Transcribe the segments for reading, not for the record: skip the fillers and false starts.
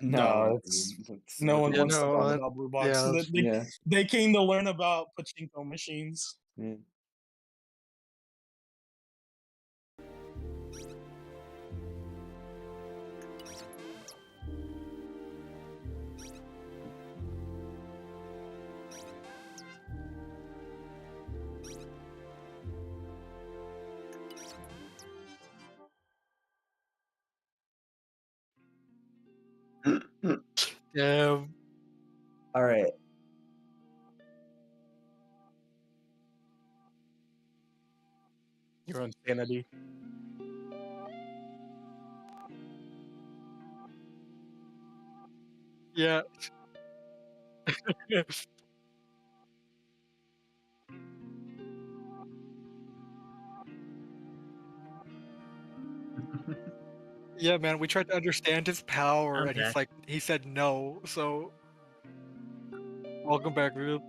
No, No, it's no one Yeah, wants to no, talk about Blue Box. yeah, They came to learn about pachinko machines. yeah. damn. All right. Your insanity. Yeah. Yeah, man, we tried to understand his power, I'm and he's back. like, he said no. So, welcome back, dude.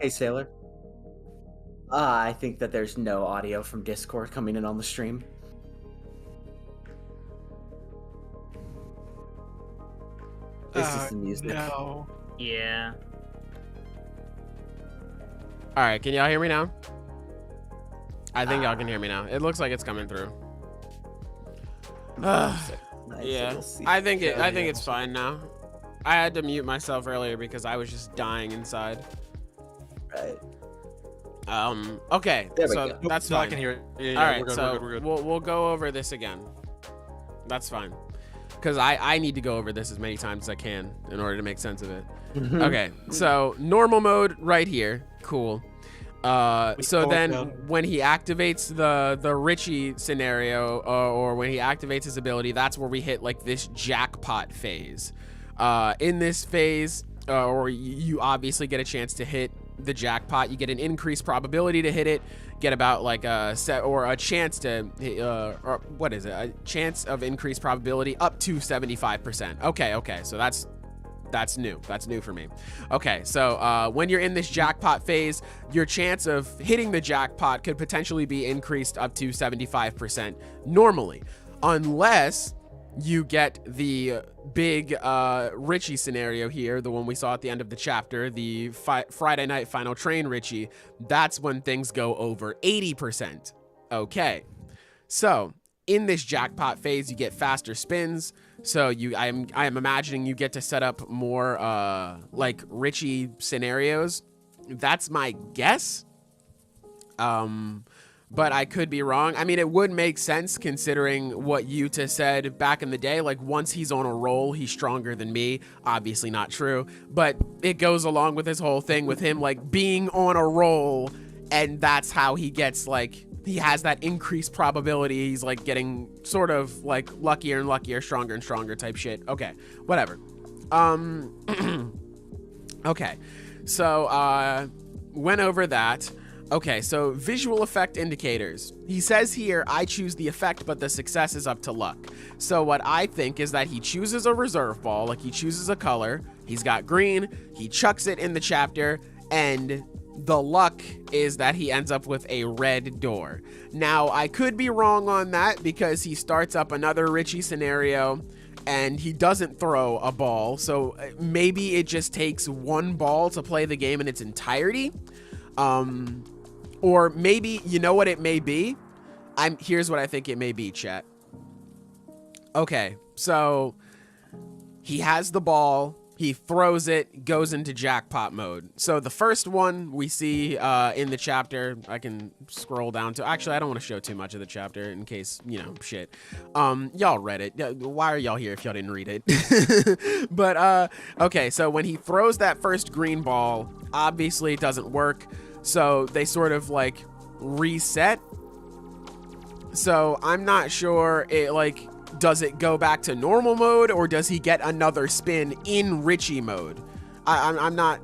Hey, Sailor. I think that there's no audio from Discord coming in on the stream. It's just the music. No. Yeah. All right, can y'all hear me now? I think y'all can hear me now. It looks like it's coming through. Nice, Yeah, we'll see. I think it's fine now. I had to mute myself earlier because I was just dying inside. Right. Okay, There we so go. that's No, I fine. can hear it. Yeah, All right, we're good, so we're good. we'll go over this again. That's fine, because I need to go over this as many times as I can in order to make sense of it. Okay, so normal mode right here, cool. So then when he activates the Richie scenario, or when he activates his ability, that's where we hit like this jackpot phase. In this phase, or you obviously get a chance to hit the jackpot. You get an increased probability to hit it, get about like a set or a chance to or what is it, a chance of increased probability up to 75%. Okay, so that's new for me. Okay, so when you're in this jackpot phase, your chance of hitting the jackpot could potentially be increased up to 75% normally, unless you get the big Richie scenario here, the one we saw at the end of the chapter, the Friday night final train Richie. That's when things go over 80%. Okay, so in this jackpot phase, you get faster spins. So I am imagining you get to set up more like Richie scenarios. That's my guess. but I could be wrong. I mean, it would make sense considering what Yuta said back in the day. Like, once he's on a roll, he's stronger than me. Obviously not true, but it goes along with his whole thing with him, like, being on a roll, and that's how he gets, like, he has that increased probability. He's, like, getting sort of, like, luckier and luckier, stronger and stronger type shit. Okay, whatever. Okay, so, went over that. Okay, so visual effect indicators. He says here, I choose the effect, but the success is up to luck. So what I think is that he chooses a reserve ball, like he chooses a color. He's got green, he chucks it in the chapter, and the luck is that he ends up with a red door. Now, I could be wrong on that because he starts up another Richie scenario and he doesn't throw a ball. So maybe it just takes one ball to play the game in its entirety. Or maybe, you know what it may be? Here's what I think it may be, chat. Okay, so he has the ball, he throws it, goes into jackpot mode. So the first one we see in the chapter, I can scroll down to, actually I don't want to show too much of the chapter in case, you know, shit. Y'all read it. Why are y'all here if y'all didn't read it? But, okay, so when he throws that first green ball, obviously it doesn't work. So they sort of like reset. So I'm not sure it like, does it go back to normal mode or does he get another spin in Richie mode? I'm not,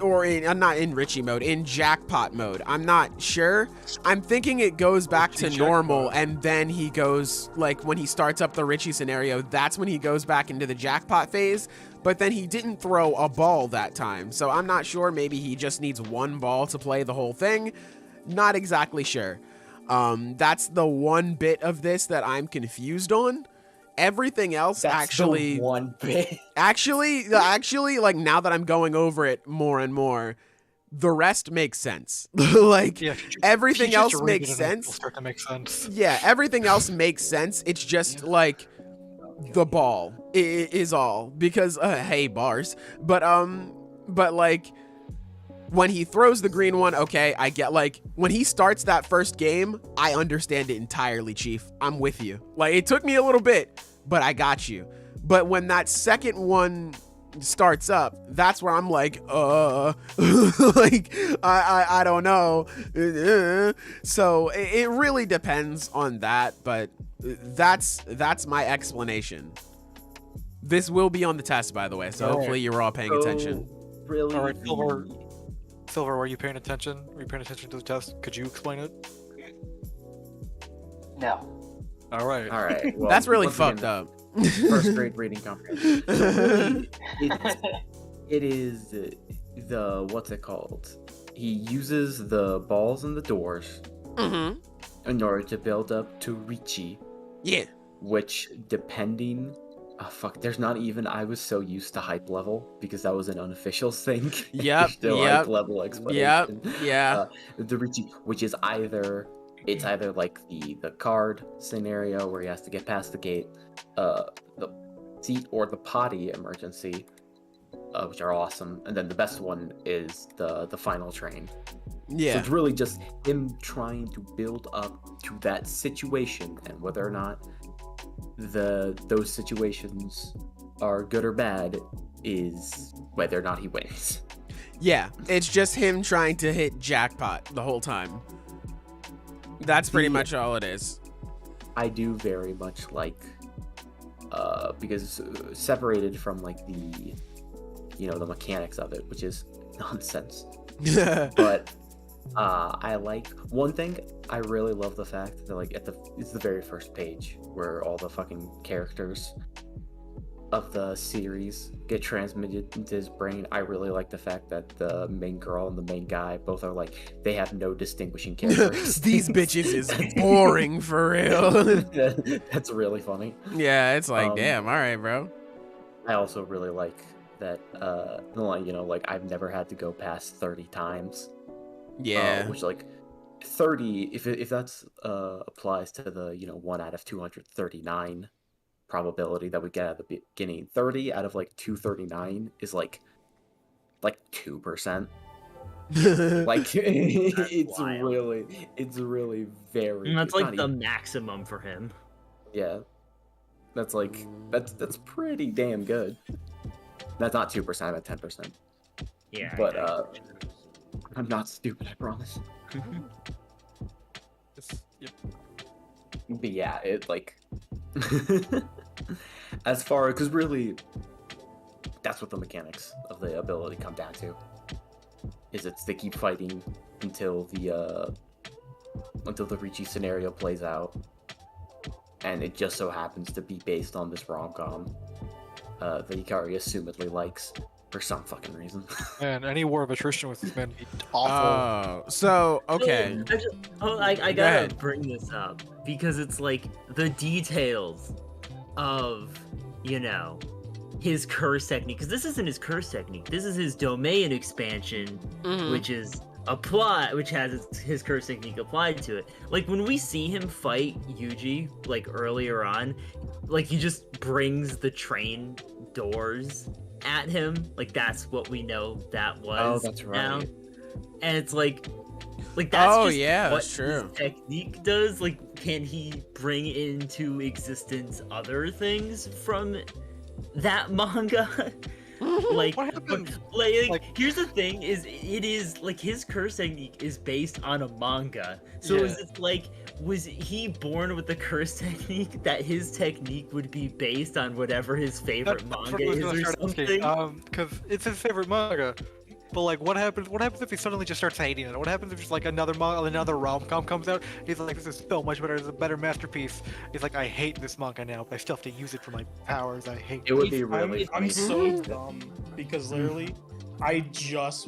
or I'm not in Richie mode, in jackpot mode. I'm not sure. I'm thinking it goes back to normal and then he goes like when he starts up the Richie scenario, that's when he goes back into the jackpot phase. But then he didn't throw a ball that time. So I'm not sure. Maybe he just needs one ball to play the whole thing. Not exactly sure. That's the one bit of this that I'm confused on. Everything else actually... the one bit. Actually, like now that I'm going over it more and more, the rest makes sense. Like, yeah, everything else makes sense. Start to make sense. Yeah, everything else makes sense. It's just like... the ball is all because hey bars, but like when he throws the green one, okay, I get like when he starts that first game, I understand it entirely, Chief. I'm with you. Like it took me a little bit, but I got you. But when that second one starts up, that's where I'm like, like I don't know. So it really depends on that, but that's my explanation. This will be on the test, by the way, so hopefully you're all paying attention. Really? All right, Silver, were you paying attention? Were you paying attention to the test? Could you explain it? No. All right. Well, that's really fucked up. First grade reading comprehension. It is the what's it called? He uses the balls and the doors in order to build up to Richie. Yeah. Which, depending... Oh, fuck, there's not even... I was so used to hype level, because that was an unofficial thing. Yep, hype level explanation. Yeah. The Richie, which is either... It's either like the card scenario where he has to get past the gate, the seat or the potty emergency, which are awesome. And then the best one is the final train. Yeah. So it's really just him trying to build up to that situation, and whether or not those situations are good or bad is whether or not he wins. Yeah, it's just him trying to hit jackpot the whole time. That's pretty much all it is. I do very much like, because separated from like the, the mechanics of it, which is nonsense. But I like one thing. I really love the fact that like it's the very first page where all the fucking characters of the series get transmitted into his brain. I really like the fact that the main girl and the main guy both are like, they have no distinguishing characteristics. These bitches is boring for real. That's really funny. Yeah, it's like, damn, all right, bro. I also really like that, like I've never had to go past 30 times. Yeah. Which like 30, if that's applies to the 1 out of 239 probability that we get at the beginning, 30 out of like 239 is like 2%. Like it's wild. really very. And that's it's like not the even- maximum for him. Yeah, that's like that's pretty damn good. That's not 2%, I'm at 10%. Yeah. But I'm not stupid, I promise. Yep. But yeah, it like as far because really that's what the mechanics of the ability come down to. Is they keep fighting until the Ricci scenario plays out, and it just so happens to be based on this rom-com that Hakari assumedly likes for some fucking reason. Man, any war of attrition with men be awful. Oh, so okay. I Go gotta ahead. bring this up because it's like the details of, you know, his curse technique. Because this isn't his curse technique. This is his domain expansion, Mhm. which has his curse technique applied to it. Like when we see him fight Yuji, like earlier on, like he just brings the train doors at him. Like that's what we know that was. Oh, that's now. right. And it's like that's Oh, just yeah, what that's true. his technique does. Like, can he bring into existence other things from that manga? Like, What happened? like, here's the thing: it is like his curse technique is based on a manga. So Yeah. is it like, was he born with the curse technique that his technique would be based on whatever his favorite That's manga what I was is gonna or start something? asking. Because it's his favorite manga. But like, what happens? What happens if he suddenly just starts hating it? What happens if just like another rom-com comes out? He's like, this is so much better. It's a better masterpiece. He's like, I hate this manga now, but I still have to use it for my powers. I hate. It would be I'm- really I'm funny. so dumb because literally,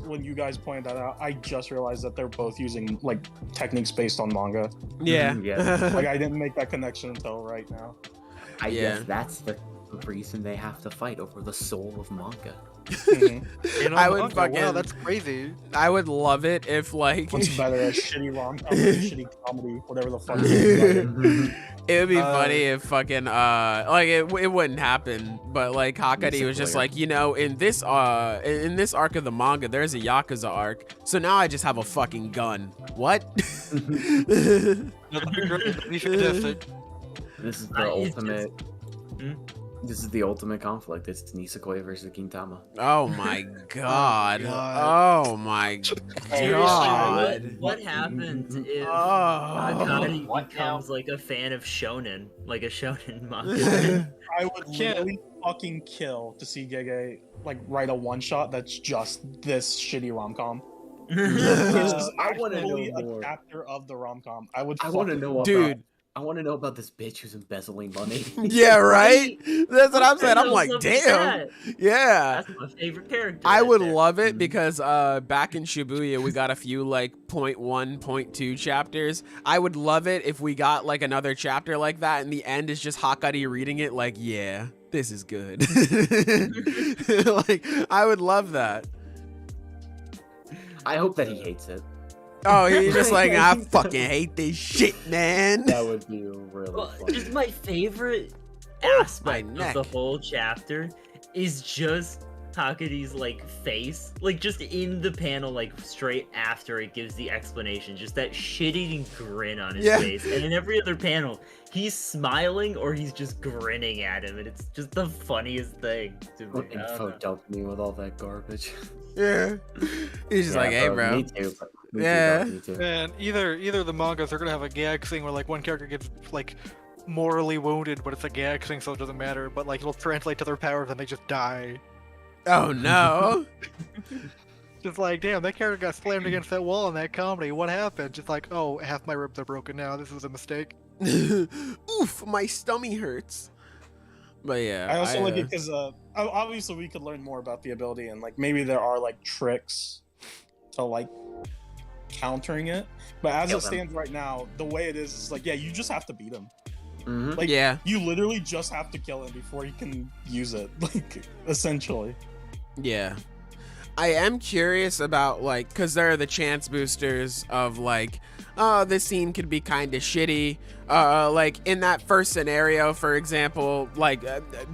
when you guys pointed that out, I just realized that they're both using like techniques based on manga. Yeah. Yeah. Like I didn't make that connection until right now. I Yeah. guess that's the reason they have to fight over the soul of manga. Mhm. You know, I would manga, fucking- Wow, that's crazy. I would love it if like What's better, a shitty rom-com, or a shitty comedy, whatever the fuck. it is. it would be Uh, funny if fucking like it wouldn't happen, but like Hakari was just Basically. like, you know, in this arc of the manga, there's a Yakuza arc, so now I just have a fucking gun. What? No, that'd be great. That'd be fantastic. This is the It's ultimate. Hmm? This is the ultimate conflict. It's Nisekoi versus Gintama. Oh my god. God. Oh my Seriously, god. what happens if Oh. Akutami What becomes like a fan of shonen, like a shonen manga? I would literally fucking kill to see Gege like write a one-shot that's just this shitty rom-com. This is I wanna actually know more. a chapter of the rom-com. I would. I want to fucking- know about. Dude. I want to know about this bitch who's embezzling money. Yeah, right? That's what I'm saying. I'm What's like, up with damn. that? Yeah. That's my favorite character. I right would there. love it because back in Shibuya we got a few like 0.1, 0.2 chapters. I would love it if we got like another chapter like that and the end is just Hakari reading it like, yeah, this is good. Like I would love that. I hope that he hates it. Oh, he's just like, I fucking hate this shit, man. That would be really Well, funny. just my favorite aspect of neck. the whole chapter is just Hakari's like face, like just in the panel, like straight after it gives the explanation, just that shit-eating grin on his Yeah. face, and in every other panel, he's smiling or he's just grinning at him, and it's just the funniest thing to me. What I don't info know. dumped me with all that garbage. Yeah. He's just like, hey, bro. Me too. Me Yeah. Too, me too. And either the mangas are gonna have a gag thing where like one character gets like morally wounded, but it's a gag thing, so it doesn't matter. But like it'll translate to their powers and they just die. Oh, no. Just like, damn, that character got slammed against that wall in that comedy. What happened? Just like, oh, half my ribs are broken now. This was a mistake. Oof, my stomach hurts. But yeah. I also like it because obviously we could learn more about the ability and like maybe there are like tricks to like countering it. But as Kill it them. stands right now, the way it is like yeah, you just have to beat him. Mhm. Like yeah. you literally just have to kill him before you can use it. Like essentially. Yeah. I am curious about like because there are the chance boosters of like oh this scene could be kind of shitty like in that first scenario for example like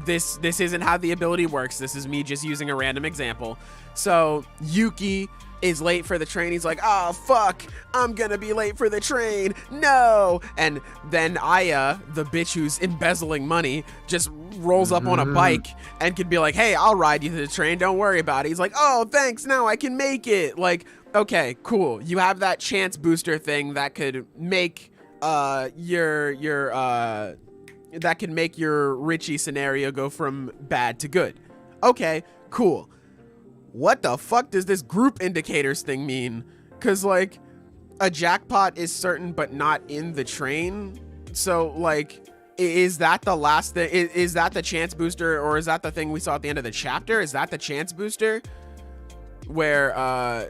this isn't how the ability works. This is me just using a random example. So Yuki is late for the train. He's like, oh, fuck, I'm gonna be late for the train. No. And then Aya, the bitch who's embezzling money, just rolls up on a bike and can be like, hey, I'll ride you to the train. Don't worry about it. He's like, oh, thanks. Now I can make it. Like, okay, cool. You have that chance booster thing that could make that can make your Richie scenario go from bad to good. Okay, cool. What the fuck does this group indicators thing mean? Because, like, a jackpot is certain but not in the train. So, like, is that the last thing? Is that the chance booster, or is that the thing we saw at the end of the chapter? Is that the chance booster? Where,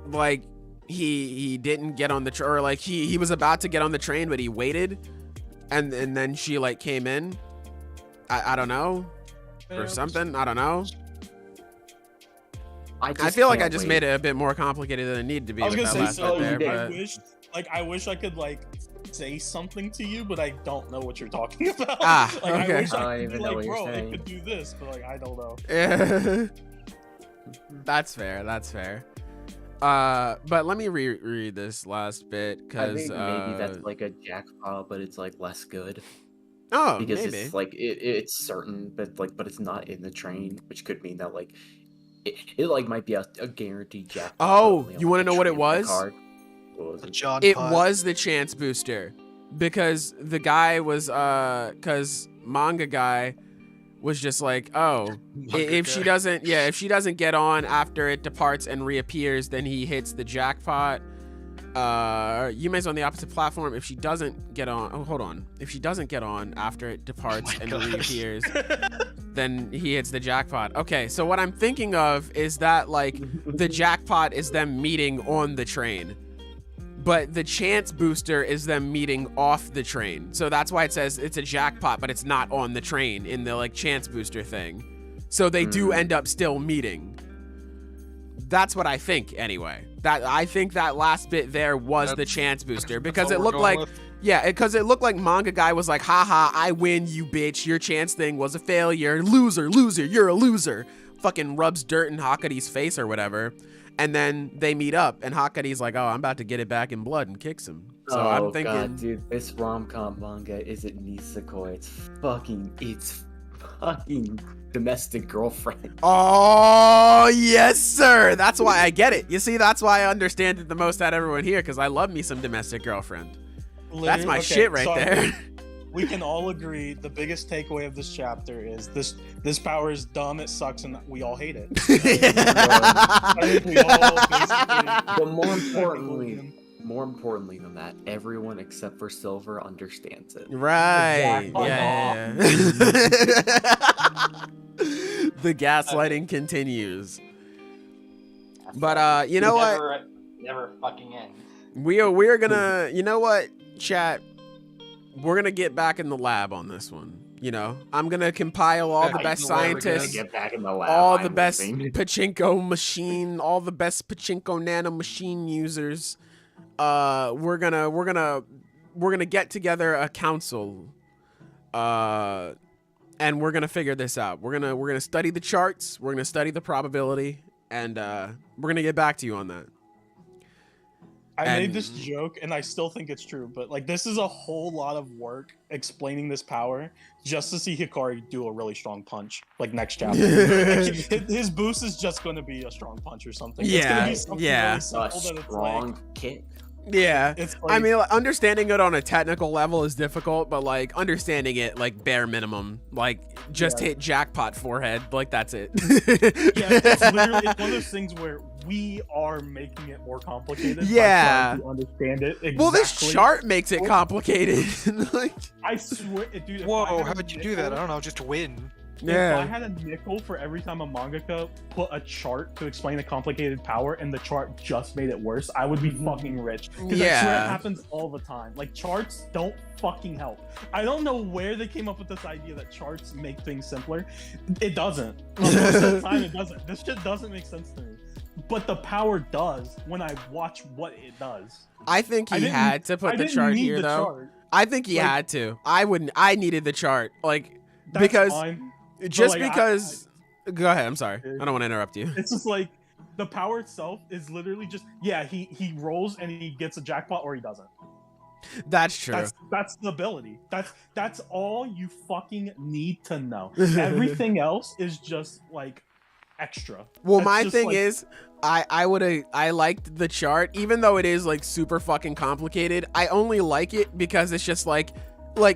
like, he didn't get on the train, or, like, he was about to get on the train, but he waited, and then she, like, came in. I don't know. Or something. I don't know. I feel like I just made it a bit more complicated than it needed to be. I was with gonna that say, last so bit there, I wish I could like say something to you, but I don't know what you're talking about. Ah, like, okay. I wish I don't I could even be know like, what you're bro, saying. it could do this, but like I don't know. Yeah. That's fair. That's fair. But let me reread this last bit, I because think maybe that's like a jackpot, but it's like less good oh, because maybe. it's like it's certain, but it's not in the train, which could mean that like it like might be a guaranteed jackpot. Oh, but only on, you like, want to a know what it train was? card. What was The it? John It Pot. was the chance booster, because the guy was because manga guy was just like, oh, if she doesn't get on after it departs and reappears, then he hits the jackpot. Yume's on the opposite platform. If she doesn't get on, if she doesn't get on after it departs and reappears, then he hits the jackpot. Okay, so what I'm thinking of is that like the jackpot is them meeting on the train, but the chance booster is them meeting off the train. So that's why it says it's a jackpot, but it's not on the train in the like chance booster thing. So they do end up still meeting. That's what I think anyway. I think that last bit there was the chance booster, because it looked like, because it looked like manga guy was like, haha, I win, you bitch. Your chance thing was a failure. Loser, you're a loser. Fucking rubs dirt in Hakari's face or whatever. And then they meet up, and Hakari's like, oh, I'm about to get it back in blood, and kicks him. So I'm thinking, God, dude, this rom-com manga isn't Nisekoi. It's fucking domestic girlfriend. oh, yes, sir. That's why I get it. You see, that's why I understand it the most out of everyone here, because I love me some domestic girlfriend. That's my shit right there. We can all agree the biggest takeaway of this chapter is this power is dumb, it sucks, and we all hate it. I think we all basically. But more importantly than that, everyone except for Silver understands it. Right. Exactly. Yeah. The gaslighting continues. But you know what? Never fucking ends. We're gonna, you know what, chat? We're gonna get back in the lab on this one. You know, I'm gonna compile all the best scientists, Get back in the lab. all the I'm best leaving. pachinko machine, all the best pachinko nano machine users. We're gonna get together a council, and we're gonna figure this out. We're gonna study the charts. We're gonna study the probability, and we're gonna get back to you on that. I made this joke, and I still think it's true, but like this is a whole lot of work explaining this power just to see Hakari do a really strong punch, like next chapter. Like, his boost is just going to be a strong punch or something. It's gonna be something really A simple that it's strong like, kick. Yeah, it's I like, mean, like, understanding it on a technical level is difficult, but like understanding it like bare minimum, like just hit jackpot forehead, like that's it. it's literally it's one of those things where we are making it more complicated. by Yeah. trying to understand it. Exactly. Well, this chart makes it complicated. Like, I swear, dude. if I Whoa, had how a would you do that? I nickel- don't know, just win. If I yeah. had a nickel for every time a mangaka put a chart to explain a complicated power and the chart just made it worse, I would be fucking rich. Because I swear Yeah. it happens all the time. Like, charts don't fucking help. I don't know where they came up with this idea that charts make things simpler. It doesn't. Most of the time, it doesn't. This shit doesn't make sense to me. But the power does when I watch what it does. I think I he didn't- had to put I the didn't chart need here the though. chart. I think he Like- had to. I needed the chart, like That's because fine. just like, because. Go ahead. I'm sorry. I don't want to interrupt you. It's just like the power itself is literally just he rolls and he gets a jackpot or he doesn't. That's true. That's the ability. That's all you fucking need to know. Everything else is just like extra. Well, That's my just, thing like, is, I liked the chart, even though it is like super fucking complicated. I only like it because it's just like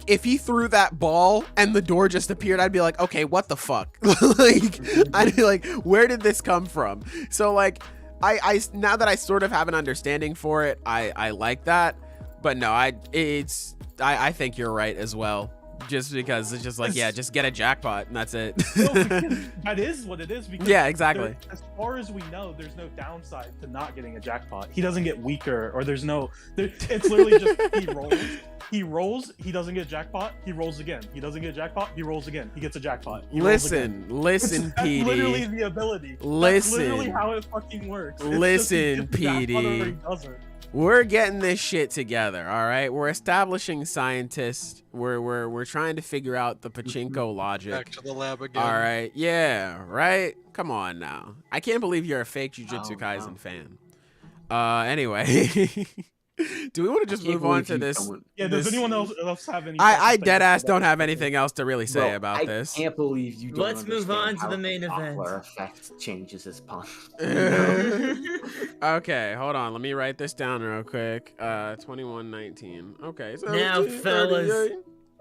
if he threw that ball and the door just appeared, I'd be like, okay, what the fuck? Like, I'd be like, where did this come from? So like, I now that I sort of have an understanding for it, I like that. But no, I think you're right as well. Just because it's just like, yeah, just get a jackpot and that's it. No, because that is what it is. Because yeah, exactly. As far as we know, there's no downside to not getting a jackpot. He doesn't get weaker, or there's no. It's literally just he rolls. He doesn't get a jackpot. He rolls again. He doesn't get a jackpot. He rolls again. He gets a jackpot. Listen, That's PD. literally the ability. Listen. That's literally how it fucking works. It's Listen, just he gets a jackpot or he PD. doesn't. We're getting this shit together, all right? We're establishing scientists. We're trying to figure out the pachinko logic. Back to the lab again. All right, yeah, right. Come on now. I can't believe you're a fake Jujutsu Oh, Kaisen no. fan. Anyway, do we want to just move on to this? Yeah. Does this- anyone else have any? I things dead ass about don't it? have anything else to really say Bro, about I this. can't believe you don't Let's move on understand to the how main event. Doppler effect changes his punch. Okay, hold on. Let me write this down real quick. 2119. Okay, so Now, 30, fellas,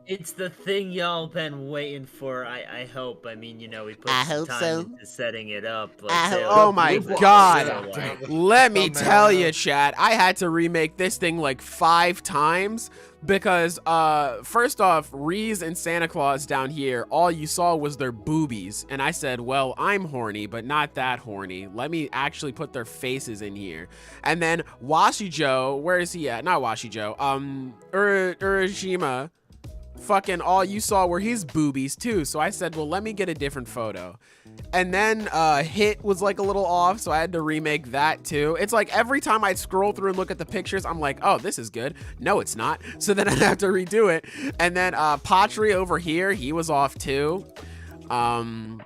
it's the thing y'all been waiting for. I hope. I mean, you know, we put I some hope time so. into setting it up. I say, hope- Oh my Move on. god. Yeah. Let me Thumbnail tell you, note. chat, I had to remake this thing like 5 times because first off, Reze and Santa Claus down here, all you saw was their boobies. And I said, well, I'm horny, but not that horny. Let me actually put their faces in here. And then Washijo, where is he at? Not Washijo. Urashima. Fucking all you saw were his boobies too. So I said, well, let me get a different photo. And then Hit was like a little off, so I had to remake that too. It's like every time I'd scroll through and look at the pictures, I'm like, oh, this is good. No, it's not. So then I'd have to redo it. And then Patri over here, he was off too. Washijo,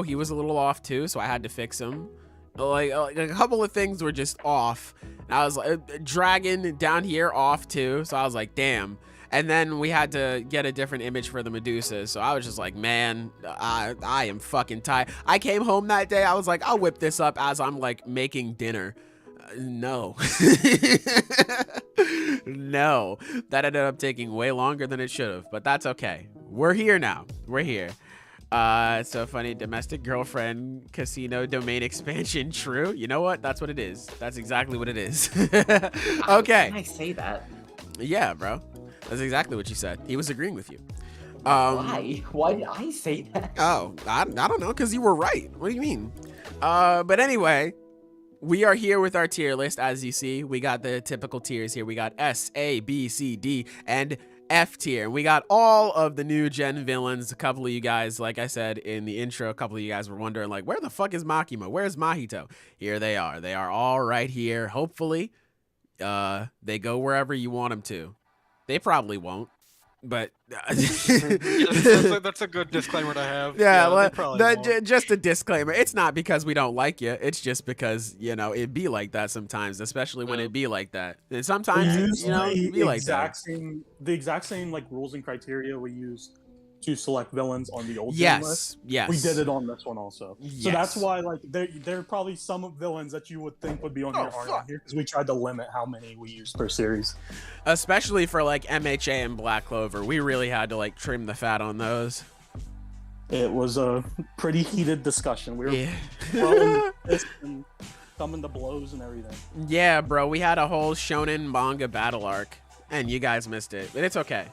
he was a little off too, so I had to fix him. Like a couple of things were just off. And I was like, Dragon down here off too, so I was like, damn. And then we had to get a different image for the Medusa. So I was just like, man, I am fucking tired. I came home that day. I was like, I'll whip this up as I'm like making dinner. No. No. That ended up taking way longer than it should have. But that's okay. We're here now. We're here. So funny. Domestic girlfriend casino domain expansion. True. You know what? That's what it is. That's exactly what it is. Okay. Can I say that? Yeah, bro. That's exactly what you said. He was agreeing with you. Why? Why did I say that? Oh, I don't know, because you were right. What do you mean? But anyway, we are here with our tier list. As you see, we got the typical tiers here. We got S, A, B, C, D, and F tier. We got all of the new gen villains. A couple of you guys, like I said in the intro, a couple of you guys were wondering, like, where the fuck is Makima? Where's Mahito? Here they are. They are all right here. Hopefully, they go wherever you want them to. They probably won't, but That's a good disclaimer to have. yeah, they probably won't. just a disclaimer. It's not because we don't like you. It's just because, you know, it'd be like that sometimes, especially when Yeah. it be like that. And We sometimes, use you know, it'd be like that. the exact same like rules and criteria we used to select villains on the old gen list. Yes, yes. We did it on this one also. So that's Yes. why like there are probably some villains that you would think would be on here aren't on here because we tried to limit how many we used per series. Especially for like MHA and Black Clover. We really had to like trim the fat on those. It was a pretty heated discussion. We were Yeah. throwing fists and coming to blows and everything. Yeah, bro. We had a whole shonen manga battle arc, and you guys missed it. But it's okay.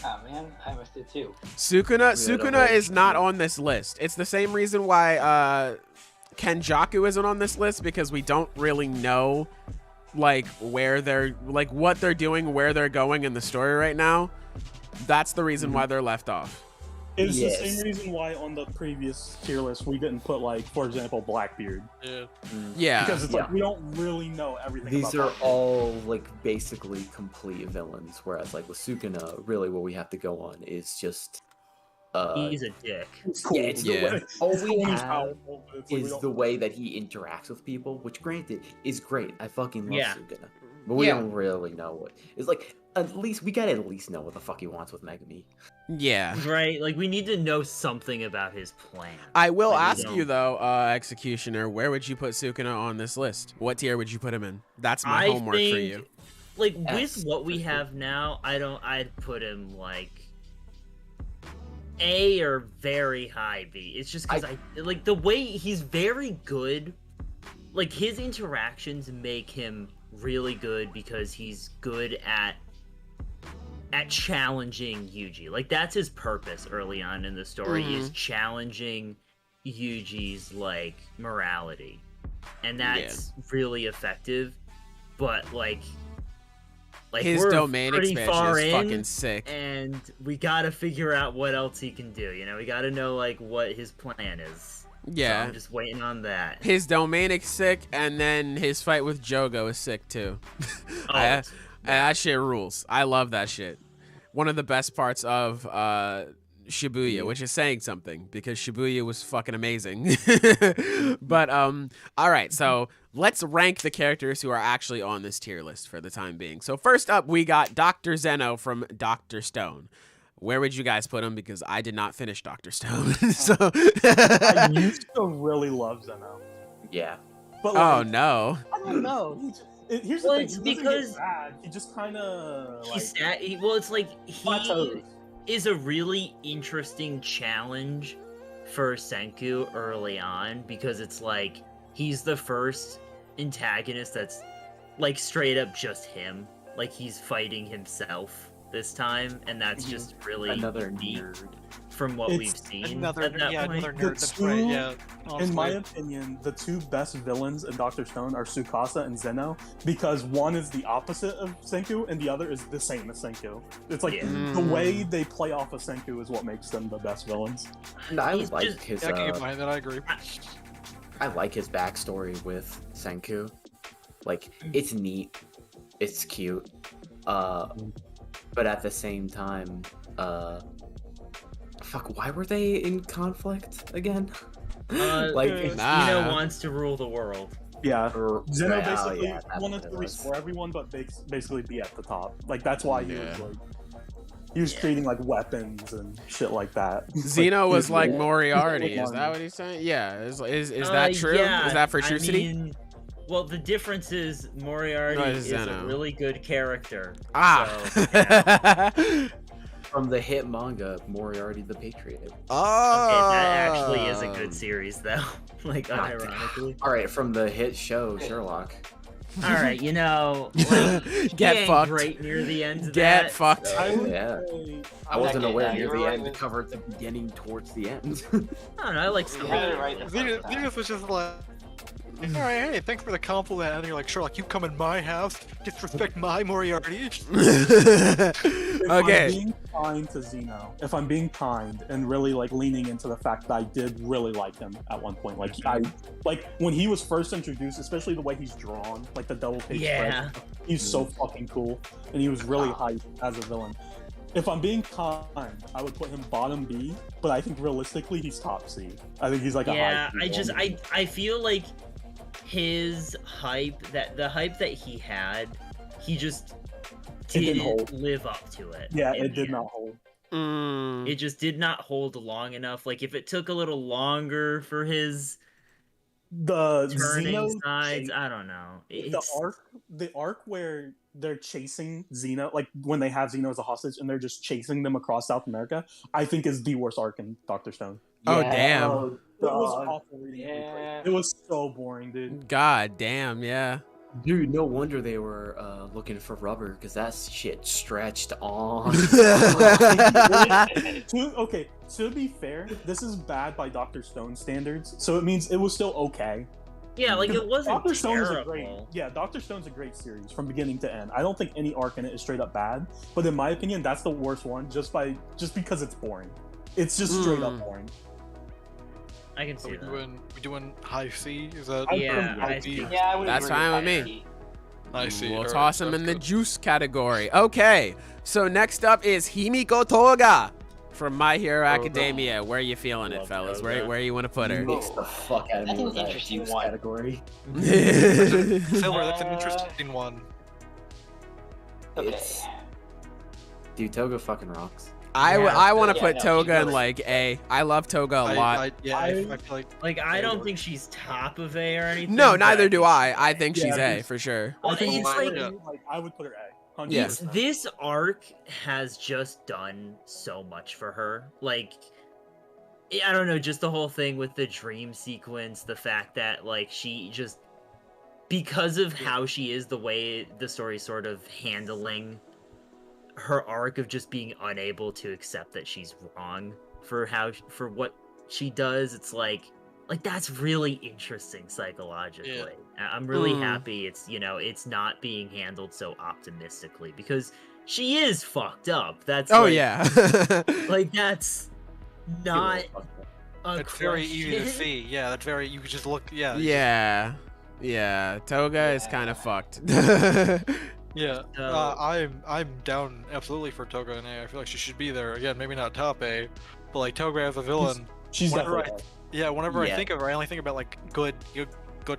Oh man, I missed it too. Sukuna is not on this list. It's the same reason why Kenjaku isn't on this list, because we don't really know like where they're like what they're doing, where they're going in the story right now. That's the reason why they're left off. It was Yes. the same reason why on the previous tier list we didn't put like, for example, Blackbeard. Yeah. Yeah. Because it's like Yeah. we don't really know everything. These about are Blackbeard. all like basically complete villains, whereas like with Sukuna, really what we have to go on is just He's a dick. It's cool. Yeah, it's the way- all we He's have powerful, but it's like we is don't- the way that he interacts with people, which granted is great. I fucking love Yeah. Sukuna. But we Yeah. don't really know what. It's like, at least we gotta at least know what the fuck he wants with Megami. Yeah. Right? Like, we need to know something about his plan. I will Like, we ask don't. you though, Executioner, where would you put Sukuna on this list? What tier would you put him in? That's my I homework for think- you. Like, S. with what we have now, I'd put him, like, A or very high B. It's just because like, the way he's very good, like, his interactions make him really good because he's good at challenging Yuji. Like, that's his purpose early on in the story, is challenging Yuji's, like, morality. And that's really effective, but, like His we're domain pretty expansion far is in, fucking sick. and we gotta figure out what else he can do. You know, we gotta know, like, what his plan is. Yeah. So I'm just waiting on that. His domain is sick, and then his fight with Jogo is sick too. Oh, That shit rules. I love that shit. One of the best parts of Shibuya, which is saying something because Shibuya was fucking amazing. But all right, so let's rank the characters who are actually on this tier list for the time being. So first up, we got Dr. Zeno from Dr. Stone. Where would you guys put him? Because I did not finish Dr. Stone. So I used to really love Zeno, Yeah. but oh like, no. I don't know. Here's the Well, thing. it's He doesn't because- get bad. He just kind of like well, it's like he plateaus. is a really interesting challenge for Senku early on, because it's like he's the first antagonist that's, like, straight up just him. Like, he's fighting himself this time, and that's just really Another neat nerd. from what It's we've seen Another at that point. another The nerd. That's right. two- Yeah. In my honestly. opinion, the two best villains in Dr. Stone are Tsukasa and Zeno, because one is the opposite of Senku and the other is the same as Senku. It's like Yeah. the way they play off of Senku is what makes them the best villains. And I He's like just- his Yeah, I can get behind that. I agree. I like his backstory with Senku. Like, it's neat, it's cute, but at the same time, fuck, why were they in conflict again? Like, Nah. Zeno wants to rule the world. Yeah. Zeno well, basically yeah, that's wanted what to it was. restore everyone, but basically be at the top. Like that's why he was Yeah. like he was Yeah. creating like weapons and shit like that. Zeno was like Yeah. Moriarty. Yeah. Is that what he's saying? Yeah. Is that true? Yeah, Is that for I True City? mean, well, the difference is Moriarty No, it's is Zeno. a really good character. Ah. So, yeah. From the hit manga, Moriarty the Patriot. Oh. Okay, that actually is a good series, though. Like, unironically. Alright, from the hit show, Sherlock. All right, you know, like, Get he ain't fucked. Great near the end. Of Get that, fucked. so- I would Yeah. say I wasn't Okay, aware yeah, near you're the right end to with- cover the beginning towards the end. I don't know. I like You're some. really right the Venus, first time. Venus was just like, all right, hey, thanks for the compliment. And you're like, Sherlock, you come in my house, disrespect my Moriarty. if I'm Okay. being kind to Zeno, if I'm being kind and really like leaning into the fact that I did really like him at one point, like I like when he was first introduced, especially the way he's drawn, like the double page Yeah. spread, he's so fucking cool, and he was really hyped as a villain. If I'm being kind, I would put him bottom B, but I think realistically he's top C. I think he's like a Yeah, high C villain. I feel like his hype, the hype that he had, he just didn't didn't hold. live up to it. Yeah, in it the did end. not hold. Mm. It just did not hold long enough. Like, if it took a little longer for his The turning Zeno sides, chase- I don't know. the arc where they're chasing Xeno, like when they have Xeno as a hostage and they're just chasing them across South America, I think is the worst arc in Dr. Stone. Oh, Yeah. damn. It was God. awful reading it. Yeah. It was so boring, dude. God damn, yeah. Dude, no wonder they were looking for rubber, because that shit stretched on. To be fair, this is bad by Dr. Stone standards, so it means it was still okay. Yeah, like, it wasn't Dr. Stone is a terrible. great, yeah. Dr. Stone's a great series from beginning to end. I don't think any arc in it is straight up bad, but in my opinion, that's the worst one just because it's boring. It's just straight up boring. I can So see we that. doing high C? Is that Yeah, high I B? see. Yeah, I would That's agree fine with high me. C. High C. We'll alright, toss him that's in the good. juice category. Okay, so next up is Himiko Toga From My Hero Academia, where are you feeling it, Love fellas? Toga. Where you want to put her? Mix the fuck out of That's me an with that interesting juice one. category. Silver, that's an interesting one. Okay. It's... Dude, Toga fucking rocks. I want to Yeah, put no, Toga she's in really like A. I love Toga a lot. I feel like Like, I don't think she's top of A or anything. No, but neither do think I. she's I A. think she's Yeah, A for sure. Well, it's like, I would put her A. 100%. Yeah. this arc has just done so much for her. Like, I don't know, just the whole thing with the dream sequence, the fact that, like, she just, because of how she is, the way the story's sort of handling her arc of just being unable to accept that she's wrong for what she does, it's like that's really interesting psychologically. I'm really happy it's not being handled so optimistically, because she is fucked up. That's Yeah. like that's not a it's very easy to question. see. Yeah, that's very. You could just look. Yeah. Yeah. Toga is kind of fucked. Yeah. So- I'm down absolutely for Toga in A. I feel like she should be there again. Maybe not top A, but like Toga as a villain. She's Whenever definitely Whenever I Yeah. think of her, I only think about like good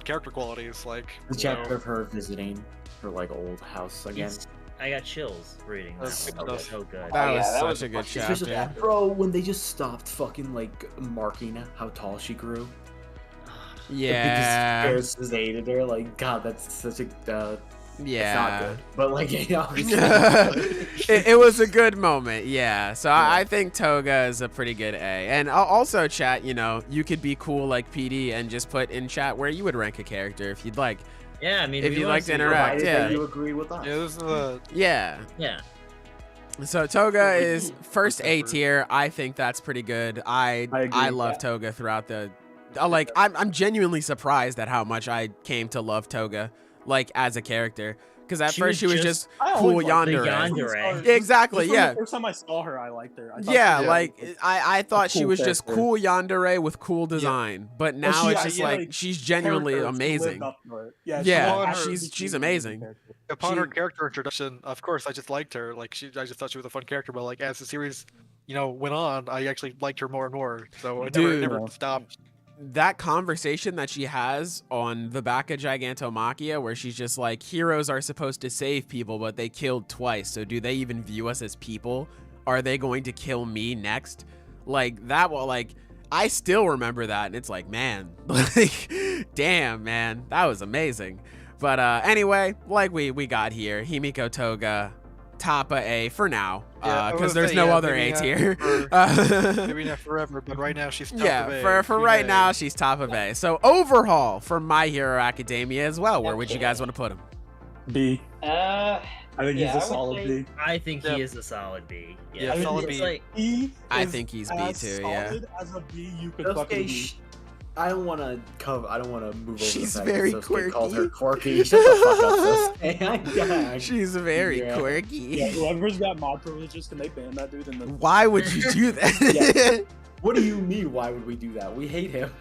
character qualities. Like The you know, chapter of her visiting her like old house again. I got chills reading That's that one. good That was stuff. so good. That Oh, was yeah, that such was a good fucking- Especially, chapter. bro, when they just stopped fucking like marking how tall she grew. Yeah. The biggest hated her. Like, God, that's such a. It's not Yeah. good. But like, you know, it was a good moment, yeah. So I think Toga is a pretty good A. And also, chat, you could be cool like PD and just put in chat where you would rank a character if you'd like. Yeah, I mean, If we you'd wanna like to see- interact, provided that yeah. you agree with us. yeah, this is a Yeah. Yeah. So Toga is first A tier. I think that's pretty good. I agree. love Toga throughout the. Like, I'm genuinely surprised at how much I came to love Toga, like as a character. Because at first she was just I cool always liked yandere. Yandere. Exactly, yeah. The first time I saw her, I liked her. I thought Yeah, she was like I thought she cool was just character. cool yandere with cool design, but now she- it's just yeah, like like, she's genuinely character, she lived amazing. up to it. Yeah, Yeah, actually she's became an amazing. character. upon her She- character introduction. Of course, I just liked her. Like I just thought she was a fun character. But like as the series, went on, I actually liked her more and more. So it Dude. never stopped. That conversation that she has on the back of Gigantomachia, where she's just like, heroes are supposed to save people, but they killed twice. So do they even view us as people? Are they going to kill me next? Like that. Well, like I still remember that, and it's like, man, like, damn, man, that was amazing. But anyway, like we got here, Himiko Toga, top of A for now, Yeah, I because was there's gonna no say, other maybe A not tier. Maybe not forever, but right now she's top of Yeah, A. for She's right A. now, she's top of A. So Overhaul for My Hero Academia as well. Where would you guys want to put him? B. Uh, I think Yeah, he's a I would solid say- B. I think Yeah. he is a solid B. Yeah, I mean, solid it's B. like E. I is think he's B as too, yeah. solid as a B you could Sosuke, fucking be. I don't want to cover. I don't want to move over She's the fact very that Sosuke calls her quirky. quirky. Shut the fuck up, Sosuke. Yeah. She's very Yeah. quirky. Yeah, whoever's got mod privileges, can they ban that dude in the Why would you do that? What do you mean? Why would we do that? We hate him.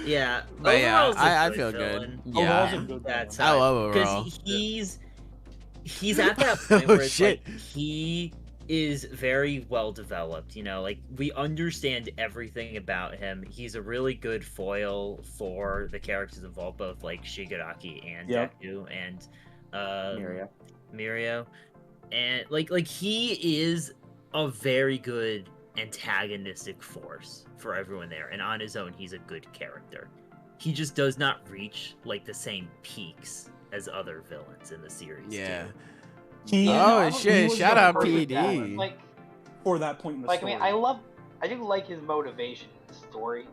yeah, But yeah, Overhaul's a I good feel villain. good. Overhaul's Yeah. a good That's villain. I love Overhaul. because he's at that point where it's Shit. like he is very well developed. Like we understand everything about him. He's a really good foil for the characters involved, both like Shigaraki and Yep. Deku and Miria. Mirio, and like he is a very good antagonistic force for everyone there, and on his own he's a good character. He just does not reach like the same peaks as other villains in the series. Yeah. do. He, Oh, I don't- shit, he was shout the out perfect PD. balance. Like, for that point in the like I story. mean, I do like his motivation in the story,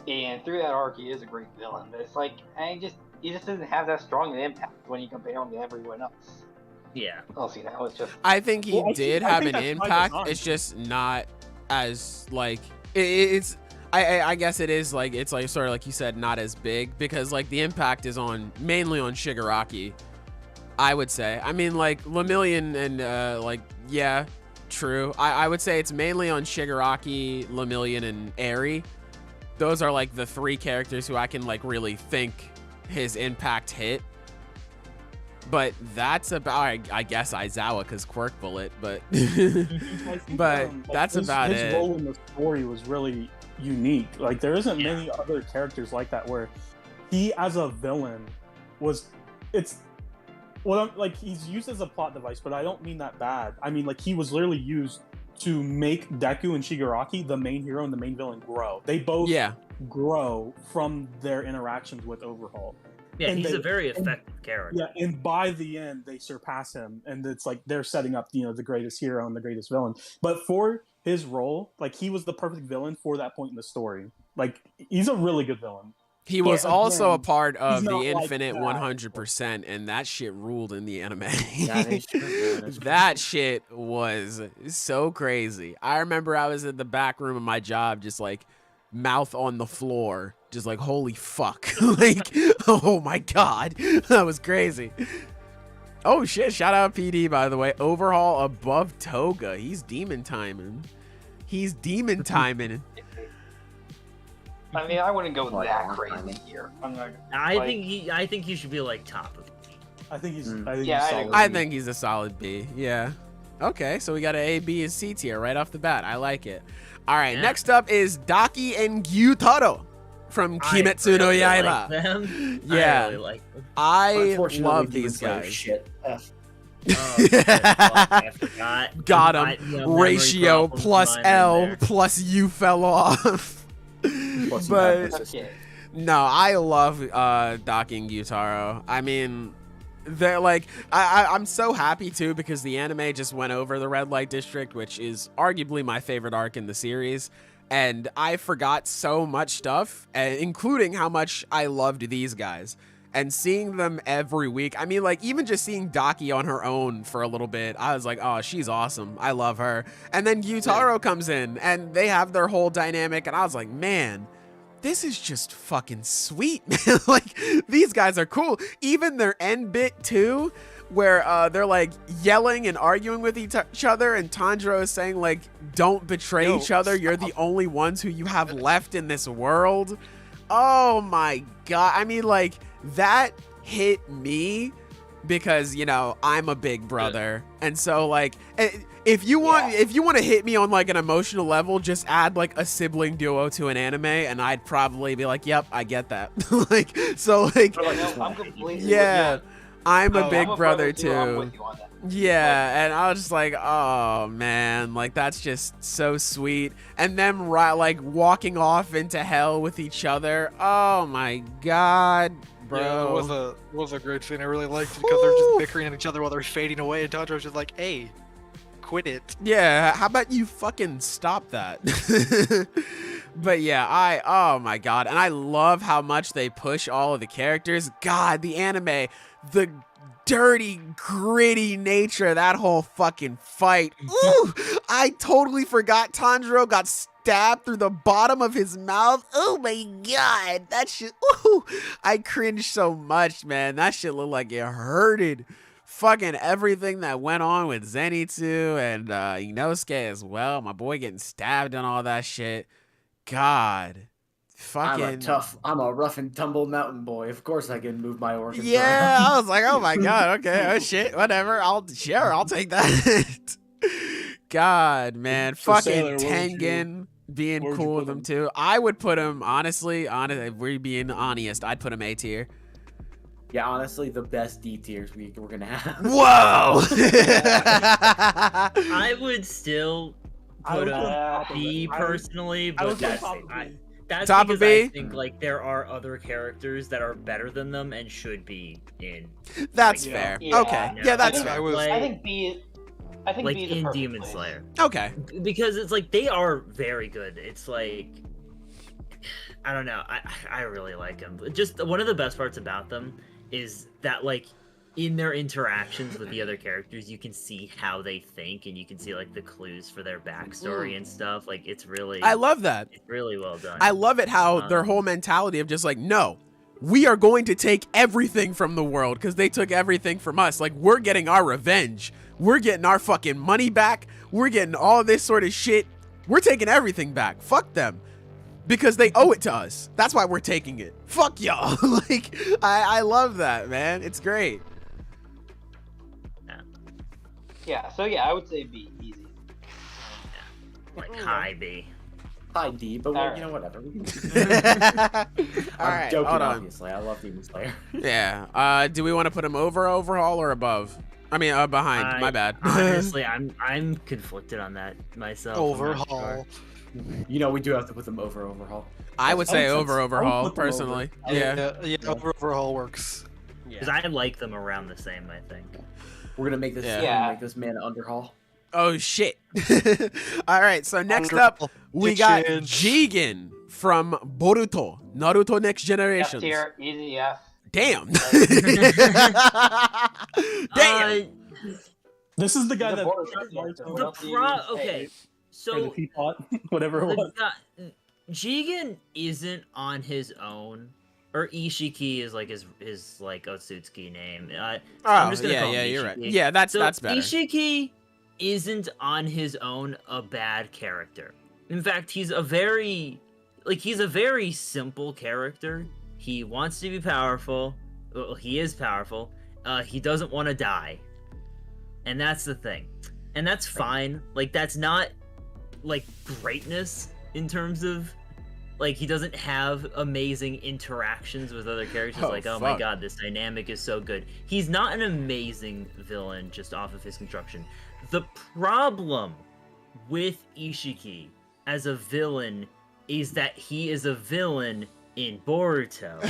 and through that arc, he is a great villain. But it's like he just doesn't have that strong an impact when you compare him to everyone else. Yeah. Oh, see, now it's just I think he Well, I did think- I have think an that's by impact. design. It's just not as like it's. I guess it is like it's like sort of like you said, not as big because like the impact is mainly on Shigaraki. I would say. I mean, like Lemillion and like yeah, true. I would say it's mainly on Shigaraki, Lemillion, and Eri. Those are like the three characters who I can like really think his impact hit. But that's about, I guess, Aizawa because Quirk Bullet, but but that's about his it. role in the story was really unique. Like there isn't many other characters like that where he as a villain was like he's used as a plot device, but I don't mean that bad. I mean like he was literally used to make Deku and Shigaraki, the main hero and the main villain, grow. They both grow from their interactions with Overhaul. Yeah, and he's a very effective character. Yeah, and by the end, they surpass him, and it's like they're setting up, the greatest hero and the greatest villain. But for his role, like he was the perfect villain for that point in the story. Like he's a really good villain. He was also a part of the like Infinite that. 100%, and that shit ruled in the anime. That is true. That shit was so crazy. I remember I was in the back room of my job, just like mouth on the floor, just like holy fuck. Like, oh my god, that was crazy. Oh shit, shout out PD, by the way. Overhaul above Toga. He's demon timing. I mean, I wouldn't go that crazy here. I think he should be like top of me. I think he's. I think he's a solid B. Yeah. Okay, so we got an A, B, and C tier right off the bat. I like it. All right, next up is Daki and Gyutaro from Kimetsu no Yaiba. Like them. Yeah, I really like them. I love these guys. Shit. Oh, shit. I forgot. Got him. Ratio plus L plus U fell off. But no, I love Daki and Gyutaro. I mean, they're like, I'm so happy too because the anime just went over the Red Light District, which is arguably my favorite arc in the series. And I forgot so much stuff, including how much I loved these guys. And seeing them every week, I mean, like, even just seeing Daki on her own for a little bit, I was like, oh, she's awesome. I love her. And then Gyutaro comes in, and they have their whole dynamic, and I was like, man, this is just fucking sweet, man. Like, these guys are cool. Even their end bit, too, where they're, like, yelling and arguing with each other, and Tanjiro is saying, like, don't betray each other. You're the only ones who you have left in this world. Oh, my God. I mean, like, that hit me because, you know, I'm a big brother. And so, like, if you want to hit me on, like, an emotional level, just add, like, a sibling duo to an anime, and I'd probably be like, yep, I get that. Like, so, like, I'm completely I'm a big brother, too. I'm with too. you on that. Yeah, and I was just like, oh, man, like, that's just so sweet. And them, like, walking off into hell with each other. Oh, my God. Bro. Yeah, it was a great scene. I really liked it because they're just bickering at each other while they're fading away, and Tanjiro's just like, "Hey, quit it." Yeah, how about you fucking stop that? But yeah, oh my God, and I love how much they push all of the characters. God, the anime, the dirty, gritty nature of that whole fucking fight. Ooh, I totally forgot Tanjiro got stabbed through the bottom of his mouth. Oh my God, that shit. Ooh, I cringed so much, man. That shit looked like it hurted. Fucking everything that went on with Zenitsu and Inosuke as well. My boy getting stabbed and all that shit. God. Fucking. I'm a rough and tumble mountain boy. Of course I can move my organs. Yeah, I was like, oh my God, okay, oh shit, whatever. I'll take that. God, man, So fucking Sailor, Tengen being where'd cool you with put him him? too. I would put him honestly, if we're being honest, I'd put him A tier. Yeah, honestly, the best D tiers we're gonna have. Whoa! I would still put a B personally, but that's Top of because I B? think like there are other characters that are better than them and should be in. That's like, fair. Yeah. Okay, yeah, that's fair. I think B. I think like B is the in perfect Demon place. Slayer. Okay. Because it's like they are very good. It's like I don't know. I really like them. Just one of the best parts about them is that like in their interactions with the other characters, you can see how they think and you can see like the clues for their backstory and stuff. Like it's really I love that. It's really well done. I love it how their whole mentality of just like, no, we are going to take everything from the world because they took everything from us. Like, we're getting our revenge. We're getting our fucking money back. We're getting all this sort of shit. We're taking everything back. Fuck them. Because they owe it to us. That's why we're taking it. Fuck y'all. Like, I love that, man. It's great. Yeah, so yeah, I would say B, easy. Like high B. High D, but All you know, whatever. All I'm right, joking, hold on. obviously. I love Demon Slayer. Yeah. Do we want to put him over Overhaul or above? I mean, behind. My bad. Honestly, I'm conflicted on that myself. I'm not Overhaul. sure. You know, we do have to put them over Overhaul. I would say I would over put Overhaul them over. personally. Yeah. Overhaul works. Because I like them around the same, I think. We're gonna make this. Yeah. We're gonna make this man Underhaul. Oh shit. All right. So next up, we got Jigen from Boruto, Naruto Next F Generation. tier, easy F. Damn. Uh, Damn. This is the guy The that Boruto- okay, or the so teapot, whatever it was. Jigen isn't on his own, or Ishiki is like his like Otsutsuki name. I'm just gonna call him you're right. Ishiki. Yeah, that's So better. Ishiki isn't on his own a bad character. In fact, he's a very simple character. He wants to be powerful. Well, he is powerful. He doesn't want to die. And that's the thing. And that's fine. Like, that's not like greatness in terms of like he doesn't have amazing interactions with other characters. Oh my fuck. god, this dynamic is so good. He's not an amazing villain just off of his construction. The problem with Ishiki as a villain is that he is a villain in Boruto,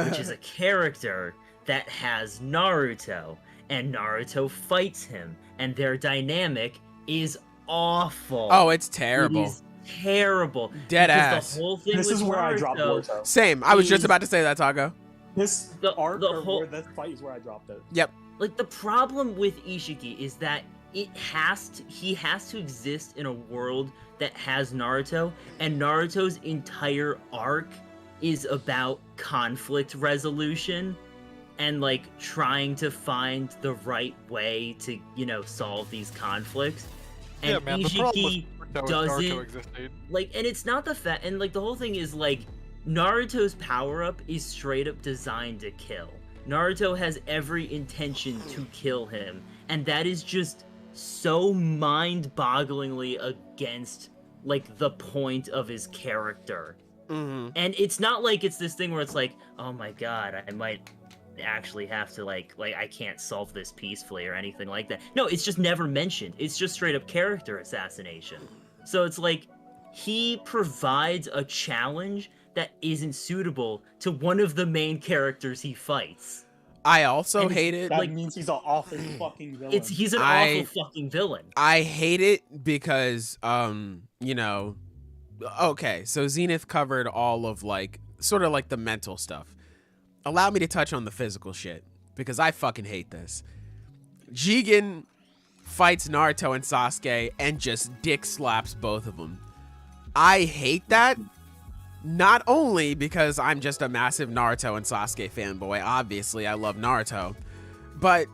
which is a character that has Naruto, and Naruto fights him, and their dynamic is awful. Oh, it's terrible. It is terrible. Dead Because ass. The whole thing This with is where I dropped Naruto- Boruto. Same. I was just He's- about to say that, Taco. This The- arc the or whole- where that fight is where I dropped it. Like, the problem with Ishiki is that he has to exist in a world that has Naruto, and Naruto's entire arc is about conflict resolution and like trying to find the right way to, solve these conflicts. And Yeah, man. The problem Ishiki with Naruto doesn't existed. like, and it's not the fact, and like the whole thing is like Naruto's power-up is straight up designed to kill. Naruto has every intention to kill him, and that is just so mind-bogglingly against like the point of his character. Mm-hmm. And it's not like it's this thing where it's like, oh my god, I might actually have to like I can't solve this peacefully or anything like that. No, it's just never mentioned. It's just straight up character assassination. So it's like he provides a challenge that isn't suitable to one of the main characters he fights. I also And hate it. That means he's an awful fucking villain. He's an I- awful fucking villain. I hate it because, okay, so Zenith covered all of like, sort of like the mental stuff. Allow me to touch on the physical shit, because I fucking hate this. Jigen fights Naruto and Sasuke and just dick slaps both of them. I hate that, not only because I'm just a massive Naruto and Sasuke fanboy, obviously I love Naruto, but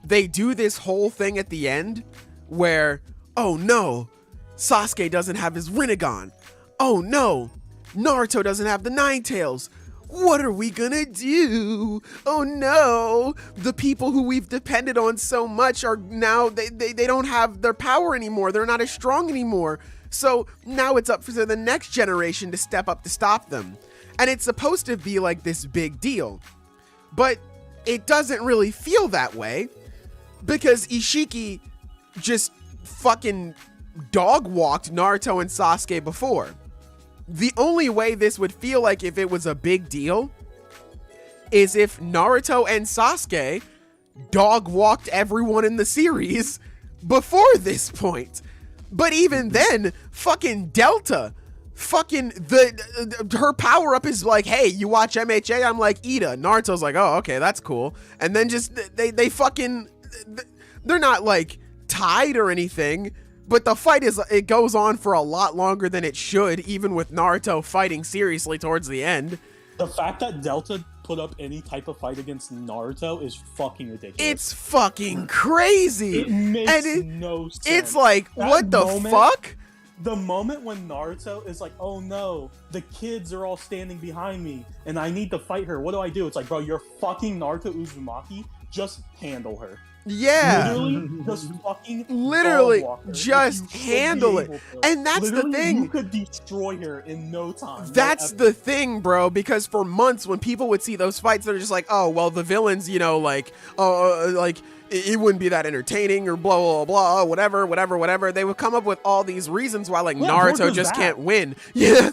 they do this whole thing at the end where, oh no, Sasuke doesn't have his Rinnegan. Oh no, Naruto doesn't have the Nine Tails. What are we gonna do? Oh no, the people who we've depended on so much are now, they don't have their power anymore. They're not as strong anymore. So now it's up for the next generation to step up to stop them. And it's supposed to be like this big deal. But it doesn't really feel that way because Ishiki just fucking dog walked Naruto and Sasuke before. The only way this would feel like if it was a big deal is if Naruto and Sasuke dog walked everyone in the series before this point. But even then, fucking Delta, fucking her power up is like, hey, you watch MHA? I'm like, Ida. Naruto's like, oh, okay, that's cool. And then just they fucking, they're not like tied or anything. But the fight it goes on for a lot longer than it should, even with Naruto fighting seriously towards the end. The fact that Delta put up any type of fight against Naruto is fucking ridiculous. It's fucking crazy. It makes And no sense. It's like, That what the moment- fuck? The moment when Naruto is like, oh no, the kids are all standing behind me and I need to fight her. What do I do? It's like, bro, you're fucking Naruto Uzumaki. Just handle her. Yeah. Literally, just fucking Literally, dog walker. just You should be handle it. able to. And that's Literally, the thing. You could destroy her in no time. That's the thing, bro, because for months when people would see those fights, they're just like, oh, well, the villains, you know, like it wouldn't be that entertaining or blah, blah, blah, whatever. They would come up with all these reasons why, like, Naruto just can't win. Yeah,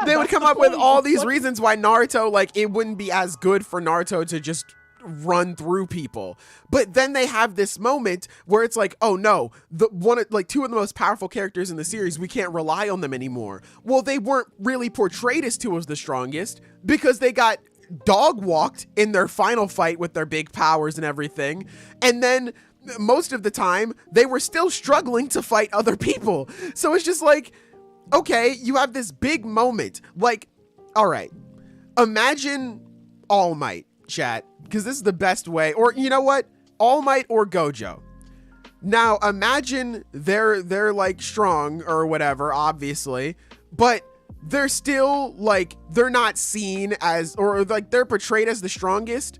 they would come up with all these reasons why Naruto, like, it wouldn't be as good for Naruto to just run through people. But then they have this moment where it's like, oh no, two of the most powerful characters in the series, we can't rely on them anymore. Well, they weren't really portrayed as two of the strongest because they got dog walked in their final fight with their big powers and everything. And then most of the time they were still struggling to fight other people. So it's just like, okay, you have this big moment. Like, all right, imagine All Might, chat, because this is the best way. Or you know what? All Might or Gojo. Now imagine they're like strong or whatever, obviously, but they're still like, they're not seen as, or like they're portrayed as the strongest,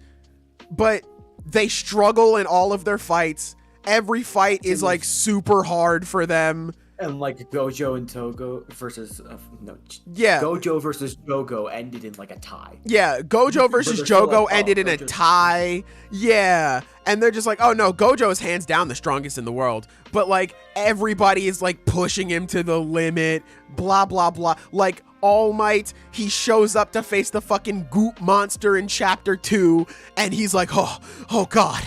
but they struggle in all of their fights. Every fight is like super hard for them. And like Gojo and Togo versus Gojo versus Jogo ended in like a tie. Yeah, Gojo versus Jogo ended in a tie. Yeah, and they're just like, oh no, Gojo is hands down the strongest in the world. But like everybody is like pushing him to the limit. Blah blah blah. Like All Might, he shows up to face the fucking goop monster in chapter 2, and he's like, oh god,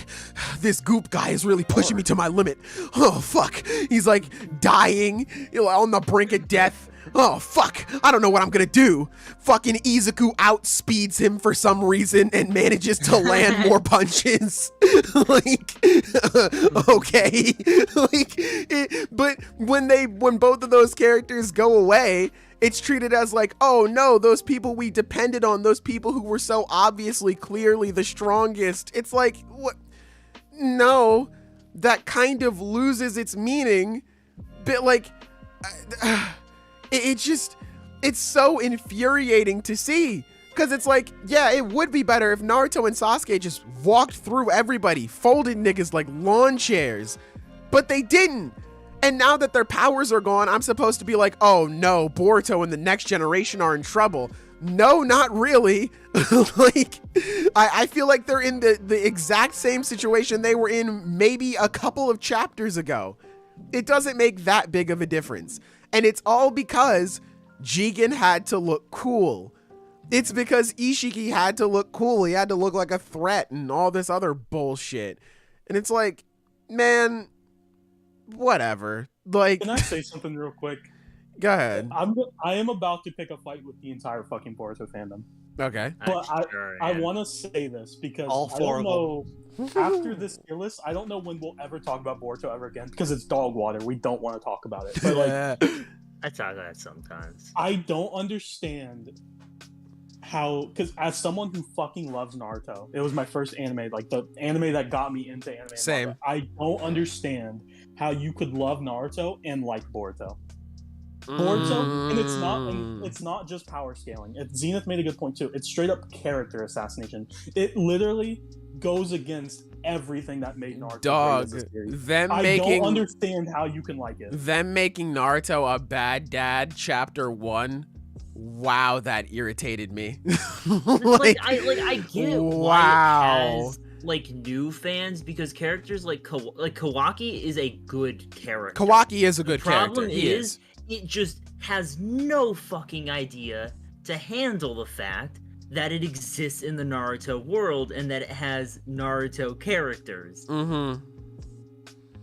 this goop guy is really pushing me to my limit. Oh fuck, he's like dying, on the brink of death. Oh fuck, I don't know what I'm gonna do. Fucking Izuku outspeeds him for some reason and manages to land more punches. Like, okay, like, but when both of those characters go away, it's treated as like, oh no, those people we depended on, those people who were so obviously clearly the strongest. It's like, what? No, that kind of loses its meaning. But like, it's so infuriating to see. Because it's like, yeah, it would be better if Naruto and Sasuke just walked through everybody, folded niggas like lawn chairs. But they didn't. And now that their powers are gone, I'm supposed to be like, oh no, Boruto and the next generation are in trouble. No, not really. Like, I feel like they're in the exact same situation they were in maybe a couple of chapters ago. It doesn't make that big of a difference. And it's all because Jigen had to look cool. It's because Ishiki had to look cool. He had to look like a threat and all this other bullshit. And it's like, man, whatever. Like, can I say something real quick? Go ahead. I am about to pick a fight with the entire fucking Boruto fandom. Okay. But I want to say this because all four I don't know. After this tier list, I don't know when we'll ever talk about Boruto ever again because it's dog water. We don't want to talk about it. But like, I talk about it sometimes. I don't understand how, because as someone who fucking loves Naruto, it was my first anime, like the anime that got me into anime. Same. I don't understand how you could love Naruto and like Boruto. Boruto, and it's not just power scaling. Zenith made a good point too. It's straight up character assassination. It literally goes against everything that made Naruto dog. Great as a series. I don't understand how you can like it. Them making Naruto a bad dad chapter 1. Wow, that irritated me. I get why it has like new fans because characters like Kawaki is a good character. Kawaki is a good character. The problem is it just has no fucking idea to handle the fact that it exists in the Naruto world and that it has Naruto characters. Mm-hmm.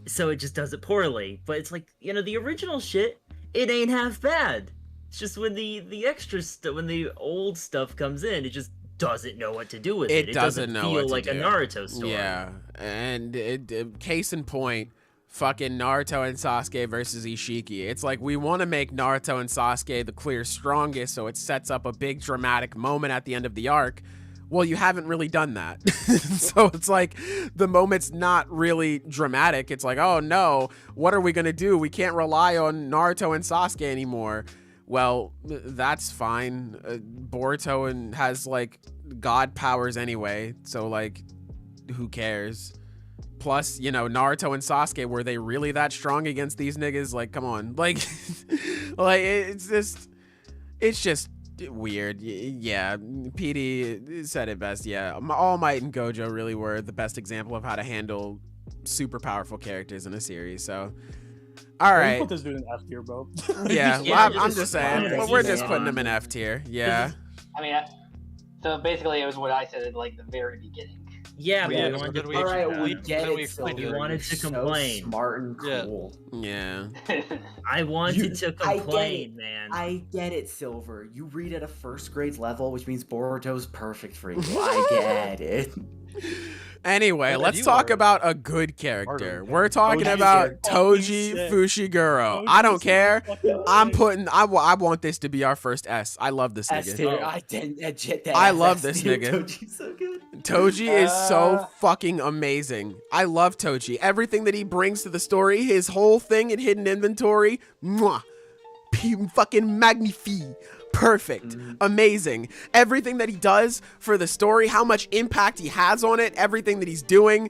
So it just does it poorly. But it's like, you know, the original shit, it ain't half bad. It's just when the extra stuff, when the old stuff comes in, it just doesn't know what to do with it. It doesn't know feel like a Naruto story. Yeah, and case in point, fucking Naruto and Sasuke versus Ishiki. It's like we want to make Naruto and Sasuke the clear strongest, so it sets up a big dramatic moment at the end of the arc. Well, you haven't really done that. So it's like the moment's not really dramatic. It's like, oh no, what are we gonna do? We can't rely on Naruto and Sasuke anymore. Well, that's fine. Boruto has like god powers anyway, so like who cares? Plus, you know, Naruto and Sasuke, were they really that strong against these niggas? Like, come on. Like, like it's just weird. Yeah, PD said it best. Yeah, All Might and Gojo really were the best example of how to handle super powerful characters in a series. So, all right. Put this dude in F tier, bro. Yeah, Yeah, well, I'm just saying, but we're just putting him in F tier. Yeah. I mean, so basically, it was what I said at like the very beginning. Yeah, but Yeah, we wanted then to we All right, explained we that. get Then we it, explained Silver. it. wanted to You're complain. So smart and Yeah. cool. Yeah. I wanted to I get complain, it. man. I get it, Silver. You read at a first grade level, which means Boruto's perfect for you. I get it. Anyway, Well, let's you talk are about a good character. harder. We're talking Toji's about fucking Toji sick. Fushiguro. I don't Toji's care. fucking I'm sick. putting. I want this to be our first S. I love this S nigga. tier. Oh. I didn't admit that. I love S this tier. nigga. Toji's so good. Toji is so Uh. fucking amazing. I love Toji. Everything that he brings to the story, his whole thing in hidden inventory, mwah, fucking magnifique. Perfect. Amazing. Everything that he does for the story, how much impact he has on it, everything that he's doing.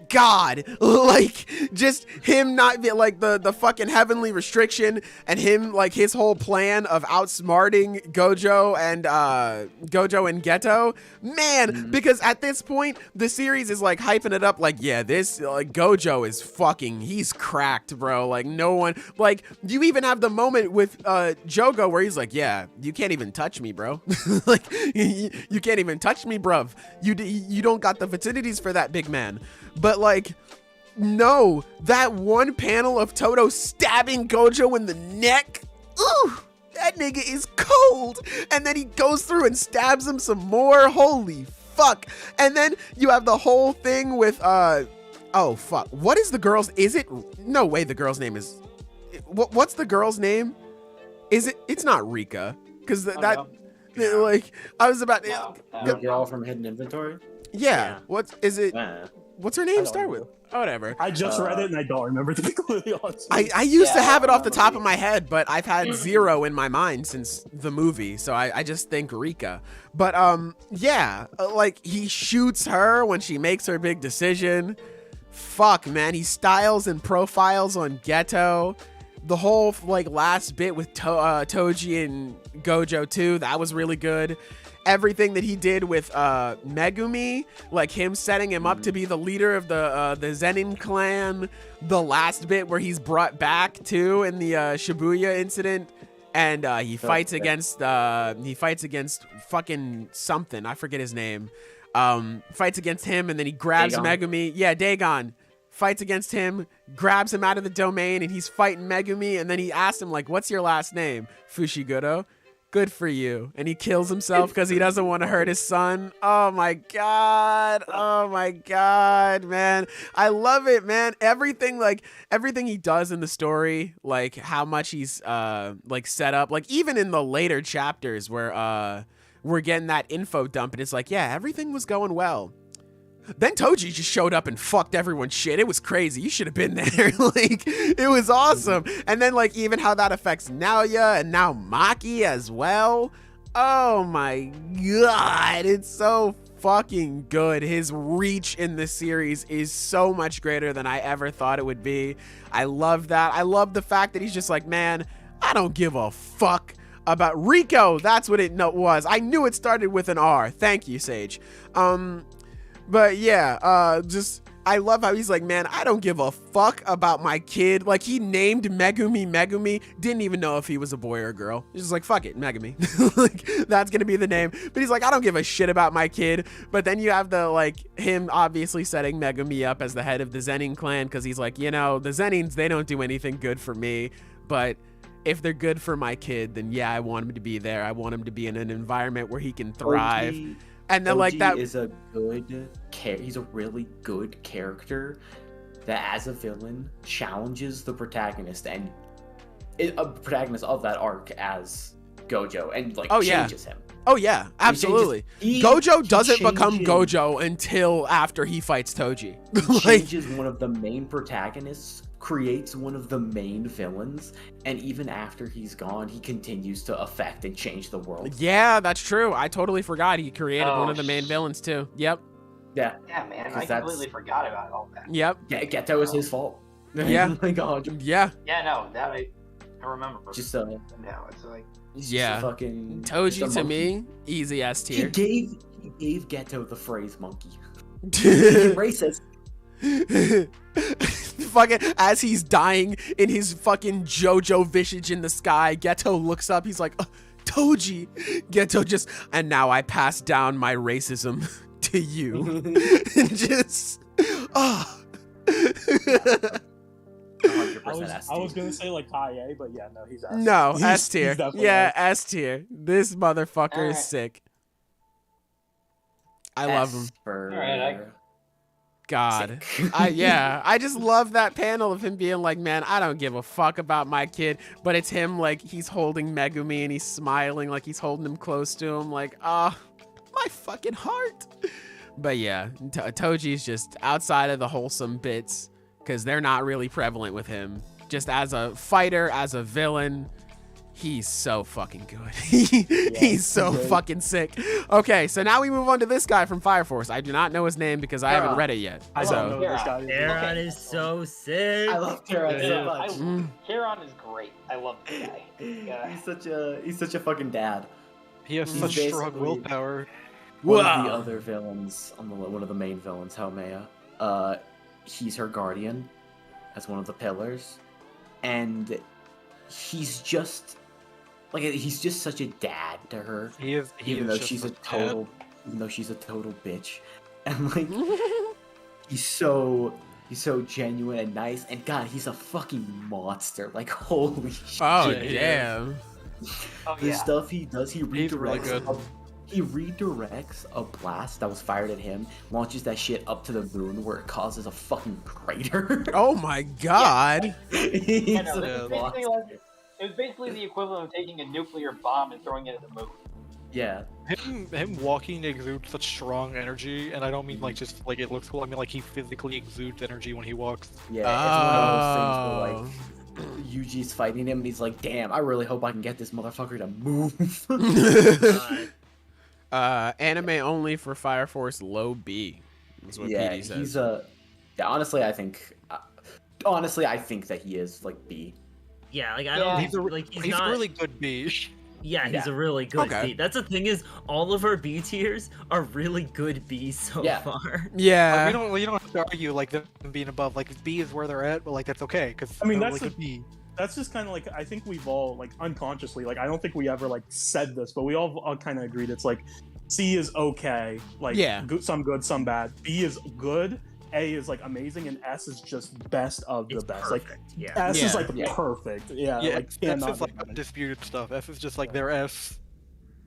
God, like just him not be like the fucking heavenly restriction and him like his whole plan of outsmarting Gojo and Geto, man, because at this point the series is like hyping it up like, yeah, this like Gojo is fucking, he's cracked, bro. Like no one, like you even have the moment with Jogo where he's like, yeah, you can't even touch me, bro. Like you can't even touch me, bruv. You don't got the facilities for that, big man. But like, no, that one panel of Toto stabbing Gojo in the neck, ooh, that nigga is cold. And then he goes through and stabs him some more. Holy fuck. And then you have the whole thing with, oh fuck, what is the girl's, is it, no way the girl's name is, what's the girl's name? Is it, it's not Rika. Cause like, I was about, The girl from Hidden Inventory? yeah, what is it? What's her name don't start know. with? Oh, whatever. I just read it and I don't remember, to be completely honest. I used to Yeah, have I it off the remember top of you. my head, but I've had zero in my mind since the movie, so I just think Rika. But yeah, like he shoots her when she makes her big decision. Fuck, man, he styles and profiles on Geto. The whole like last bit with Toji and Gojo too, that was really good. Everything that he did with Megumi, like him setting him up to be the leader of the Zenin clan, the last bit where he's brought back too in the Shibuya incident, and he fights against fucking something, I forget his name. Fights against him and then he grabs Dagon. Megumi. Yeah, Dagon. Fights against him, grabs him out of the domain, and he's fighting Megumi, and then he asks him like, what's your last name? Fushiguro. Good for you. And he kills himself because he doesn't want to hurt his son. Oh my god. Oh my god, man. I love it, man. Everything he does in the story, like how much he's like set up, like even in the later chapters where we're getting that info dump and it's like, yeah, everything was going well. Then Toji just showed up and fucked everyone's shit. It was crazy. You should have been there. Like, it was awesome. And then, like, even how that affects Naoya and now Maki as well. Oh my god. It's so fucking good. His reach in this series is so much greater than I ever thought it would be. I love that. I love the fact that he's just like, man, I don't give a fuck about Rico. That's what it was. I knew it started with an R. Thank you, Sage. But yeah, just I love how he's like, man, I don't give a fuck about my kid. Like he named Megumi, didn't even know if he was a boy or a girl. He's just like, fuck it, Megumi. Like that's gonna be the name. But he's like, I don't give a shit about my kid. But then you have the like him obviously setting Megumi up as the head of the Zenin clan because he's like, you know, the Zenins, they don't do anything good for me, but if they're good for my kid, then yeah, I want him to be there. I want him to be in an environment where he can thrive. And then like that is a good he's a really good character that as a villain challenges the protagonist and a protagonist of that arc as Gojo and like changes him. Oh yeah, absolutely. Gojo doesn't become Gojo until after he fights Toji. Changes one of the main protagonists, creates one of the main villains, and even after he's gone, he continues to affect and change the world. Yeah, that's true. I totally forgot he created one of the main villains too. Yep. Yeah. Yeah, man, 'Cause I completely forgot about all that. Yep. Geto is his fault. Yeah. Like 100. Yeah. Yeah, no, that I remember. Just now it's like he's Yeah. just a fucking Toji just a to monkey. me, easy S He tier. gave Geto the phrase monkey. He's racist. Fucking as he's dying in his fucking JoJo visage in the sky, Geto looks up. He's like, Toji. Geto just, and now I pass down my racism to you. Just, oh. 100% S I was tier. gonna say like high A, but yeah, no, he's S. No, He's- S tier. he's definitely Yeah, S. S tier. This motherfucker is Alright. sick. I love him. Alright, God. Sick. I just love that panel of him being like, man, I don't give a fuck about my kid, but it's him like he's holding Megumi and he's smiling like he's holding him close to him, like, my fucking heart. But yeah, Toji's just outside of the wholesome bits because they're not really prevalent with him. Just as a fighter, as a villain, he's so fucking good. He's so great. fucking sick. Okay, so now we move on to this guy from Fire Force. I do not know his name because I haven't Kara. read it yet. I So don't know this guy. Aaron Okay. is so sick. I love Kara so Yeah. much. Kieran is great. I love the guy. Yeah. He's such a fucking dad. He has He's such strong basically- willpower. One of Wow. the other villains, one of the main villains, Haumea, he's her guardian as one of the pillars, and he's just such a dad to her, He even is though just she's a dad. total bitch, and like he's so genuine and nice, and God, he's a fucking monster. Like holy shit. Oh, Yeah, he is. damn. Oh The yeah. stuff he does, he He's really redirects. good. He redirects a blast that was fired at him, launches that shit up to the moon where it causes a fucking crater. Oh my god. He's Yeah, no, a it was monster. basically like it was basically the equivalent of taking a nuclear bomb and throwing it at the moon. Yeah, Him walking exudes such strong energy, and I don't mean like just like it looks cool. I mean like he physically exudes energy when he walks. yeah. It's one of those things where like Yuji's fighting him, and he's like, "Damn, I really hope I can get this motherfucker to move." Anime only for Fire Force low B. Is what Yeah, PD says. he's a. Yeah, honestly, I think that he is like B. Yeah, like I Yeah. don't He's a, like he's he's not a really good B. Yeah, he's Yeah. a really good Okay. B. That's the thing is, all of our B tiers are really good B's so Yeah. far. Yeah. We don't have to argue like them being above. Like B is where they're at, but like that's okay because I mean, they're that's really the- good B. That's just kind of like, I think we've all like unconsciously, like I don't think we ever like said this, but we all kind of agreed. It's like C is okay, like Yeah. some good, some bad. B is good. A is like amazing, and S is just best of the It's best. perfect. Like Yeah. S Yeah. is like Yeah. perfect. Yeah, Yeah, like F cannot is like be better. undisputed stuff. F is just like their S.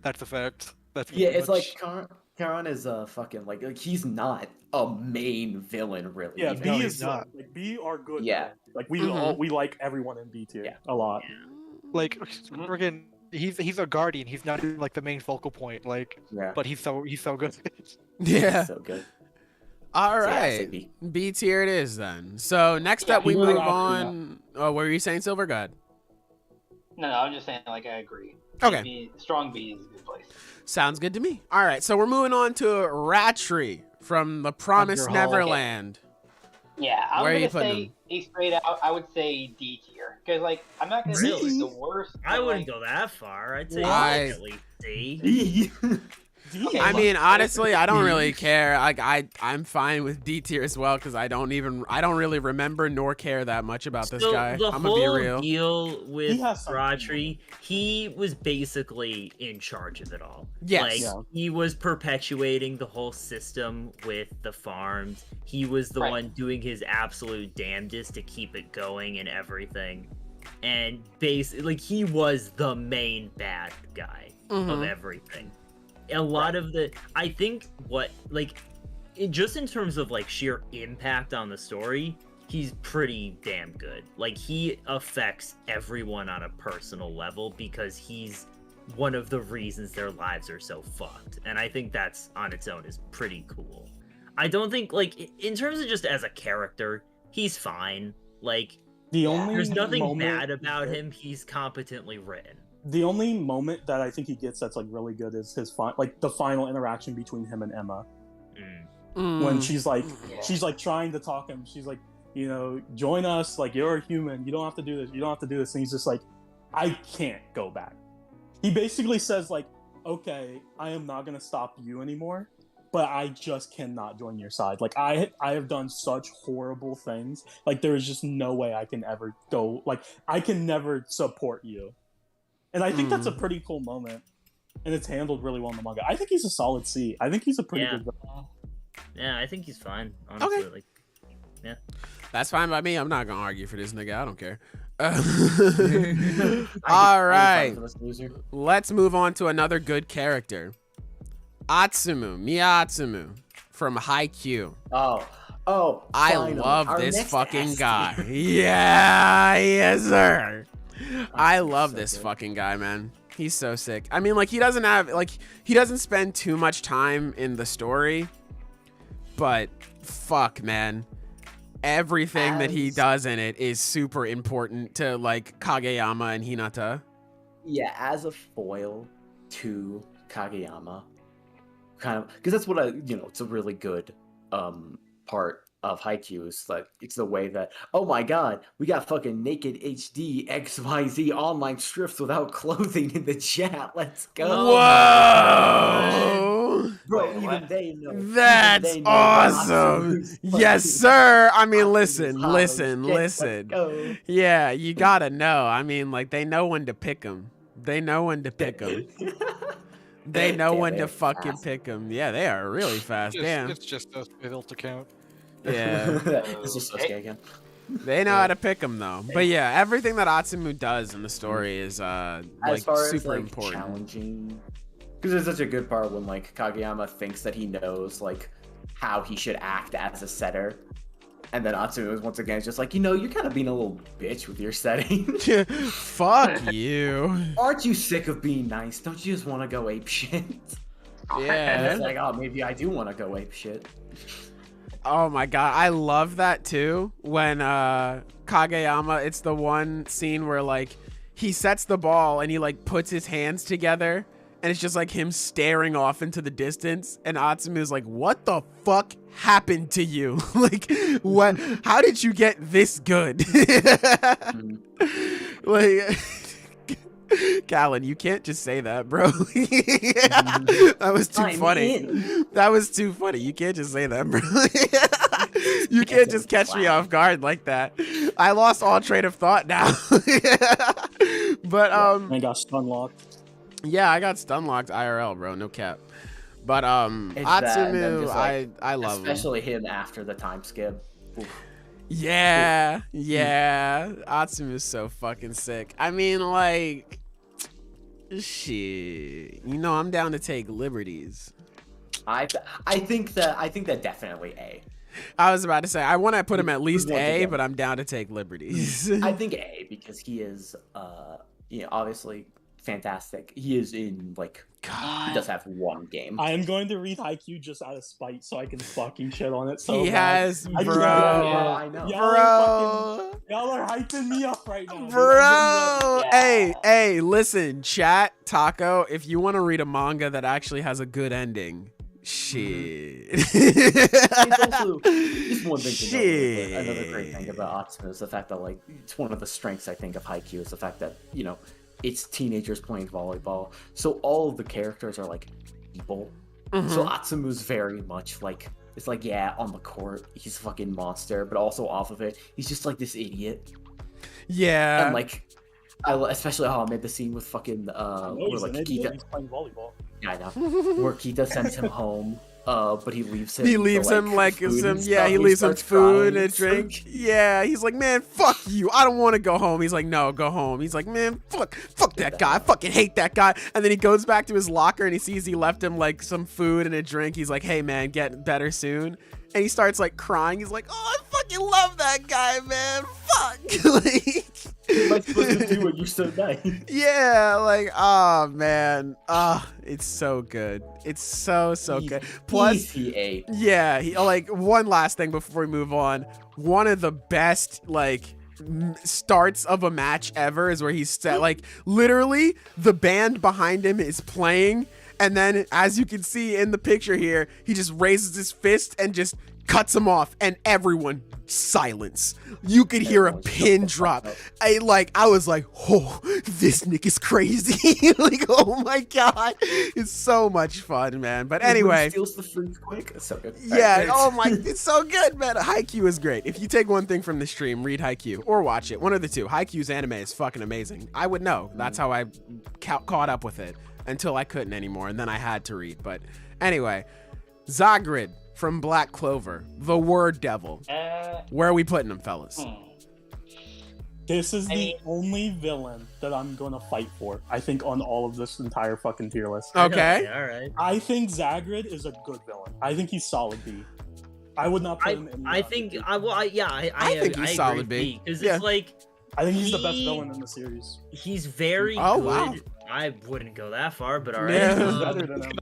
That's a fact. That's Yeah, pretty it's much- like Karan is a fucking like he's not a main villain really. Yeah, even. B No, is he's not. like B are good. Yeah. villains. Like we Mhm. we like everyone in B tier Yeah. a lot. like friggin' he's a guardian. He's not even like the main focal point. Like, Yeah. but he's so good. Yeah. So good. All So, yeah, I say right. B. B tier it is then. So next Yeah, up we we're move after on. Oh, what were you saying, Silver God? No, I'm just saying like I agree. Okay. B, strong B is a good place. Sounds good to me. All right, so we're moving on to Ratri from the Promised Overhaul. Neverland. Yeah, I'm Where are you gonna putting say a straight out. I would say D tier because like I'm not gonna say Really? it's the worst. I but, wouldn't like, go that far. I'd say Why? at least C. B. Okay, I look, mean, honestly, I don't really care. Like, I'm fine with D tier as well because I don't really remember nor care that much about this So guy. the I'm gonna be whole real. deal with He has something. Ratri, he was basically in charge of it all. Yes. Like Yeah. he was perpetuating the whole system with the farms. He was the Right. one doing his absolute damnedest to keep it going and everything. And basically, like he was the main bad guy of Mhm. everything. A lot of the, I think, what like, just in terms of like sheer impact on the story, he's pretty damn good. Like he affects everyone on a personal level because he's one of the reasons their lives are so fucked, and I think that's on its own is pretty cool. I don't think like in terms of just as a character, he's fine. Like The only there's nothing moment bad about him. He's competently written. The only moment that I think he gets that's like really good is his the final interaction between him and Emma. Mm. when she's like trying to talk him. She's like, you know, join us. Like, you're a human. You don't have to do this. You don't have to do this. And he's just like, I can't go back. He basically says like, okay, I am not gonna stop you anymore, but I just cannot join your side. Like, I have done such horrible things. Like, there is just no way I can ever go. Like, I can never support you. And I think that's a pretty cool moment. And it's handled really well in the manga. I think he's a solid C. I think he's a pretty good villain. Yeah, I think he's fine. Honestly, Okay. like, yeah. That's fine by me. I'm not gonna argue for this nigga. I don't care. All right. Let's move on to another good character. Miya Atsumu from Haikyuu. Oh, I finally, love our this next fucking ST. guy. Yeah, yes, sir. I love so this good. fucking guy, man. He's so sick. I mean, like, he doesn't spend too much time in the story, but fuck, man. Everything that he does in it is super important to, like, Kageyama and Hinata. Yeah, as a foil to Kageyama, kind of, because that's what it's a really good part of Haikyuu is like it's the way that, oh my god, we got fucking naked HD XYZ online strips without clothing in the chat. Let's go. Whoa! Bro, Wait, even what? they know. That's Even they know awesome. Natsu's Yes, fucking sir. I mean, Natsu's hot as shit. Let's listen. go. Yeah, you gotta know. I mean, like, they know when to pick him. They know when to pick him. They know Damn, when to they're fucking fast. pick him. Yeah, they are really fast. Damn. It's just us built to count. Yeah. This is Sasuke again. They know how to pick him, though. But yeah, everything that Atsumu does in the story is, As like, far as super like important. challenging, because there's such a good part when like Kageyama thinks that he knows like how he should act as a setter, and then Atsumu is once again just like, you're kind of being a little bitch with your setting. Fuck you. Aren't you sick of being nice? Don't you just want to go ape shit? And Yeah. it's like, oh, maybe I do want to go ape shit. Oh my god, I love that too. When Kageyama, it's the one scene where like he sets the ball and he like puts his hands together and it's just like him staring off into the distance, and Atsumu is like, what the fuck happened to you? Like, what, how did you get this good? Like, Callan, you can't just say that, bro. That was too funny. That was too funny. You can't just say that, bro. You can't just catch me off guard like that. I lost all train of thought now. But I got stun locked. yeah, I got stun locked IRL, bro. No cap. But It's that, and then Atsumu, just, like, I love him. especially him after the time skip. Oof. Yeah, yeah. Atsumu is so fucking sick. I mean, like, shit. I'm down to take liberties. I think that definitely A. I was about to say I want to put him at least Once A, again. but I'm down to take liberties. I think A because he is obviously fantastic. He is in like he does have one game. I am going to read Haikyuu just out of spite so I can fucking shit on it so He bad. has, I bro. can't- I know. Y'all are hyping me up right now. dude. Bro, Yeah. hey, listen, chat, Taco, if you want to read a manga that actually has a good ending, shit. It's also just one thing to Shit. know. Another great thing about Atsumu is the fact that like it's one of the strengths I think of Haikyuu is the fact that it's teenagers playing volleyball, so all of the characters are like people. Mhm. So Atsumu's very much like it's like on the court he's a fucking monster, but also off of it he's just like this idiot. Yeah. And like especially how I made the scene with fucking No, where he's like an idiot. Kita, He's playing volleyball. yeah, I know, where Kita sends him home, but he leaves him. He leaves him like food some, and yeah, stuff. he leaves him starts food crying. and a drink. Yeah, he's like, man, fuck you. I don't want to go home. He's like, no, go home. He's like, man, fuck that guy. I fucking hate that guy. And then he goes back to his locker and he sees he left him like some food and a drink. He's like, hey man, get better soon. And he starts like crying. He's like, oh, I fucking love that guy, man. Fuck. Like, Am I supposed to do what you so nice? yeah, like, oh man, it's so good. It's so good. Plus, ETA. yeah, like one last thing before we move on. One of the best like starts of a match ever is where he's set like literally the band behind him is playing And then, as you can see in the picture here, he just raises his fist and just cuts him off, and everyone silence. You could hear a pin drop. I was like, oh, this nigga's crazy. Like, oh my god, it's so much fun, man. But anyway, steals the fruit quick. It's so good. Yeah, oh my, it's so good, man. Haikyuu is great. If you take one thing from the stream, read Haikyuu or watch it. One of the two. Haikyuu's anime is fucking amazing. I would know. That's how I caught up with it until I couldn't anymore, and then I had to read. But anyway, Zagrid from Black Clover, the word devil. Where are we putting him, fellas? This is the only villain that I'm gonna fight for, I think, on all of this entire fucking tier list. Okay. All right. I think Zagrid is a good villain. I think he's solid B. I would not put him in. I think think he's solid B. Because Yeah. it's like I think he's the best villain in the series. he's very Oh, good. wow. I wouldn't go that far, but all right. Yeah. He's better than him.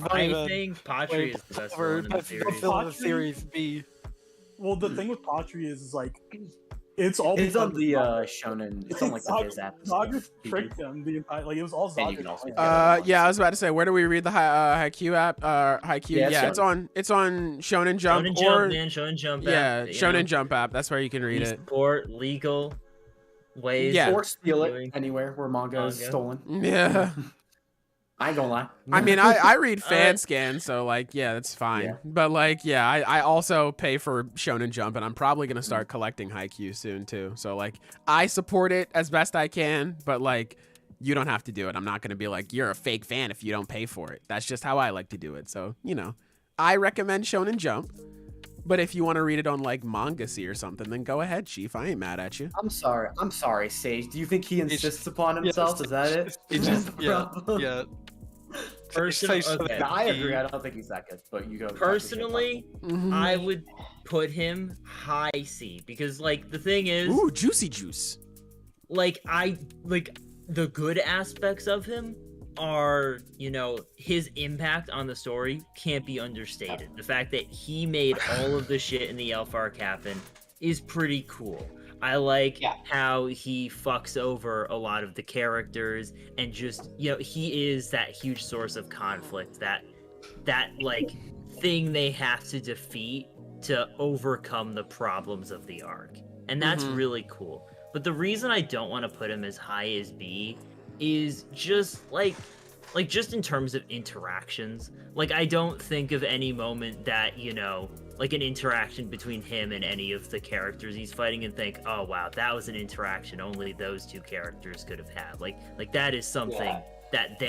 I think Patri is the best villain in the series. Villain of the series B. Well, the thing with Patri is like, it's all. It's on because the of Shonen. It's on like the Viz app. and stuff. Zagrid tricked him the entire. Like it was all And you Zagrid. can also plan. get Yeah, I was about to say, where do we read the Haikyuu app? Haikyuu. Yeah, Yeah, it's it's on Shonen Jump Shonen or Jump, man. Shonen Jump. yeah, app, you Shonen know? Jump app. That's where you can read We it. support legal ways. Yeah. Or steal it Doing- anywhere where manga is Manga. stolen. Yeah. I ain't gonna lie. I mean, I read fan scan, so like, yeah, that's fine. Yeah. But like, yeah, I also pay for Shonen Jump, and I'm probably gonna start collecting Haikyuu soon too. So like, I support it as best I can, but like, you don't have to do it. I'm not gonna be like, you're a fake fan if you don't pay for it. That's just how I like to do it. So you know, I recommend Shonen Jump. But if you want to read it on like Manga-C or something, then go ahead, Chief. I ain't mad at you. I'm sorry, Sage. Do you think he insists upon himself? Is that it? It's just, yeah, Problem? yeah. Personally, Face okay. No, I agree. I don't think he's that good. But you go. Personally, Mhm. I would put him high C because, like, the thing is, Ooh, juicy juice. like, the good aspects of him are, you know, his impact on the story can't be understated. The fact that he made all of the shit in the Elf arc happen is pretty cool. I like how he fucks over a lot of the characters and just, you know, he is that huge source of conflict, that like thing they have to defeat to overcome the problems of the arc. And that's really cool. But the reason I don't want to put him as high as B is just like just in terms of interactions. Like, I don't think of any moment that, you know, like an interaction between him and any of the characters he's fighting and think, oh wow, that was an interaction only those two characters could have had. Like that is something that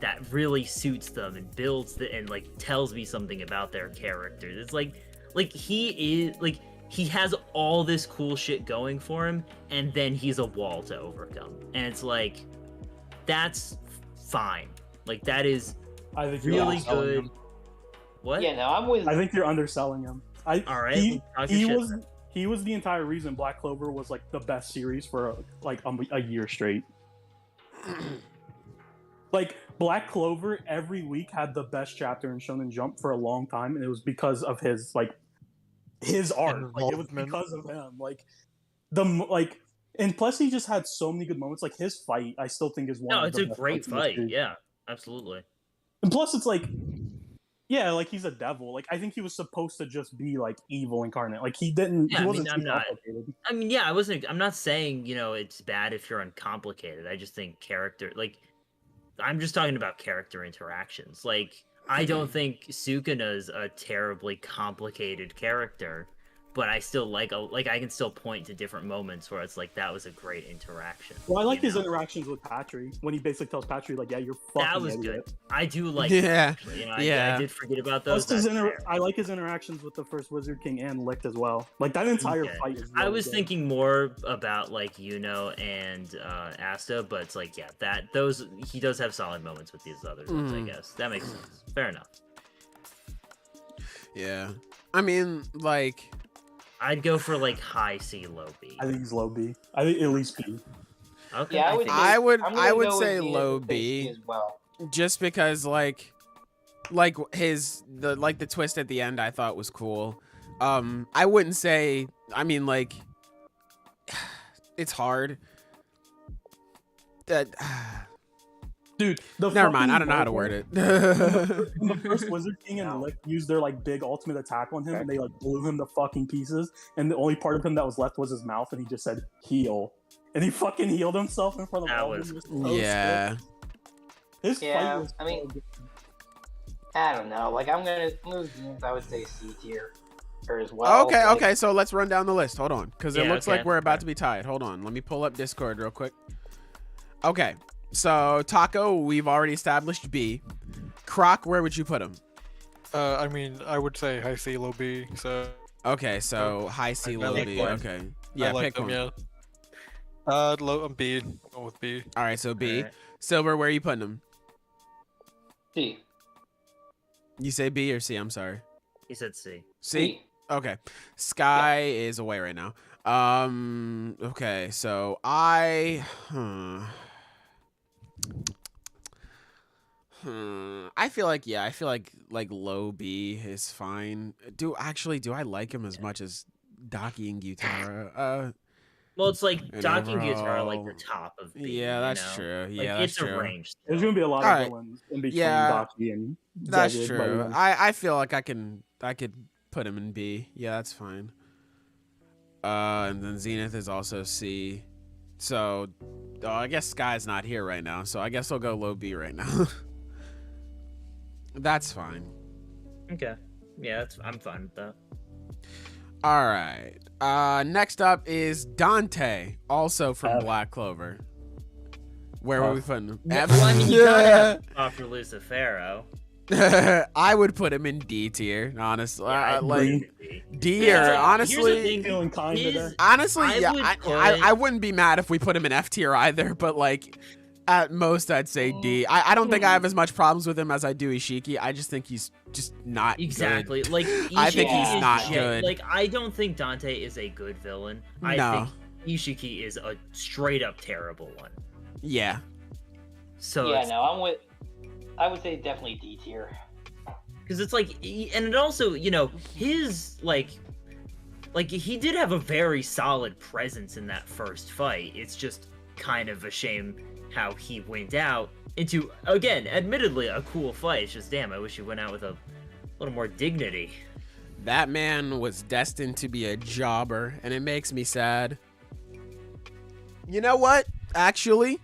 that really suits them and builds and like tells me something about their characters. It's like he has all this cool shit going for him, and then he's a wall to overcome. And it's like, that's fine. Like, that is I think you're really underselling good. him. What? Yeah, no, I'm with. I think you're underselling him. All right. He, talk your he shit was then. he was the entire reason Black Clover was like the best series for like a year straight. Like Black Clover every week had the best chapter in Shonen Jump for a long time, and it was because of his art. Like, it was Involvement. because of him. And plus he just had so many good moments. Like his fight, I still think is one. No, of it's the a best great fights in the fight. series. Yeah, absolutely. And plus, it's like, yeah, like he's a devil. Like I think he was supposed to just be like evil incarnate. Like he didn't. Yeah, he I wasn't mean, too I'm not- complicated. I mean, yeah, I'm not saying, you know, it's bad if you're uncomplicated. I just think I'm just talking about character interactions. Like, I don't think Sukuna's a terribly complicated character, but I still I can still point to different moments where it's like, that was a great interaction. Well, I like you his know? interactions with Patri when he basically tells Patri like, "Yeah, you're fucking That was idiot." good. I do like Yeah, that, actually. You know, yeah. I did forget about Plus those. I like his interactions with the first Wizard King and Licht as well. Like that entire Okay. fight is. I really was good. thinking more about like Yuno and Asta, but it's like, yeah, he does have solid moments with these others ones, I guess. That makes sense. Fair enough. Yeah. I mean, like, I'd go for like high C, low B. I think he's low B. I think at least B. Okay. Yeah, I would. think- I would- I'm gonna I would go say with low the B. as well. just because like the twist at the end I thought was cool. I wouldn't say, I mean, like, it's hard that Dude, Never mind. I don't know how to word it. When the first Wizard King and Lick used their like big ultimate attack on him, and they like blew him to fucking pieces, and the only part of him that was left was his mouth, and he just said heal, and he fucking healed himself in front of all of them. Yeah. His fight was I mean, I don't know. Like I'm gonna I would say C tier as well. Okay, like, okay. So let's run down the list. Hold on, because it Yeah, looks okay. like we're about to be tied. Hold on. Let me pull up Discord real quick. Okay. So Taco, we've already established B. Croc, where would you put him? I mean, I would say high C, low B. So Okay, so high C, low like B. one. Okay. Yeah, I like pick them, one. yeah. Low B. I'll go with B. All right, so B. Alright. Silver, where are you putting him? C. You say B or C? I'm sorry. He said C. C? Okay. Sky is away right now. Okay, so I feel like low B is fine. Do I like him as much as Daki and Gyutara? Well, it's like And Daki and Gyutara are like overall- the top of B. Yeah, that's you know? true. Like, Yeah, that's it's true. a range. There's still. gonna be a lot All of right. villains in between Yeah, Daki and That's Jagged, true. but, I feel like I could put him in B. Yeah, that's fine. And then Zenith is also C. So, I guess Sky's not here right now. So I guess I'll go low B right now. That's fine. Okay. Yeah, I'm fine with that. All right. Next up is Dante, also from Black Clover. Where were we putting him? F? Well, I mean, you gotta have after Lucifero. I would put him in D tier, honestly. Yeah, Like D Yeah, or so here's the honestly. thing. feeling kind of there. Honestly, I yeah, would I wouldn't be mad if we put him in F tier either, but like at most I'd say D. I don't think I have as much problems with him as I do Ishiki. I just think he's just not Exactly. good. Like I think Ishiki he's is not good. Like I don't think Dante is a good villain. I No. think Ishiki is a straight up terrible one. Yeah. So Yeah, no, I would say definitely D tier. because it's like, and it also, you know, his like he did have a very solid presence in that first fight. It's just kind of a shame how he went out into, again, admittedly a cool fight. It's just, damn, I wish he went out with a little more dignity. That man was destined to be a jobber, and it makes me sad. You know what? Actually,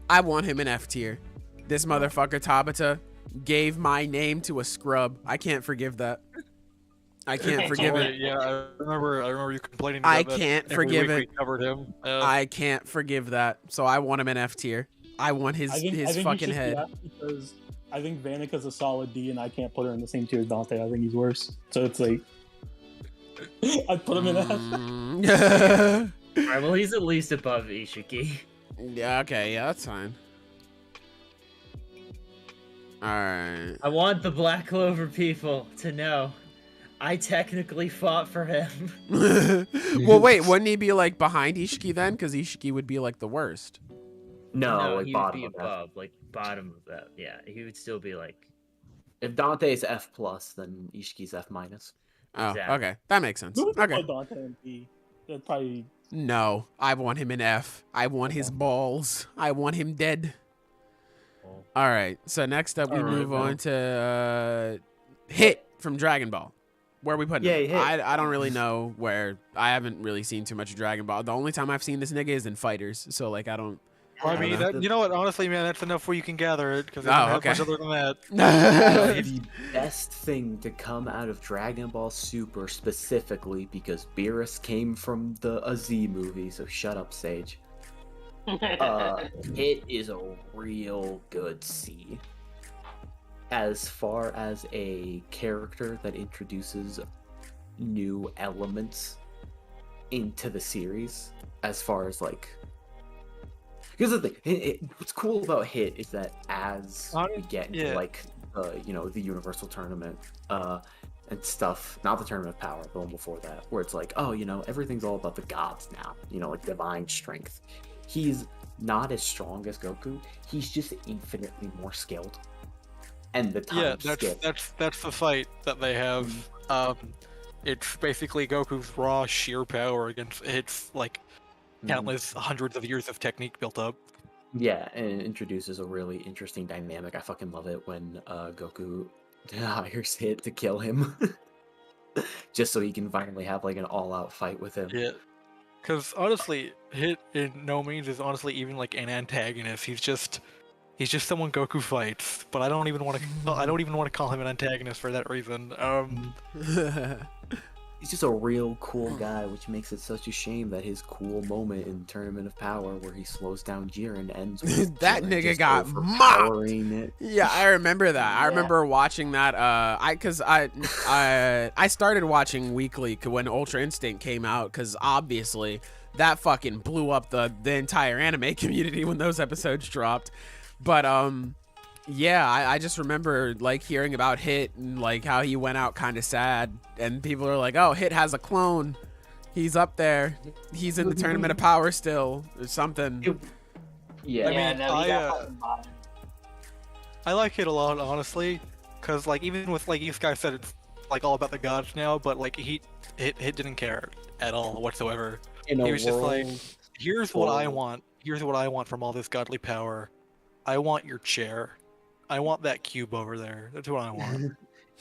I want him in F tier. This motherfucker Tabata gave my name to a scrub. I can't forgive that. I can't forgive it. Yeah, I remember you complaining. I About that can't every forgive week it. We covered him. I can't forgive that. So I want him in F tier. I want his I think you fucking should head. do that because I think Vanica's a solid D, and I can't put her in the same tier as Dante. I think he's worse. So it's like I'd put him in F. Mm. All right, well, he's at least above Ishiki. Yeah, okay, yeah, that's fine. Alright. I want the Black Clover people to know I technically fought for him. Well, wait, wouldn't he be like behind Ishiki then? Because Ishiki would be like the worst. No, like he would bottom be of F. above, like bottom of that. Yeah, he would still be like. If Dante is F plus, then Ishiki's F minus. Oh, Exactly. okay. That makes sense. Who would Okay. put Dante in B? That'd probably No, I want him in F. I want his balls. I want him dead. Oh. All right. So next up, we All right, move well. on to Hit from Dragon Ball. Where are we putting him? Hit. I don't really know where. I haven't really seen too much of Dragon Ball. The only time I've seen this nigga is in Fighters. So like I don't. I mean, know. you know what? Honestly, man, that's enough where you can gather it because Oh, have okay. much other than that. The best thing to come out of Dragon Ball Super specifically, because Beerus came from the Z movie, so shut up, Sage. It is a real good C. As far as a character that introduces new elements into the series, as far as like. Because the thing, what's cool about Hit is that as we get into like the Universal Tournament and stuff, not the Tournament of Power, the one before that, where it's like, oh, everything's all about the gods now, like divine strength. He's not as strong as Goku. He's just infinitely more skilled. And the time skip. That's the fight that they have. It's basically Goku's raw sheer power against its like countless hundreds of years of technique built up. Yeah, and it introduces a really interesting dynamic. I fucking love it when Goku hires Hit to kill him. Just so he can finally have like an all-out fight with him. Yeah. Because honestly, Hit in no means is honestly even like an antagonist. He's just someone Goku fights. But I don't even want to call him an antagonist for that reason. He's just a real cool guy, which makes it such a shame that his cool moment in Tournament of Power, where he slows down Jiren, ends with That Jiren nigga just got overpowering it. Yeah, I remember that. I Yeah. remember watching that. I started watching weekly when Ultra Instinct came out, because obviously that fucking blew up the entire anime community when those episodes dropped. But yeah, I just remember like hearing about Hit and like how he went out kind of sad, and people are like, "Oh, Hit has a clone. He's up there. He's in the Tournament of Power still, or something." Yeah, I mean, no, he got I, fucking bombed. I like Hit a lot, honestly, because like even with like this guy said it's like all about the gods now, but like Hit didn't care at all whatsoever. in a He was just like, world here's what I full- want. Here's what I want from all this godly power. I want your chair. I want that cube over there. That's what I want.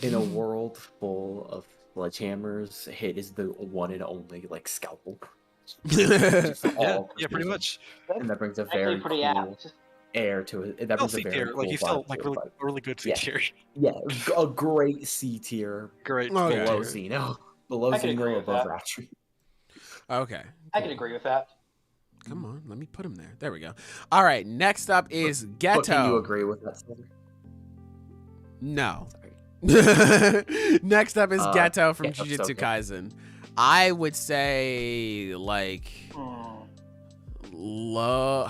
in a world full of sledgehammers, Hit is the one and only like scalpel. Just all Yeah, pretty precision. much. And that brings a Actually, very pretty cool apt. Just air to it. That Still brings a C very tier. cool Like he's still vibe like to it, really, but really good C Yeah. tier. yeah, a great C tier Great. Oh, yeah. below tier. Xeno. Below I can agree Xeno, with above that. Ratchet. Okay. I can agree with that. Come on, let me put him there. There we go. All right, next up is But can you Geto. agree with that, Spencer? No. Next up is Geto from yeah, Jujutsu so good. Kaisen. I would say like low.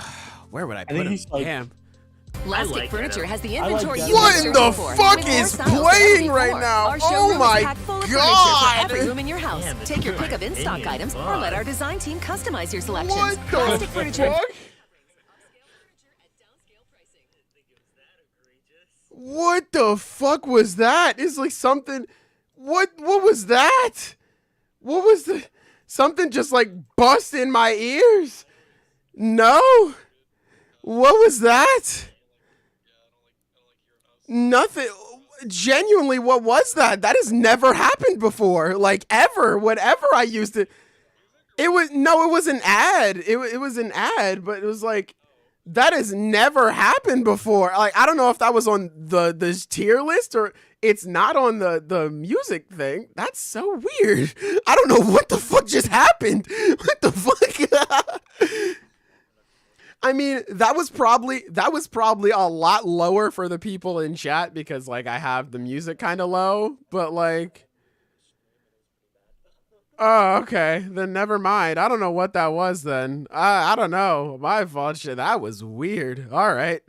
Where would I put think him? he's, like- Damn. Plastic like Furniture Geto. has the I like inventory Geto. you've What been in searching the for. fuck With more is styles than ever playing right before. now? Our Oh showroom my is packed full of God. furniture for every room in your house. Damn, Take your pick of in-stock opinion, items or fuck. let our design team customize your selections. What Plastic the Furniture. fuck? What the fuck was that? It's like something. What was that? What was the something just like bust in my ears? No. What was that? Nothing. Genuinely, what was that? That has never happened before. Like ever. Whatever I used to. It was no. It was an ad. It was an ad, but it was like. That has never happened before. Like I don't know if that was on the tier list or it's not on the music thing. That's so weird. I don't know what the fuck just happened. What the fuck? I mean, that was probably a lot lower for the people in chat because like I have the music kind of low, but like oh, okay. Then never mind. I don't know what that was then. I don't know. My fault. Shit, that was weird. All right.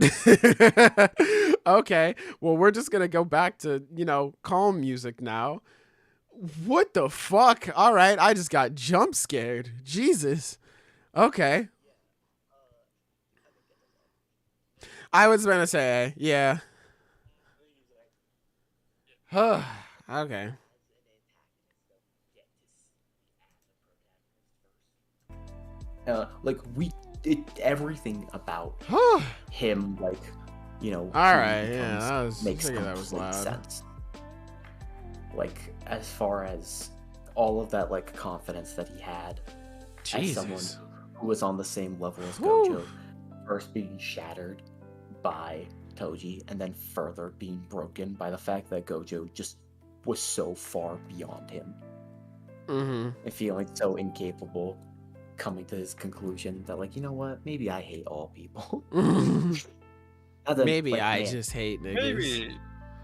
Okay. Well, we're just going to go back to, calm music now. What the fuck? All right. I just got jump scared. Jesus. Okay. I was going to say, yeah. Okay. Like we did everything about him, like All who right, he yeah, becomes that was. makes I figured that was complete loud. sense. Like as far as all of that, like confidence that he had as someone Jesus. who was on the same level as Whew. Gojo, first being shattered by Toji, and then further being broken by the fact that Gojo just was so far beyond him, Mm-hmm. and feeling so incapable, coming to his conclusion that like, you know what, maybe I hate all people. And then, Maybe like, I man, just hate niggas.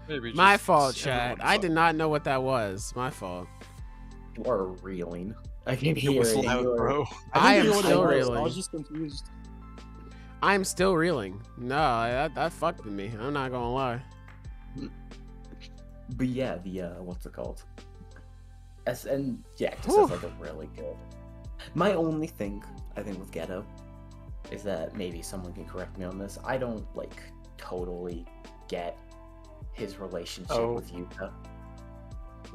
Maybe. My just fault, chat. everyone I sucks. did not know what that was. My fault. you are reeling. I can It hear was it. loud, You are- bro. I am didn't know what it still was. reeling. I was just confused. I'm still reeling. No, that fucked with me. I'm not gonna lie. But yeah, the what's it called? And yeah, just Whew. has like a really good. My only thing I think with Geto is that maybe someone can correct me on this. I don't like totally get his relationship Oh. with Yuta.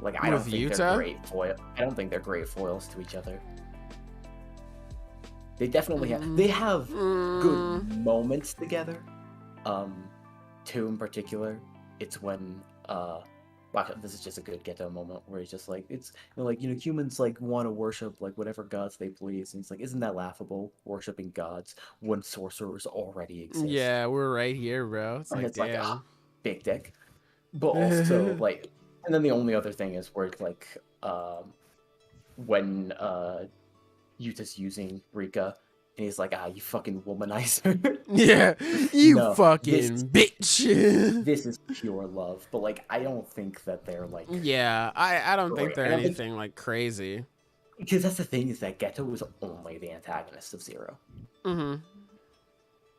Like I don't With think Yuta? they're great foil. I don't think they're great foils to each other. They definitely have. They have good moments together. Two in particular. It's when wow, this is just a good Geto moment where he's just like, it's like, humans like want to worship like whatever gods they please, and he's like, isn't that laughable, worshiping gods when sorcerers already exist? Yeah, we're right here, bro. It's And like, it's like, damn. big dick. But also like, and then the only other thing is where it's like, when Yuta's using Rika, and he's like, you fucking womanizer. Yeah, you No, fucking bitch. This is pure love, but like, I don't think that they're like. Yeah, I don't think they're I don't think- anything like crazy. Because that's the thing, is that Geto was only the antagonist of Zero. Mm-hmm.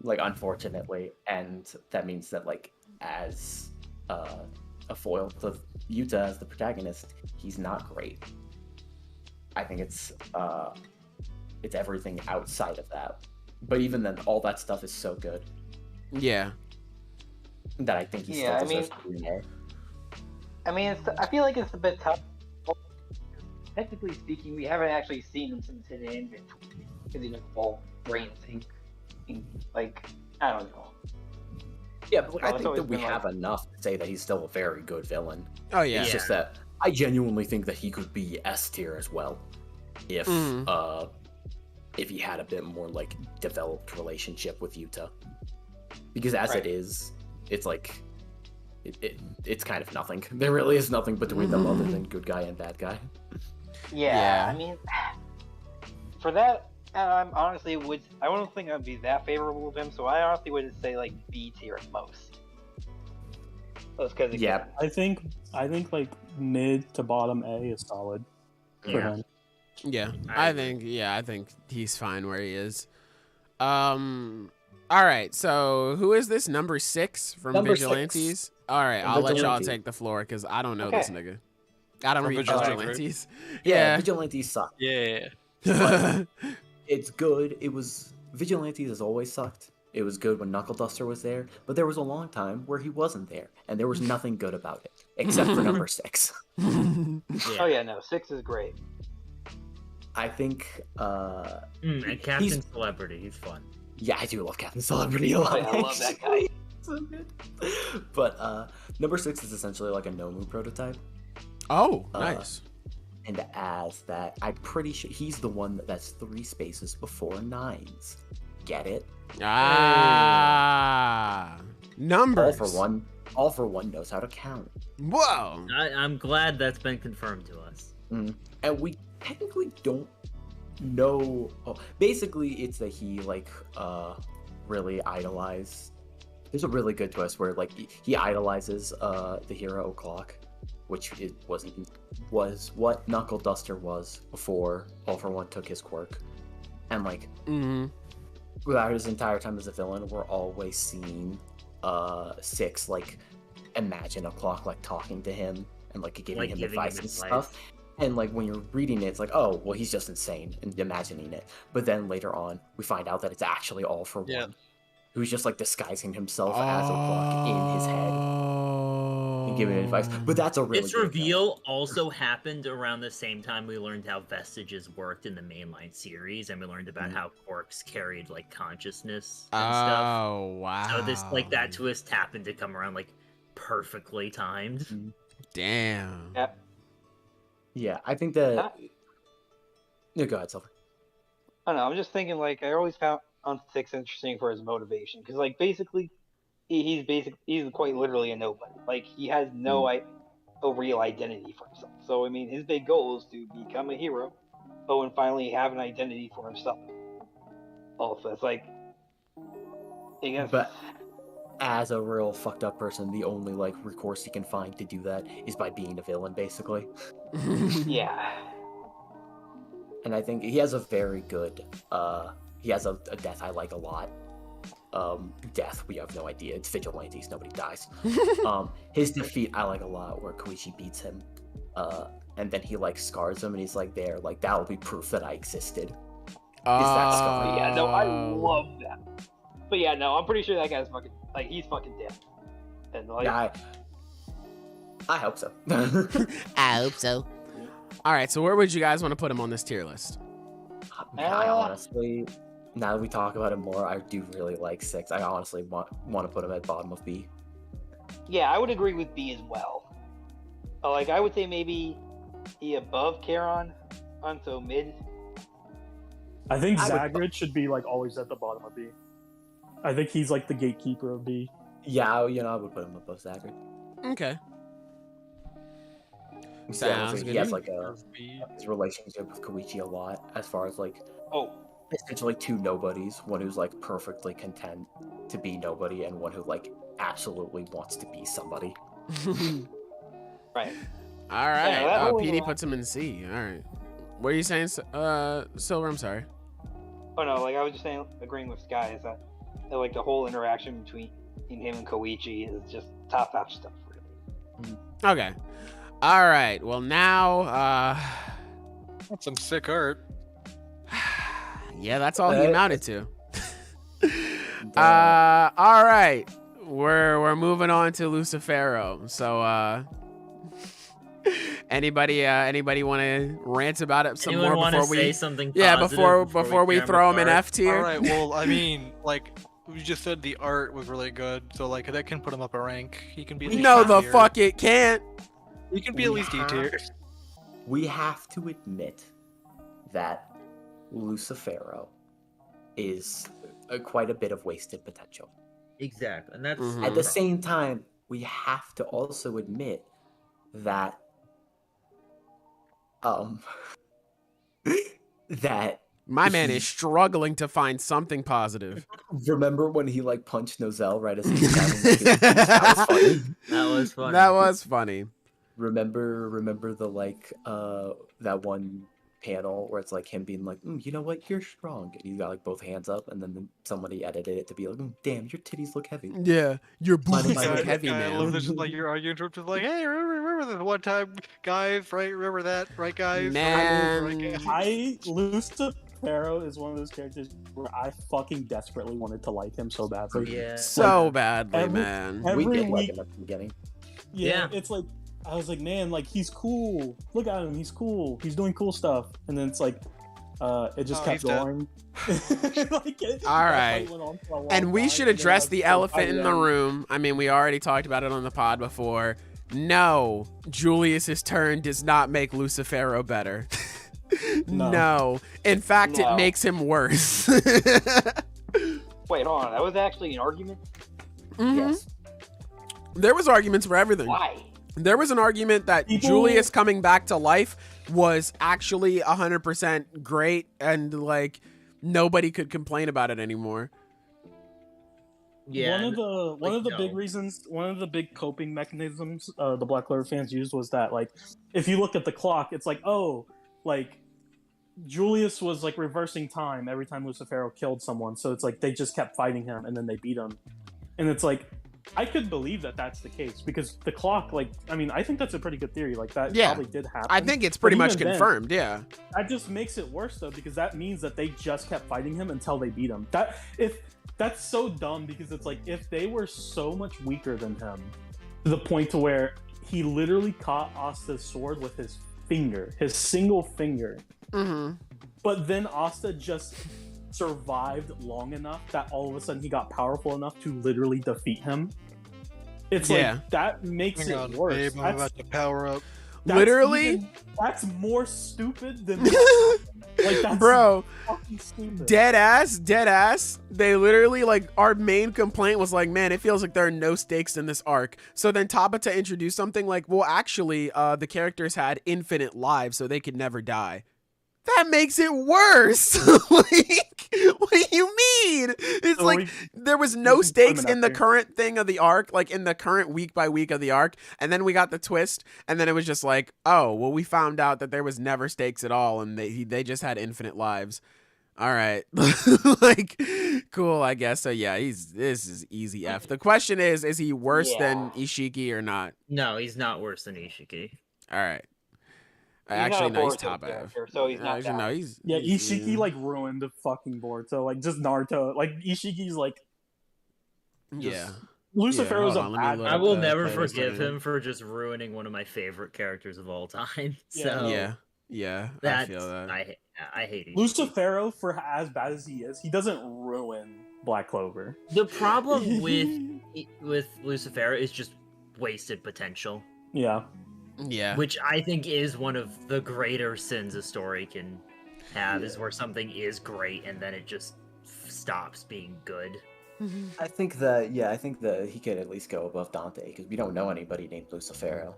Like, unfortunately, and that means that like, as a foil to Yuta as the protagonist, he's not great. I think it's everything outside of that. But even then, all that stuff is so good Yeah. that I think he still deserves to be there. I mean, I feel like it's a bit tough. Technically speaking, we haven't actually seen him since his inventory because he doesn't fall brain thing. Like, I don't know. Yeah, but I it's think always that we been have enough to say that he's still a very good villain. Oh yeah. It's just that I genuinely think that he could be S tier as well, if he had a bit more like developed relationship with Yuta. Because as it is, it's like it's kind of nothing. There really is nothing between them other than good guy and bad guy. Yeah. I mean, for that, I don't think I'd be that favorable with him. So I honestly would say like B tier at most. That's because I think like mid to bottom A is solid for him. Yeah, I think he's fine where he is. All right, so who is this number 6 from Number Vigilantes? 6. All right, I'll let y'all Vigilante. take the floor because I don't know this nigga. I don't read Vigilante, Vigilantes. Yeah, Vigilantes suck. Yeah. But it's good. Vigilantes has always sucked. It was good when Knuckle Duster was there, but there was a long time where he wasn't there, and there was nothing good about it, except for number 6. Oh yeah, no, 6 is great. I think and Captain Celebrity, he's fun. yeah, I do love Captain Celebrity a lot. I love that guy. So good. But number 6 is essentially like a Nomu prototype. Oh, nice. And as that, I'm pretty sure he's the one that's 3 spaces before 9s. Get it? Numbers. All for one knows how to count. Whoa. I'm glad that's been confirmed to us. And we technically don't know. Basically, it's that he like really idolized. There's a really good twist where like he idolizes the hero O'Clock, which was what Knuckle Duster was before All for One took his quirk, and like throughout his entire time as a villain, we're always seeing 6 like imagine O'Clock like talking to him and like giving him advice and stuff. And like when you're reading it, it's like, oh well, he's just insane and imagining it. But then later on, we find out that it's actually All for One, who's just like disguising himself as O'Clock in his head and giving advice. But that's a really This good reveal also happened around the same time we learned how vestiges worked in the mainline series, and we learned about how quarks carried like consciousness and stuff. Oh wow. So this like that twist happened to come around like perfectly timed. Damn. Yep. Yeah, I think that. No, go ahead, Silver. I don't know. I'm just thinking like I always found on 6 interesting for his motivation because like basically he's quite literally a nobody. Like he has no a real identity for himself. So I mean, his big goal is to become a hero, and finally have an identity for himself. Also, it's like, But as a real fucked up person, the only like recourse he can find to do that is by being a villain, basically. yeah. And I think he has a very good. He has a death I like a lot. Death, we have no idea. It's Vigilantes, nobody dies. His defeat I like a lot, where Koichi beats him, and then he like scars him, and he's like, "There, like that will be proof that I existed." Is that scar? Yeah, no, I love that. But yeah, no, I'm pretty sure that guy's fucking like he's fucking dead. And like, Yeah, I hope so. I hope so. All right, so where would you guys want to put him on this tier list? I honestly, now that we talk about it more, I do really like 6. I honestly want to put him at bottom of B. Yeah, I would agree with B as well. Like, I would say maybe he above Charon, so mid. I think Zagreus should be like always at the bottom of B. I think he's like the gatekeeper of B. Yeah, I would put him above Zagreus. Okay. Sounds good. He has like B. his relationship with Koichi a lot, as far as like Oh, essentially 2 nobodies. One who's like perfectly content to be nobody, and one who like absolutely wants to be somebody. right. All right. Yeah, that was PD a- puts him in C. All right. What are you saying, Silver? I'm sorry. Oh no, like I was just saying, agreeing with Sky is that like the whole interaction between him and Koichi is just top-notch stuff, really. Okay. All right. Well, now, That's some sick art. yeah, that's all he amounted to. All right. We're moving on to Lucifero. So, anybody want to rant about it some Anyone more want before to we? say something? Yeah, positive before we camera throw him in start? F tier. All right. Well, I mean, like we just said, the art was really good, so like that can put him up a rank. He can be. At least No, D the tier. fuck it can't. He can be at least D tier. We have to admit that Lucifero is quite a bit of wasted potential. Exactly, and that's Mhm. At the same time, we have to also admit that that My man is struggling to find something positive. remember when he like punched Nozel right as he was having like, his speech? That was funny. that was funny. That was funny. Remember the like that one panel where it's like him being like, you know what, you're strong, and he's got like both hands up, and then somebody edited it to be like, damn, your titties look heavy. Yeah, your Funny, boobies funny. look heavy, I love man. this. Like you're arguing to like, hey, remember this one time, guys? Right? Remember that, right, guys? Man. Right, guys? Lucifero is one of those characters where I fucking desperately wanted to like him so badly. Yeah. So badly, every- man. We Every did like week, him at the beginning. yeah, Yeah. it's like I was like, man, like he's cool. Look at him, he's cool. He's doing cool stuff. And then it's like, it just Oh, kept he's dead. going. All right. And we should address the elephant in the room. I mean, we already talked about it on the pod before. No, Julius's turn does not make Lucifero better. No. No. In fact, it No. makes him worse. Wait, hold on. That was actually an argument. Mhm. Yes. There was arguments for everything. Why? There was an argument that People- Julius coming back to life was actually 100% great, and like nobody could complain about it anymore. Yeah. One of the no. big reasons, one of the big coping mechanisms the Black Clover fans used was that like if you look at the clock, it's like, oh, like Julius was like reversing time every time Lucifero killed someone, so it's like they just kept fighting him and then they beat him, and it's like I could believe that that's the case because the clock, like, I mean, I think that's a pretty good theory. Like that Yeah. probably did happen. I think it's pretty But much even then- confirmed. Yeah. That just makes it worse though, because that means that they just kept fighting him until they beat him. That's so dumb, because it's like if they were so much weaker than him, to the point to where he literally caught Asta's sword with his finger, his single finger, Mm-hmm. but then Asta just survived long enough that all of a sudden he got powerful enough to literally defeat him. It's Yeah. like that makes Hang it on, worse. babe, I'm about to power up. Literally? That's more stupid than like that's Bro, fucking stupid. dead ass. They literally, like, our main complaint was like, man, it feels like there are no stakes in this arc. So then Tabata introduced something like, well, actually, the characters had infinite lives, so they could never die. That makes it worse. Like, what do you mean? It's So like there was no we can stakes put 'em in the out there. current thing of the arc, like in the current week by week of the arc, and then we got the twist, and then it was just like, oh, well, we found out that there was never stakes at all, and they just had infinite lives. All right, like, cool, I guess. So yeah, this is easy F. The question is he worse than Ishiki or not? No, he's not worse than Ishiki. All right. He's Actually, not a no, he's Boruto top F. character, so he's not Actually, that. no, he's Yeah, Ishiki like ruined the fucking board. So like just Naruto, like Ishiki's like yeah. Lucifero's hold on, a let me bad. look I up will the never playlist forgive again. him for just ruining one of my favorite characters of all time. Yeah. So Yeah. Yeah, That's I feel that. I hate it. Lucifero, for as bad as he is, he doesn't ruin Black Clover. The problem with Lucifero is just wasted potential. Yeah. Yeah. Which I think is one of the greater sins a story can have, is where something is great and then it just stops being good. I think that he could at least go above Dante because we don't know anybody named Lucifero.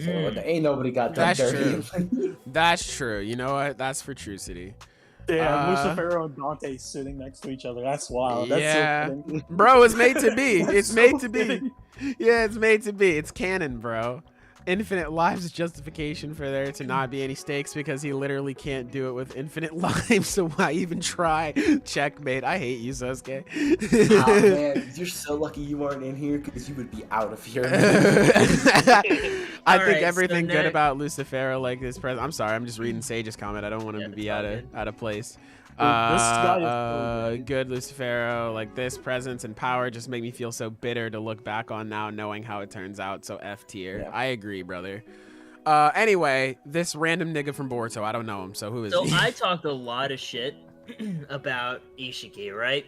So ain't nobody got that That's dirty. true. That's true. You know what? That's for True City. Yeah, Lucifero and Dante sitting next to each other. That's wild. That's Yeah. so fitting. Bro, it's made to be. It's so made to be. fitting. Yeah, it's made to be. It's canon, bro. Infinite lives justification for there to not be any stakes because he literally can't do it with infinite lives. So why even try? Checkmate. I hate you, Sasuke. Oh, man, you're so lucky you weren't in here because you would be out of here. I think Alright, everything so good next- about Lucifero, like this present. I'm sorry, I'm just reading Sage's comment. I don't want him to Yeah, be that's all out of place. Dude, this guy is so Good Lucifero, like this presence and power just make me feel so bitter to look back on now, knowing how it turns out. So F tier. Yeah. I agree, brother. Anyway, this random nigga from Boruto, I don't know him, so who is So he? I talked a lot of shit about Ishiki, right?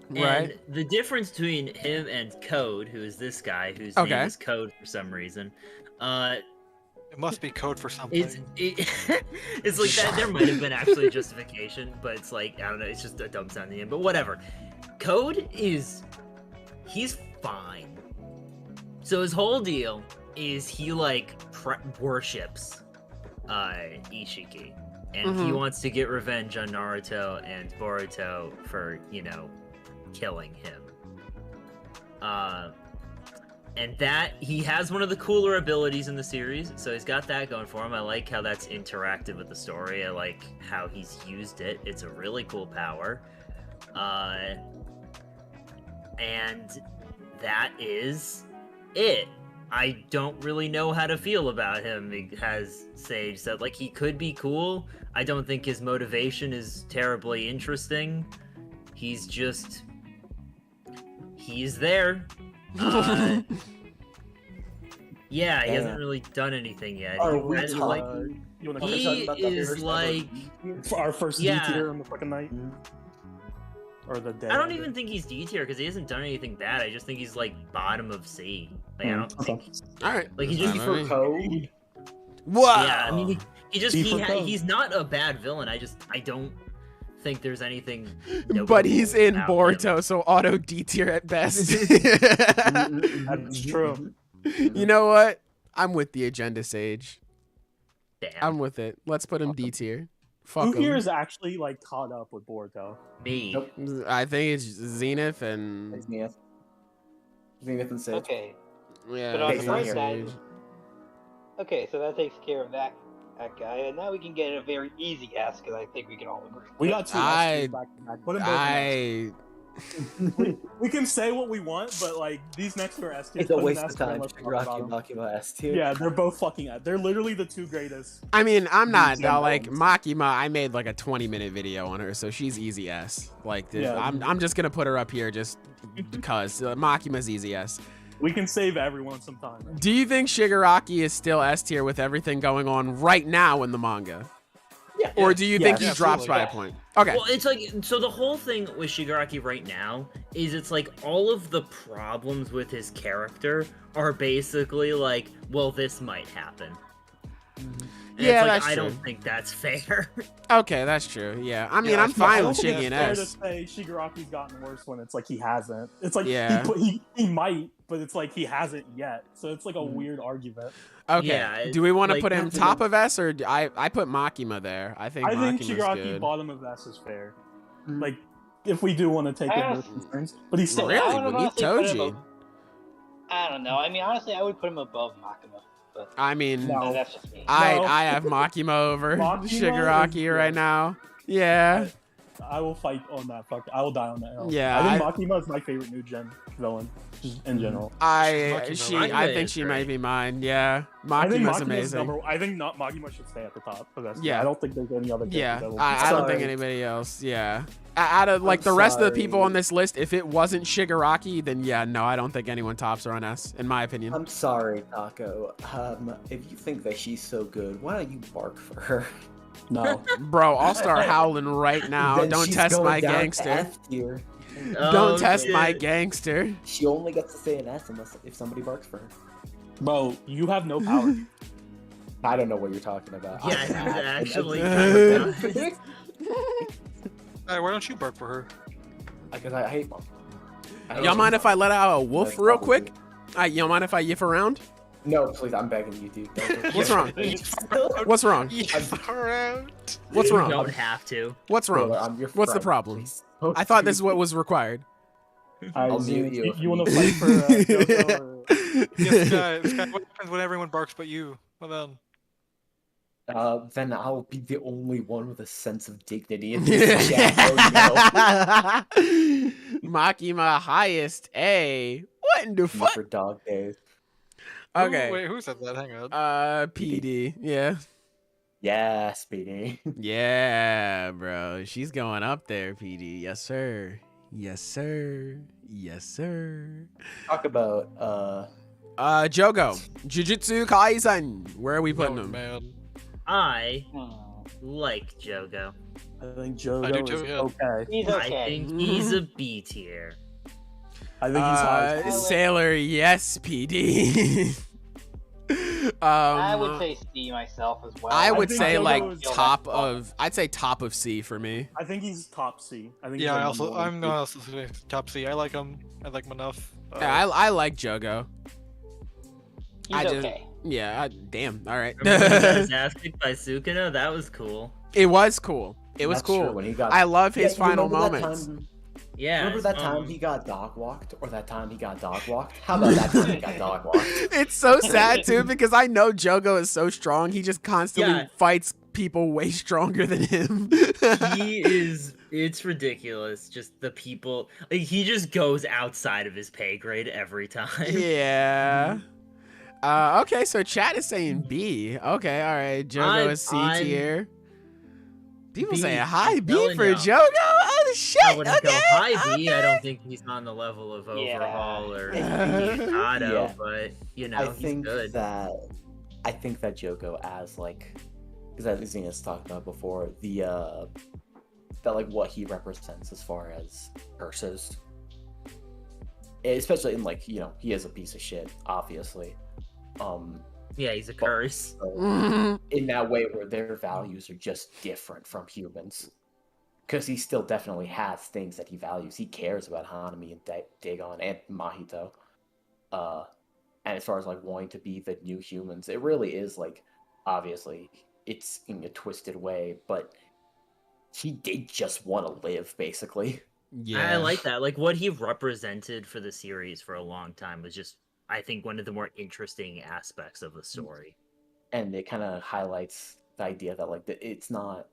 Right. And the difference between him and Code, who is this guy, whose Okay. name is Code for some reason, It must be code for something. it's like that. There might have been actually a justification, but it's like, I don't know, it's just a dumb sound in the end. But whatever. Code he's fine. So his whole deal is he like worships Ishiki, and he wants to get revenge on Naruto and Boruto for, you know, killing him. And that, he has one of the cooler abilities in the series, so he's got that going for him. I like how that's interactive with the story. I like how he's used it. It's a really cool power. And that is it. I don't really know how to feel about him, as Sage said. Like, he could be cool. I don't think his motivation is terribly interesting. He's just... he's there. Yeah, he hasn't really done anything yet. Are He we has, talking- like, You want to he is like... for our first Yeah. D tier on the fucking night? Or the day? I don't even think he's D tier because he hasn't done anything bad. I just think he's like bottom of C. Like, I don't think All right. like he That's just fine For with me. Code? Whoa. yeah. I mean, he just D for Code. he's not a bad villain. I don't think there's anything. But notable he's in about Boruto, so auto D tier at best. That's true. You know what? I'm with the agenda, Sage. him. I'm Damn, with it. Let's put him D tier. Fuck Who here him. is actually like caught up with Boruto? me. Nope. I think it's Zenith and Zenith. Zenith and Sage. Okay. yeah. But on the bright side- Sage. Okay, so that takes care of that guy, and now we can get a very easy S because I think we can all agree. We got two I- S's back to back. Put them both in S. We can say what we want, but like these next two are S tier. It's a Put an waste S of tier, time. let's talk Shigaraki about and 'em. Makima S tier. Yeah, they're both fucking S. They're literally the two greatest. I mean, I'm not Zen like bones. Makima. I made like a 20-minute video on her, so she's easy S. Like, Yeah. I'm just gonna put her up here just because Makima's easy S. We can save everyone some time. Do you think Shigaraki is still S tier with everything going on right now in the manga? Yeah. Or do you think he Yeah, drops by a absolutely. point? Okay. Well, it's like, so the whole thing with Shigaraki right now is it's like all of the problems with his character are basically like, well, this might happen. And Yeah, it's like, that's I true. don't think that's fair. Okay, that's true. Yeah. I mean, Yeah, I'm I fine I with don't think Shiggy it's and fair to S. say Shigaraki's gotten worse when it's like he hasn't. It's like Yeah. he might, but it's like he hasn't yet. So it's like a weird argument. Okay. Yeah, do we want to like, put him that's top of S or I put Makima there? I think I think Makima's Shigaraki good. bottom of S is fair. Like if we do want to take I in don't- those concerns, but he's still Really? I would We need honestly put him Toji. ab- I don't know. I mean, honestly, I would put him above Makima, but I mean, No. that's just me. I No. have Makima over Makima is Shigaraki right good. now. Yeah. I will fight on that. Fuck, I will die on that hill. Yeah, I think Makima is my favorite new gen villain, just in general. I Makima think is she great. might be mine. Yeah, I think Makima's Makima's amazing. I think not Makima should stay at the top of that. Yeah. I don't think there's any other. Yeah, that will I don't think Sorry. anybody else. Yeah, out of like the rest of the people sorry. on this list, if it wasn't Shigaraki, then yeah, no, I don't think anyone tops her on S, in my opinion. I'm sorry, Taco. If you think that she's so good, why don't you bark for her? No. Bro, I'll start howling right now. Then Don't she's test going my down to gangster. F tier. Don't test shit. my gangster. She only gets to say an S unless if somebody barks for her. Bro, you have no power. I don't know what you're talking about. Yeah, I'm he's mad. actually kind of nice. Hey, why don't you bark for her? Because I hate mom. Y'all mind if I let out a wolf real quick? Y'all mind if I yiff around? No, please, I'm begging you, dude. Don't- What's wrong? What's wrong? Around. What's You wrong? don't have to. What's wrong? I'm your What's the friend, problem? please. I thought this is what was required. I'll mute you if You want you- to fight for Jogo or... Yes, this guy, what happens when everyone barks but you? Well Then I'll be the only one with a sense of dignity in this chat. Oh, Makima highest A. What in the no. fuck? For dog days. then. Okay. Wait, who said that? Hang on. PD. Yeah. Yeah, Speedy. Yeah, bro. She's going up there, PD. Yes, sir. Yes, sir. Yes, sir. Talk about Jogo. Jujutsu Kaisen. Where are we putting Oh, him? man. I Hmm. like Jogo. I think Jogo I do too, is yeah. okay. He's I okay. think he's a B tier. I think he's high. Sailor, yes, PD. I would say C myself as well. I would think say Jogo like is- top of. I'd say top of C for me. I think he's top C. I think. Yeah, I he's also, number one. I'm gonna also say top C. I like him. I like him enough. Yeah, I like Jogo. He's I just- okay. Yeah, damn. All right. Remember when he got his ass kicked by Sukuna? That was cool. It was cool. It was That's true, cool. when he got- I love his Yeah, you final remember that moments. time- Yeah. Remember that time he got dog walked, or that time he got dog walked? How about that time he got dog walked? It's so sad too because I know Jogo is so strong. He just constantly Yeah. fights people way stronger than him. He is. It's ridiculous. Just the people. Like, he just goes outside of his pay grade every time. Yeah. Okay, so chat is saying B. Okay, all right. Jogo is C tier. People B, saying high I'm B telling for ya. Jogo. Oh shit. I wouldn't Okay. go high B. I okay. don't think he's on the level of Yeah. Overhaul or Yeah. Geto, but you know, I he's think good. that Jogo as like, because as Zena's talked about before, that like what he represents as far as curses, especially in like, you know, he is a piece of shit, obviously. Yeah, he's a curse. So Mhm. in that way where their values are just different from humans. Because he still definitely has things that he values. He cares about Hanami and Dagon and Mahito. And as far as like wanting to be the new humans, it really is like, obviously, it's in a twisted way, but he did just want to live, basically. Yeah. I like that. Like, what he represented for the series for a long time was just, I think, one of the more interesting aspects of the story. And it kind of highlights the idea that like it's not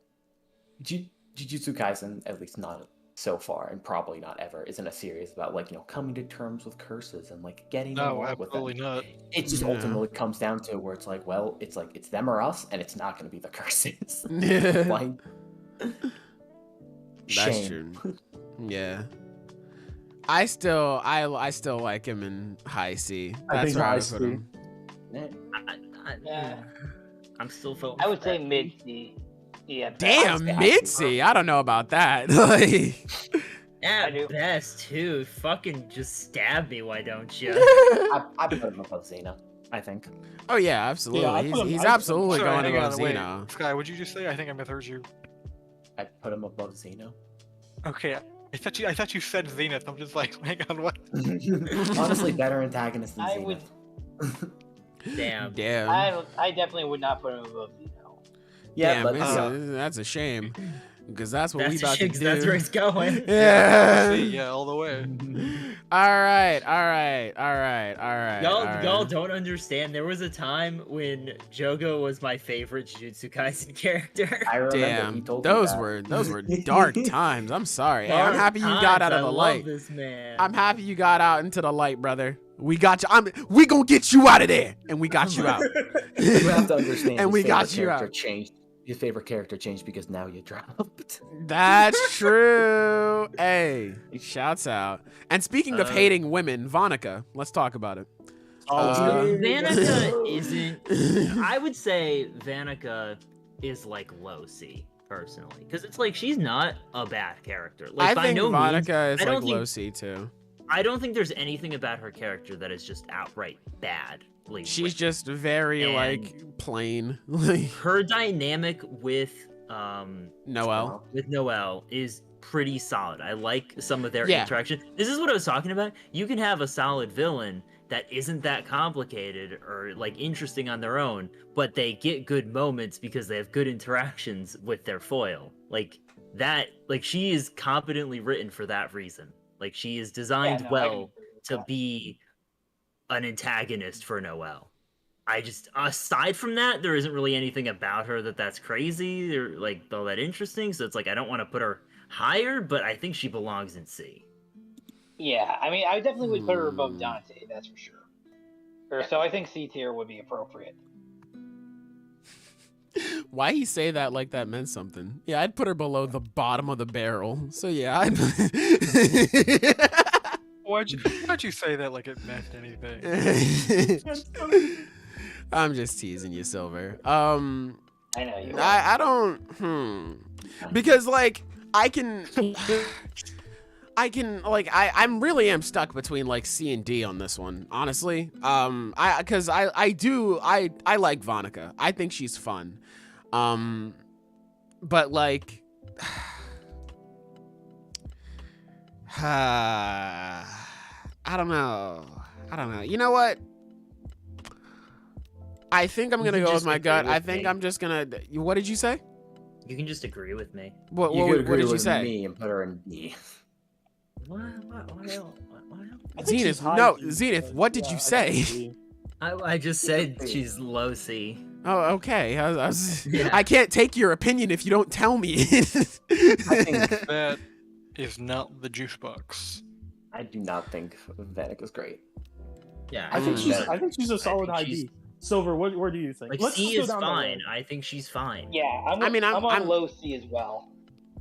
Jujutsu Kaisen, at least not so far, and probably not ever, isn't a series about like, you know, coming to terms with curses and like getting No, along with them. absolutely not. It just Yeah. ultimately comes down to where it's like, well, it's like it's them or us, and it's not going to be the curses. Like, That's shame. true. Yeah. I still like him in high C. I That's think where I high would put C. him. Yeah. I'm still feeling. I would say mid C. Yeah. Damn, I- mid C. I don't know about that. Like, I do. At best, too. Fucking just stab me, why don't you? I put him above Xena, I think. oh yeah, absolutely. Yeah, I put him- he's I put him- absolutely Sorry, going hang above on, wait. Xeno. Sky, what'd you just say? I think I misheard you. I put him above Xena. Okay, I thought you said Zenith. I'm just like, hang on, what? Honestly, better antagonist than I Xena. would. Damn. Damn. I definitely would not put him above Zeno. Yeah, Damn, but that's a shame. Because that's what That's we a about shame, to 'cause do. that's where it's going. Yeah. See, yeah, all the way. All right. Y'all don't understand. There was a time when Jogo was my favorite Jujutsu Kaisen character. I remember he Damn, told me those that. were dark times. I'm sorry. Hey, I'm happy you got out of the light. This man. I'm happy you got out into the light, brother. We got you. We gonna get you out of there, and we got you out. You have to understand. And his we got favorite you character out. Changed. His favorite character changed because now you dropped. That's true. Hey, shouts out. And speaking of hating women, Vanica, let's talk about it. Vanica isn't. I would say Vanica is like low C personally, because it's like she's not a bad character. Like I by think no Vanica means, is I don't like think- low C too. I don't think there's anything about her character that is just outright bad. She's just very And- like plain. Like Her dynamic with Noelle. is pretty solid. I like some of their Yeah. interaction. This is what I was talking about. You can have a solid villain that isn't that complicated or like interesting on their own, but they get good moments because they have good interactions with their foil. Like that, like she is competently written for that reason. Like she is designed Yeah, no, I well can agree with to that. be an antagonist for Noelle. I just, aside from that, there isn't really anything about her that's crazy or like all that interesting. So it's like I don't want to put her higher, but I think she belongs in C. Yeah, I mean, I definitely would put her above Dante, that's for sure. So I think C tier would be appropriate. Why he say that like that meant something? Yeah, I'd put her below the bottom of the barrel. So yeah, Why'd you say that like it meant anything? I'm just teasing you, Silver. I know you. I don't because like I can I'm really am stuck between like C and D on this one, honestly. I like Vanica. I think she's fun. But like I don't know. You know what? I think I'm gonna can go with just my agree gut. with I think me. I'm just gonna. What did you say? You can just agree with me. What You could agree did you with say? me and put her in D. What else? I think she's Zenith, high no, D. Zenith. What did Yeah, you I say? think D. I just said she's low C. Oh, okay. Yeah. I can't take your opinion if you don't tell me. I think That is not the juice box. I do not think Vanica's great. Yeah, I think Mm. I think she's a solid think high she's- D. Silver, where do you think? like Let's C just go is down the fine. list. I think she's fine. Yeah, I'm I'm- on low C as well.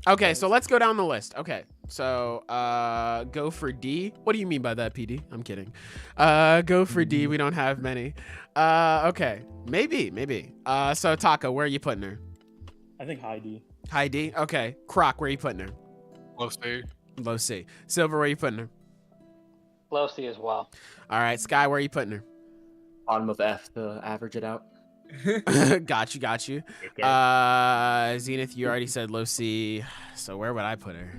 Okay, so let's go down the list. Okay, so go for D. What do you mean by that, PD? I'm kidding. Go for D. We don't have many. Okay, maybe. So Taka, where are you putting her? I think high D. High D. Okay, Croc, where are you putting her? Low C. Low C. Silver, where are you putting her? Low C as well. All right, Sky, where are you putting her? Bottom of F to average it out. got you. Okay. Zenith, you already said low C. So where would I put her?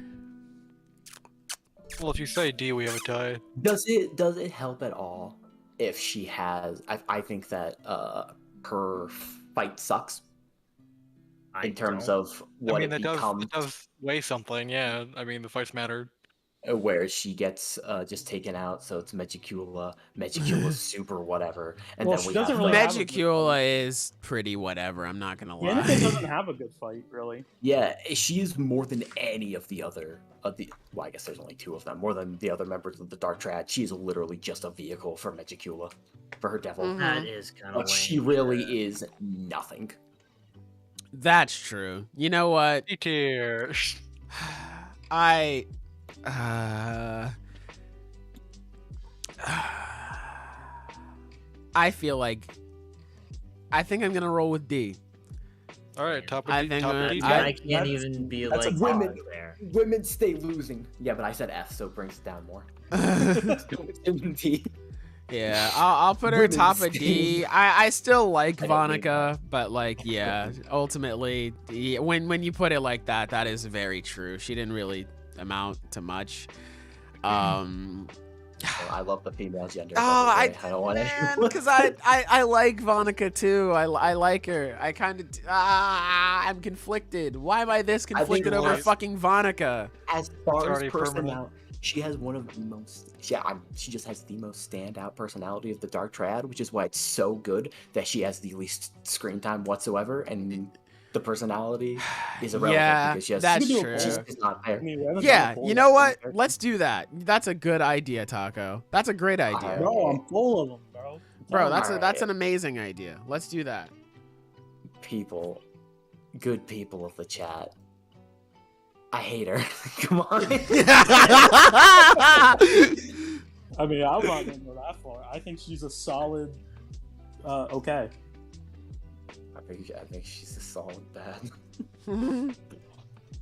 Well, if you say D, we have a tie. Does it help at all if she has? I think that her fight sucks in terms of what I mean, it that becomes. does weigh something. Yeah, I mean, the fights matter. Where she gets just taken out, so it's Megicula's super whatever, and Well, then she we doesn't have really like, have a good Magicula is pretty whatever. I'm not gonna lie. Vanica doesn't have a good fight, really. yeah, she is more than any of the other well, I guess there's only two of them, more than the other members of the Dark Triad. She is literally just a vehicle for Megicula, for her devil. Mhm. That is kind of Like she really is nothing. That's true. You know what? D tier. I feel like I think I'm gonna roll with D. All right, top of I D. think Top of D. I- I can't even be that's like a women. top there. Women stay losing. Yeah, but I said F, so it brings it down more. D. Yeah, I'll put her Women's top of D. I still like I don't need Vanica, but like yeah, ultimately when you put it like that, that is very true. She didn't really amount to much. Well, I love the female gender. Oh, by the way. I don't want anyone. because I like Vanica too. I like her. I kind of I'm conflicted. Why am I this conflicted over like- fucking Vanica? As far It's as already permanent. she has one of the most. She just has the most standout personality of the Dark Triad, which is why it's so good that she has the least screen time whatsoever, and the personality is irrelevant because she has. That's You can do a true. poll. She's just not there. I mean, we haven't done Yeah, a poll you yet. know what? Let's do that. That's a good idea, Taco. That's a great idea. Bro, I'm full of them, bro. Bro, that's Alright. an amazing idea. Let's do that. People, good people of the chat. I hate her. Come on. I mean, I'm not gonna go that far. I think she's a solid. Okay. I think she's a solid bad.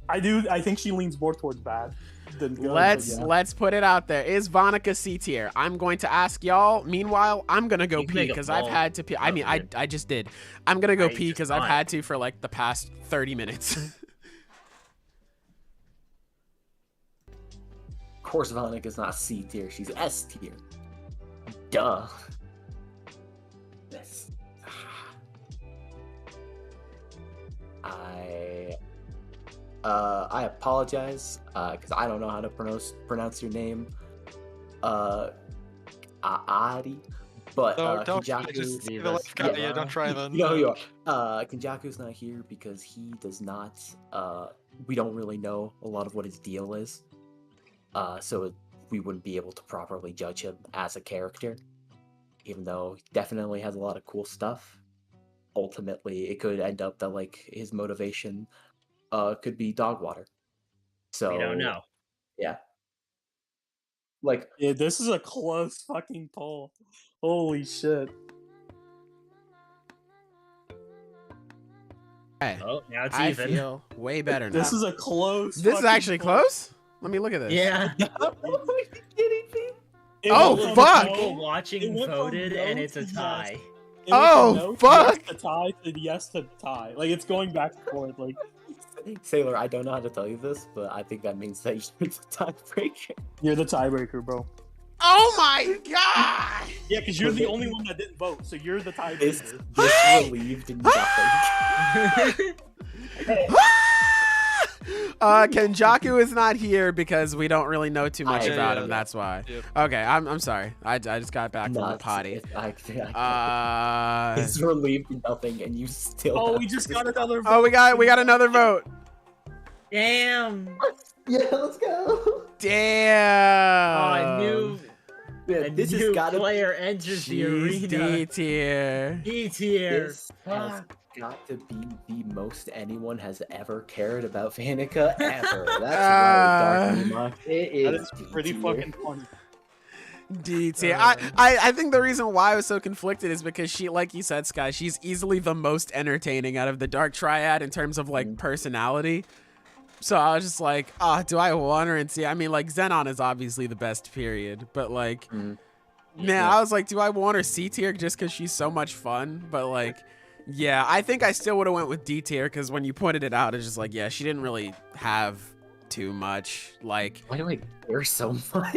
I think she leans more towards bad than good. but yeah. Let's put it out there. Is Vanica C tier? I'm going to ask y'all. Meanwhile, I'm gonna go You can pee make a because I've poll. had to pee. I mean, Okay. I just did. I'm gonna go Right, pee just because I've fine. had to for like the past 30 minutes. Of course, Vanica's not C tier. She's S tier. Duh. Yes. I apologize because I don't know how to pronounce your name. Aadi. But No, don't Kenjaku, just leave the us. life cut. Yeah, don't try you then. know who you are. Kenjaku's not here because he does not. We don't really know a lot of what his deal is. So we wouldn't be able to properly judge him as a character, even though he definitely has a lot of cool stuff. Ultimately, it could end up that like his motivation could be dog water. So We don't know. Yeah. Like Yeah, this is a close fucking poll. Holy shit. Hey, Oh, now it's I even. feel way better now. This is a close. This is fucking actually poll. close. Let me look at this. Yeah. are you kidding me? It Oh, went from fuck! no- People watching it went from voted, no and it's a to tie. yes. It went Oh, from no to fuck! yes to tie to yes to tie. Like it's going back and forth. Like Sailor, I don't know how to tell you this, but I think that means that you're the tiebreaker. you're the tiebreaker, bro. Oh my god! Yeah, because you're the only one that didn't vote, so you're the This tiebreaker. relieved nothing. Kenjaku is not here because we don't really know too much Yeah, about yeah. him. That's why. Yep. Okay, I'm sorry. I just got back from the Nuts. potty. It's relieved nothing, and you still. Oh, have we just to got respond. another vote. Oh, we got another vote. Damn. Yeah, let's go. Damn. Oh, I knew Man, a this new has got to player enters the She's D arena. tier. D tier. This has got to be the most anyone has ever cared about Vanica ever. That's right, Dark Nemo. It That is is pretty D-tier. fucking funny. D tier. I think the reason why I was so conflicted is because she, like you said, Sky, she's easily the most entertaining out of the Dark Triad in terms of like personality. So I was just like, do I want her and see? I mean, like Zenon is obviously the best, period. But like, man, I was like, do I want her C tier just because she's so much fun? But like, yeah, I think I still would have went with D tier because when you pointed it out, it's just like, yeah, she didn't really have too much. Like, Why do I care so much?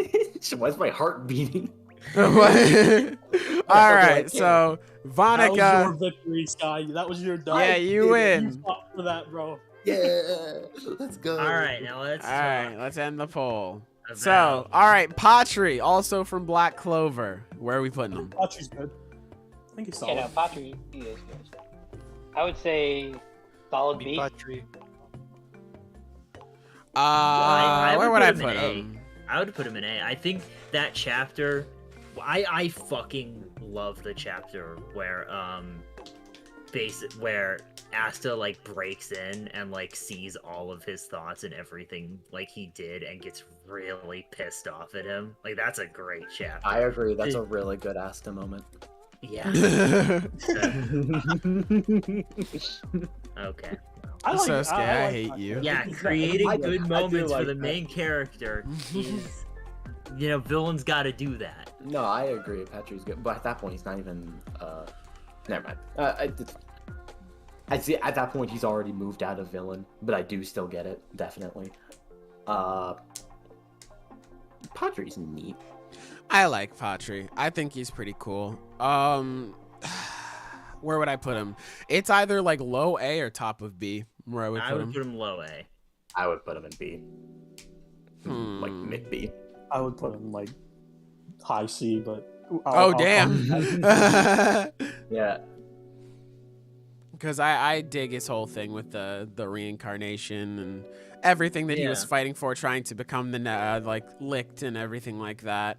Why is my heart beating? all right, so That was your Vanica. victory, Sky. That was your done. Yeah, you You win. fought for that, bro. Yeah, let's go. All right, now let's All right, let's end the poll. about- So, all right, Patri, also from Black Clover. Where are we putting him? Patri's good. I think he's Yeah, solid. no, Patri he is good. I would say solid B. Patri. I Where would I put him put in A. him? I would put him in A. I think that chapter, I fucking love the chapter where where Asta like breaks in and like sees all of his thoughts and everything like he did and gets really pissed off at him. Like that's a great chapter. I agree. That's a really good Asta moment. Yeah. Okay. I like, So scared, I hate Patri. you. Yeah, I creating do good like moments for that. the main character is, villains got to do that. No, I agree. Patrick's good, but at that point, he's not even. Never mind. I see. At that point, he's already moved out of villain, but I do still get it. Definitely. Patrick's neat. I like Patri. I think he's pretty cool. Where would I put him? It's either like low A or top of B. Where I would I put would him. put him low A. I would put him in B, like mid B. I would put him like high C, but Oh damn. Yeah. Because I dig his whole thing with the reincarnation and everything that he was fighting for, trying to become the like licked and everything like that.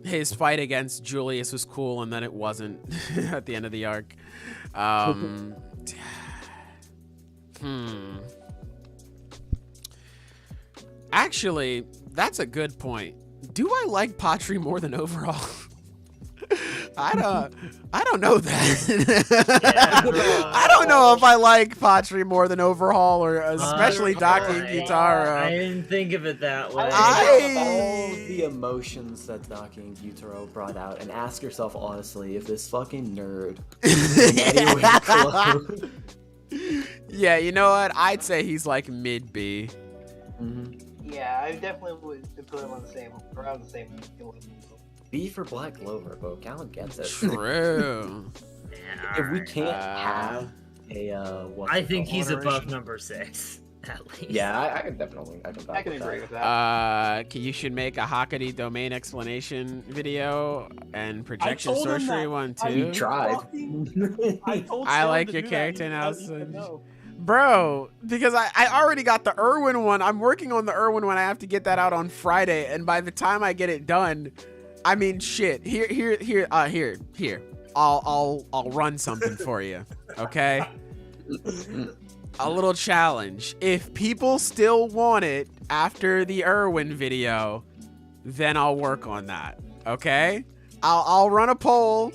His fight against Julius was cool, and then it wasn't at the end of the arc. Actually, that's a good point. Do I like Patri more than Overhaul? I don't know that. I don't know if I like Patri more than Overhaul, or especially Daki and Gyutaro. I didn't think of it that way. All the emotions that Daki and Gyutaro brought out, and ask yourself honestly if this fucking nerd is anywhere close. Yeah, you know what? I'd say he's like mid B. Yeah, I definitely would put him on around the same level. B for Black Clover, bro. Callan gets it. True. Yeah, If we alright. can't have a I think he's above number 6. At least. Yeah, I can definitely. I can agree with that. You should make a Hakari domain explanation video and projection told him sorcery that. one I too. tried. I like your character analysis. Bro, because I already got the Irwin one. I'm working on the Irwin one. I have to get that out on Friday, and by the time I get it done, I mean shit. Here. I'll run something for you. Okay? A little challenge. If people still want it after the Irwin video, then I'll work on that. Okay? I'll run a poll.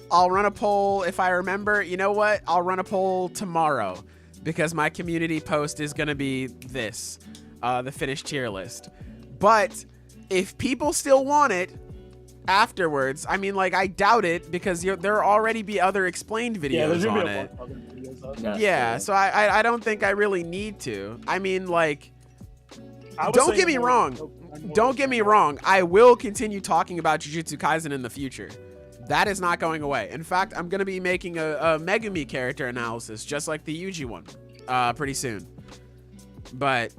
If I remember, you know what? I'll run a poll tomorrow. Because my community post is going to be this, the finished tier list. But if people still want it afterwards, I mean, like, I doubt it because there'll already be other explained videos on it. Yeah, so I don't think I really need to. I mean, like, don't get me wrong. Don't get me wrong. I will continue talking about Jujutsu Kaisen in the future. That is not going away. In fact, I'm going to be making a Megumi character analysis, just like the Yuji one, pretty soon. But,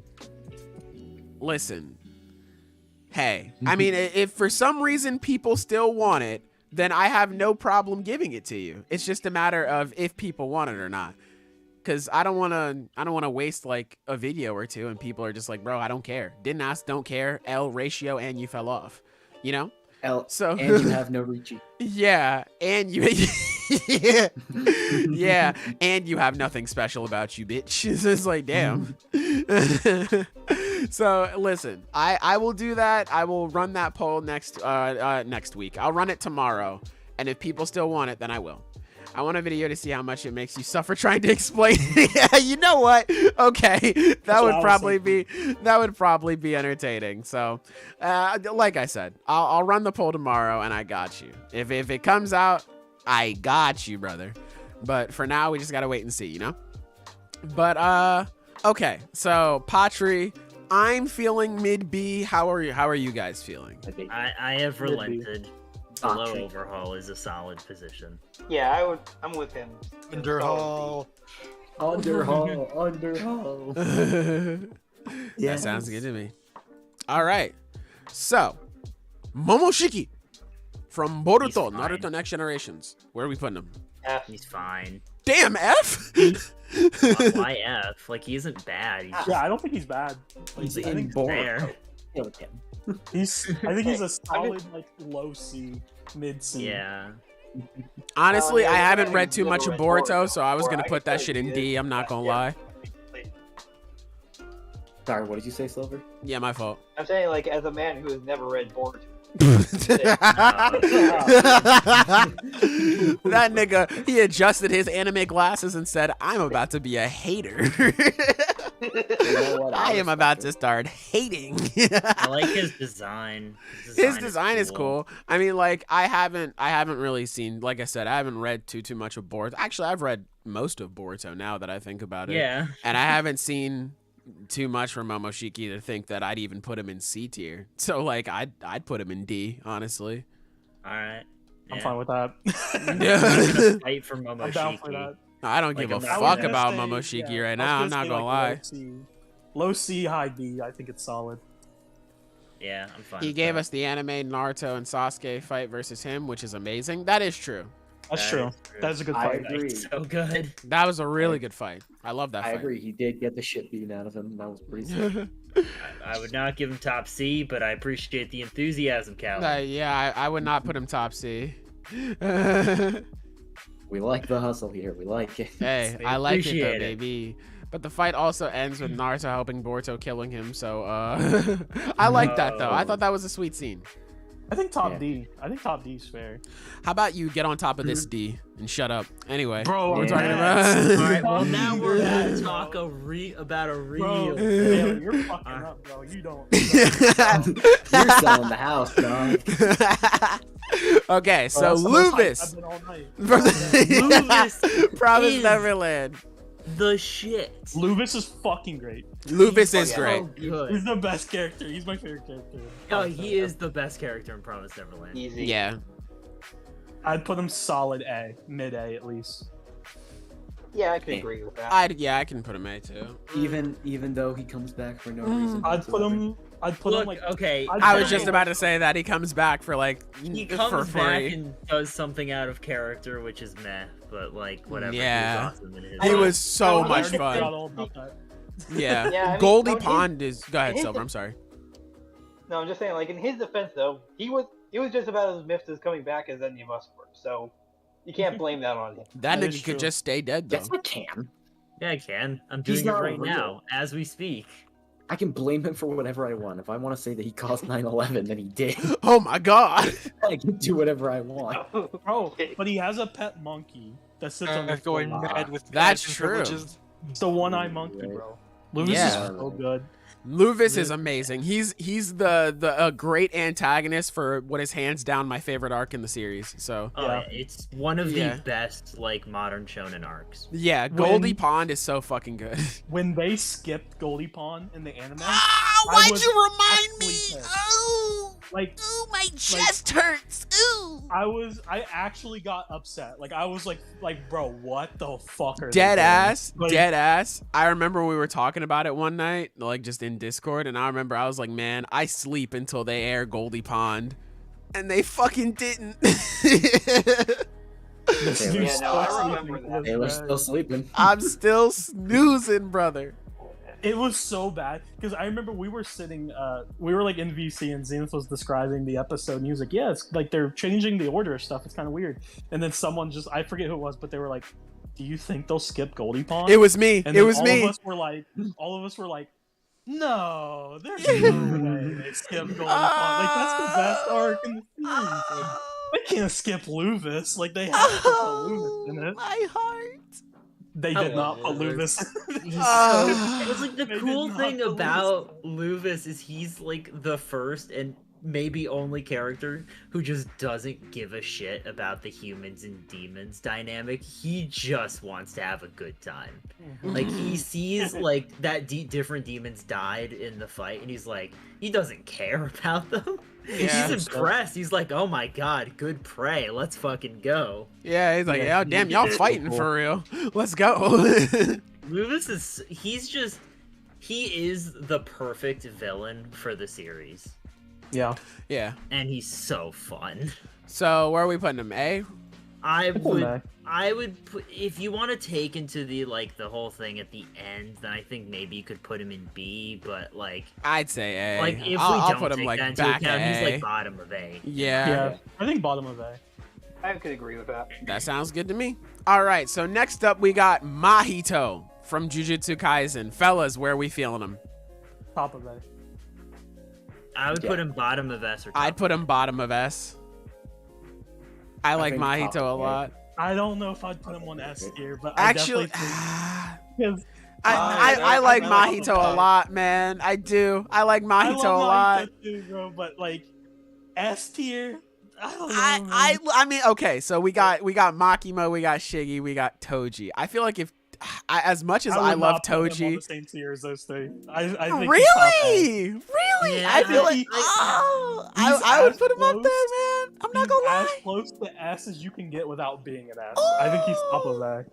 listen. Hey, I mean, if for some reason people still want it, then I have no problem giving it to you. It's just a matter of if people want it or not. Because I don't want to waste, like, a video or two, and people are just like, bro, I don't care. Didn't ask, don't care, L ratio, and you fell off. You know? So and you have no Richi. Yeah, and you yeah, and you have nothing special about you, bitch. It's like, damn. So listen, I will do that. I will run that poll next week. I'll run it tomorrow, and if people still want it, then I will. I want a video to see how much it makes you suffer trying to explain. Yeah, you know what? Okay, that would probably be entertaining. So, like I said, I'll run the poll tomorrow, and I got you. If it comes out, I got you, brother. But for now, we just gotta wait and see, you know. But okay. So Patri, I'm feeling mid B. How are you guys feeling? I have relented. Below Overhaul is a solid position. Yeah, I'm with him. Underhaul. Yeah, that sounds good to me. All right. So, Momoshiki from Boruto, Naruto Next Generations. Where are we putting him? F. He's fine. Damn, F? Why F? Like, he isn't bad. Yeah, I don't think he's bad. Like, He's I in think Boruto. I think he's a solid like low C, mid C. Yeah. Honestly, yeah, I I haven't haven't read too much of read Boruto, Boruto, so I was going to I put that could shit in say D. I'm not going to lie. Sorry, what did you say, Silver? Yeah, my fault. I'm saying, like, as a man who has never read Boruto. That nigga, he adjusted his anime glasses and said, I'm about to be a hater. You know what? I am about to start hating. I like his design. His design is cool. I mean, like, I haven't really seen, like I said, I haven't read too much of Boruto. Actually, I've read most of Boruto now that I think about it. Yeah. And I haven't seen too much from Momoshiki to think that I'd even put him in C tier. So, like, I'd put him in D, honestly. All right. I'm fine with that. Fight for I'm down for Momoshiki. that. I don't give a I'm not fuck gonna about say, Momoshiki yeah, right I now. was I'm not say, gonna like, lie. Low C, high B. I think it's solid. Yeah, I'm fine. He with gave that. us the anime Naruto and Sasuke fight versus him, which is amazing. That is true. That's That true. is true. That's a good I fight. agree. So good. That was a really good fight. I love that I fight. agree. He did get the shit beaten out of him. That was pretty sick. I would not give him top C, but I appreciate the enthusiasm, Cal. Yeah, I would not put him top C. We like the hustle here. We like it. Hey, We I like it though, appreciate it. baby. But the fight also ends with Naruto helping Boruto killing him, so I like that though. I thought that was a sweet scene. I think top Yeah. D. I think top D is fair. How about you get on top of this D and shut up? Anyway, Bro, we're yeah. talking All about. right, well now we're gonna Yeah. talk about a Bro, real. Taylor, you're fucking up, bro. You don't. You're selling the house, dog. Okay, so Bro, that's the most hyped Luvis I've been all night. from Luvis Promised is- Neverland. The shit. Luvis is fucking great. Luvis is So great. good. He's the best character. He's my favorite character. Oh, he is the best character in Promised Neverland. Easy. Yeah. I'd put him solid A, mid A at least. Yeah, I can agree with that. I can put him A too. Even though he comes back for no reason. I'd put him. I'd put him Look, like. okay. I was fine. just about to say that he comes back for like He for comes back free. and does something out of character, which is meh, but like whatever. Yeah. He was awesome in his He own. was so I much already forgot fun. all about that. Yeah. Yeah, I mean, Goldie no, he- Pond is. Go ahead, he's Silver. the- I'm sorry. No, I'm just saying, like in his defense though, he was just about as miffed as coming back as any of us were. So you can't blame that on him. That That is nigga could true. just stay dead though. Yes, I can. Yeah, I can. I'm He's doing it not right real. now as we speak. I can blame him for whatever I want. If I want to say that he caused 9/11, then he did. Oh my god. I can do whatever I want. Bro, but he has a pet monkey that sits on his going floor. mad with That's passion true. privileges. It's the one-eye monkey, bro. Luvis Yeah. is so good. Luvis is amazing. He's the great antagonist for what is hands down my favorite arc in the series. So Oh, Yeah. it's one of Yeah. the best like modern shonen arcs. yeah, Goldie Pond is so fucking good. When they skipped Goldie Pond in the anime, Ah, why'd was you remind me? actually pissed. Oh, like my chest hurts. Ooh. I actually got upset. Like I was like, bro, what the fuck are they Dead doing? ass, Like, dead ass. I remember we were talking about it one night, like just in Discord, and I remember I was like, man, I sleep until they air Goldie Pond, and they fucking didn't. This Yeah, dude's no, I still remember sleeping. that. They were still sleeping. I'm still snoozing, brother. It was so bad because I remember we were sitting, we were like in VC and Zenith was describing the episode and he was like, yeah, it's like they're changing the order of stuff. It's kind of weird. And then someone just, I forget who it was, but they were like, do you think they'll skip Goldie Pond? It was me. And It then was me. all of us were like, no, there's no way they skip Goldie Pond. Like that's the best arc in the series. Like, they can't skip Luvis. Like they have to put Luvis in it. My heart. They I did not love put Luvis. Luvis. He's Ah. so, it's like the They did cool not thing put Luvis. about Luvis is he's like the first and maybe only character who just doesn't give a shit about the humans and demons dynamic. He just wants to have a good time. Like he sees like that different demons died in the fight and he's like, he doesn't care about them. Yeah. He's impressed. He's like, oh my god, good prey. Let's fucking go. Yeah, he's like, Yeah, oh damn, y'all fighting for real. Let's go. Luvis is he is the perfect villain for the series. Yeah. Yeah. And he's so fun. So where are we putting him? A? I would put, if you want to take into the like the whole thing at the end, then I think maybe you could put him in B, but like I'd say A. like if I'll we don't put him take like that into back account, A. he's like bottom of A. Yeah. Yeah. I think bottom of A. I could agree with that. That sounds good to me. All right, so next up we got Mahito from Jujutsu Kaisen. Fellas, where are we feeling him? Top of A. I would put him bottom of S or top. I'd put him bottom of S. I like think top Mahito a of A. lot. I don't know if I'd put him on S tier, but Actually, I definitely think I like I Mahito love a lot, man. I do. I like I Mahito love a lot. Mahito too, bro. But like S tier, I don't know. I mean, okay, so we got Makima, we got Shiggy, we got Toji. I feel like if as much as I would love not put him on Toji, the same tier as those three. I think he's top A. really, Yeah, I feel like he's I would as put him up close- there, man. I'm not He's gonna as lie. close to S as you can get without being an S. I think he's top of A.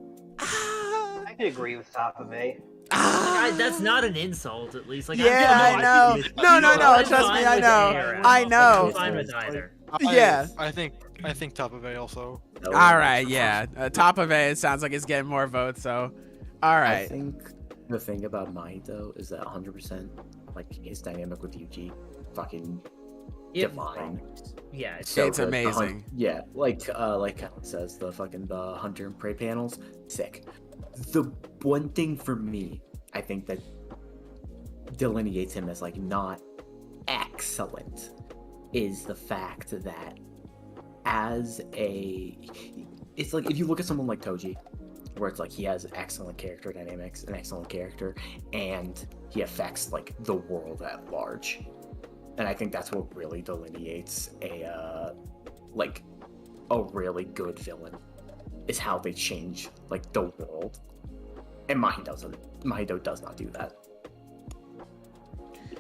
I could agree with top of A. That's not an insult, at least. Like, Yeah, I know. No, trust me, I know. I know. I'm fine with either. Yeah. I think top of A also. No, All right, yeah. Top of A, it sounds like it's getting more votes, so. All I right. think the thing about Mahito is that 100%, like, his dynamic with Yuji, fucking divine. Yeah, So It's good. amazing. Yeah, like Kellen says, the hunter and prey panels, sick. The one thing for me, I think that delineates him as like not excellent, is the fact that it's like if you look at someone like Toji, where it's like he has excellent character dynamics, an excellent character, and he affects like the world at large. And I think that's what really delineates a really good villain, is how they change like the world. And Mahito does not do that.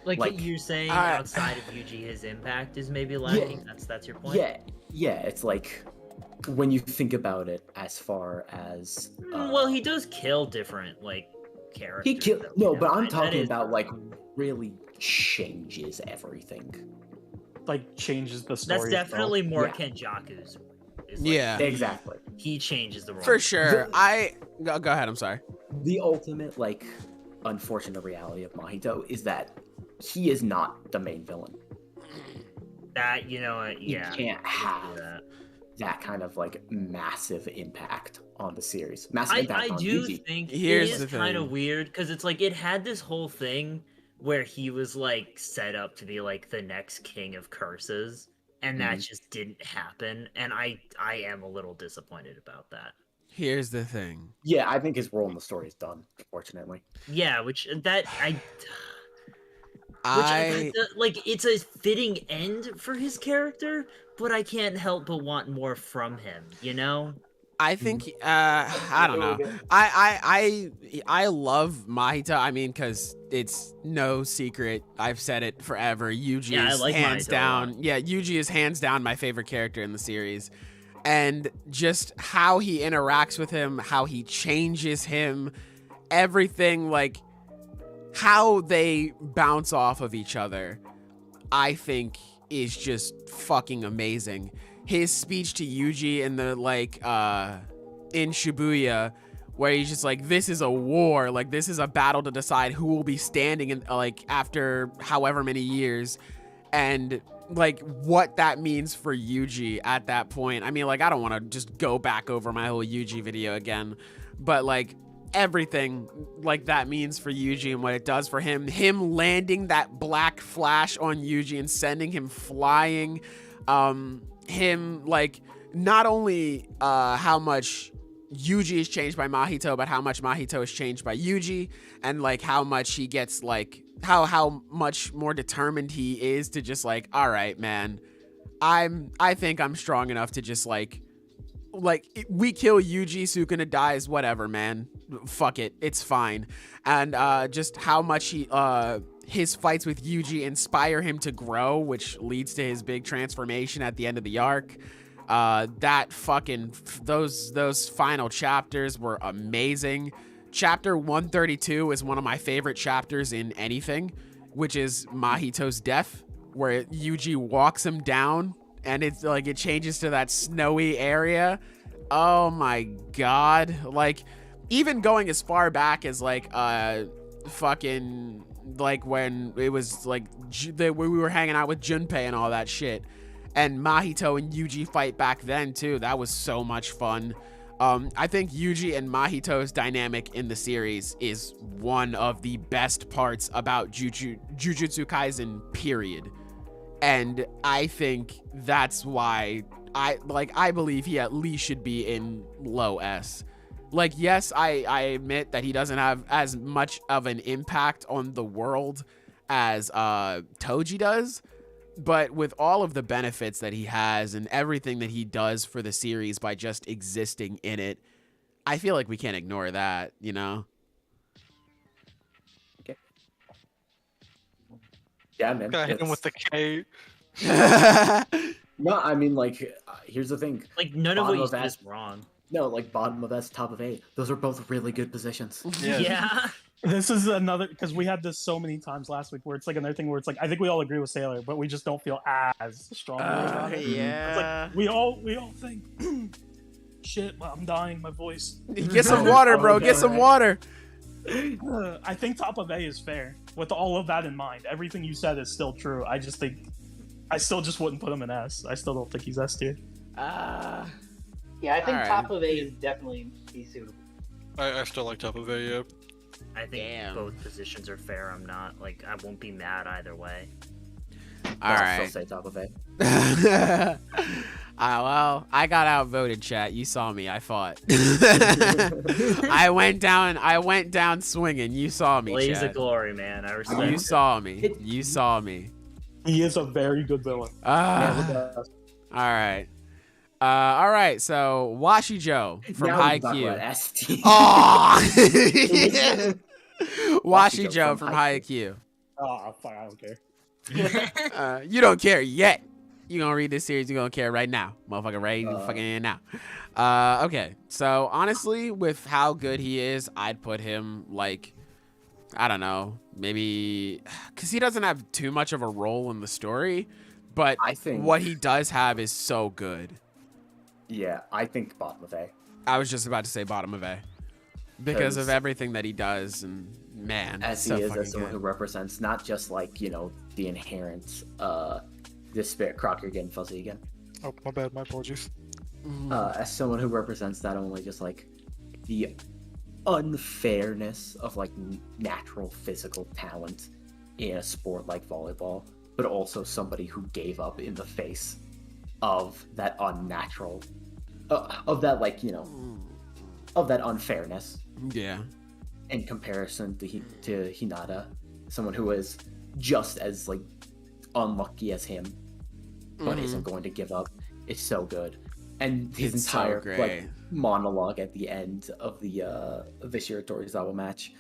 Like you're saying, outside of Yuji, his impact is maybe lacking. That's your point. Yeah. It's like when you think about it, as far as well, he does kill different like characters. But I'm talking about like really changes everything. Like changes the story. That's definitely more Yeah. Kenjaku's. Yeah. Exactly. He changes the world. For sure. Go ahead, I'm sorry. The ultimate, like, unfortunate reality of Mahito is that he is not the main villain. That, You can't have that kind of, like, massive impact on the series. Massive impact I on do Yuji. think Here's it the is kind thing. of weird, because it's like, it had this whole thing where he was, like, set up to be, like, the next king of curses, and that just didn't happen, and I am a little disappointed about that. Here's the thing. Yeah, I think his role in the story is done, unfortunately. Yeah, like, it's a fitting end for his character, but I can't help but want more from him, you know? I think I don't know. I love Mahito. I mean, because it's no secret. I've said it forever. Yuji I is like hands Mahito a down. lot. Yeah, Yuji is hands down my favorite character in the series, and just how he interacts with him, how he changes him, everything, like how they bounce off of each other, I think is just fucking amazing. His speech to Yuji in the in Shibuya, where he's just like, this is a war, like this is a battle to decide who will be standing in like after however many years, and like what that means for Yuji at that point. I mean, like, I don't want to just go back over my whole Yuji video again, but like everything like that means for Yuji and what it does for him landing that black flash on Yuji and sending him flying, him like not only how much Yuji is changed by Mahito, but how much Mahito is changed by Yuji, and like how much he gets, like how much more determined he is to just like, all right, man, I think I'm strong enough to just like we kill Yuji, Sukuna dies, whatever, man, fuck it, it's fine. And just how much his fights with Yuji inspire him to grow, which leads to his big transformation at the end of the arc. That fucking those final chapters were amazing. Chapter 132 is one of my favorite chapters in anything, which is Mahito's death, where Yuji walks him down and it's like it changes to that snowy area. Oh my god. Like, even going as far back as like fucking like when it was like we were hanging out with Junpei and all that shit, and Mahito and Yuji fight back then too. That was so much fun. I think Yuji and Mahito's dynamic in the series is one of the best parts about Jujutsu Kaisen, period. And I think that's why I believe he at least should be in low S. Like, yes, I admit that he doesn't have as much of an impact on the world as Toji does, but with all of the benefits that he has and everything that he does for the series by just existing in it, I feel like we can't ignore that, you know? Okay. Yeah, man. Gotta hit him with the K. No, I mean, like, here's the thing. Like, none of what Bottom you of said S. is wrong. No, like, bottom of S, top of A. Those are both really good positions. Yeah. Yeah. This is another, because we had this so many times last week where it's like another thing where it's like I think we all agree with Sailor, but we just don't feel as strongly about it. Yeah. It's like we all think shit, I'm dying, my voice. Get some water, bro. Get some water. I think top of A is fair. With all of that in mind, everything you said is still true. I just think I still just wouldn't put him in S. I still don't think he's S tier. Yeah, I think Alright. top of A is definitely be suitable. I still like top of A, yeah. I think Damn. both positions are fair. I'm not like I won't be mad either way. All I'll right. still say top of A. Well, I got outvoted, chat. You saw me. I fought. I went down swinging. You saw me, Blaze chat. of glory, man. I respect You it. saw me. You saw me. He is a very good villain. All right. All right. So Washi Joe from Now we can talk about Haikyuu. S tier. Oh! Washi Joe from from Haikyuu. Oh, fuck, I don't care. You don't care yet. You gonna read this series, you gonna care right now. Motherfucker, right fucking now. Okay, so honestly, with how good he is, I'd put him like, I don't know, maybe, because he doesn't have too much of a role in the story, but I think what he does have is so good. Yeah, I think bottom of A. I was just about to say bottom of A. Because of 'Cause everything that he does, and man, As so he is fucking as someone good. who represents not just like, you know, the inherent despair. Croc, you're getting fuzzy again. Oh, my bad, my apologies. As someone who represents not only just like the unfairness of like natural physical talent in a sport like volleyball, but also somebody who gave up in the face of that unnatural, of that, like, you know, of that unfairness Yeah. in comparison to Hinata, someone who is just as like unlucky as him, but isn't going to give up. It's so good, and his It's so entire great. like monologue at the end of the Shiratorizawa match,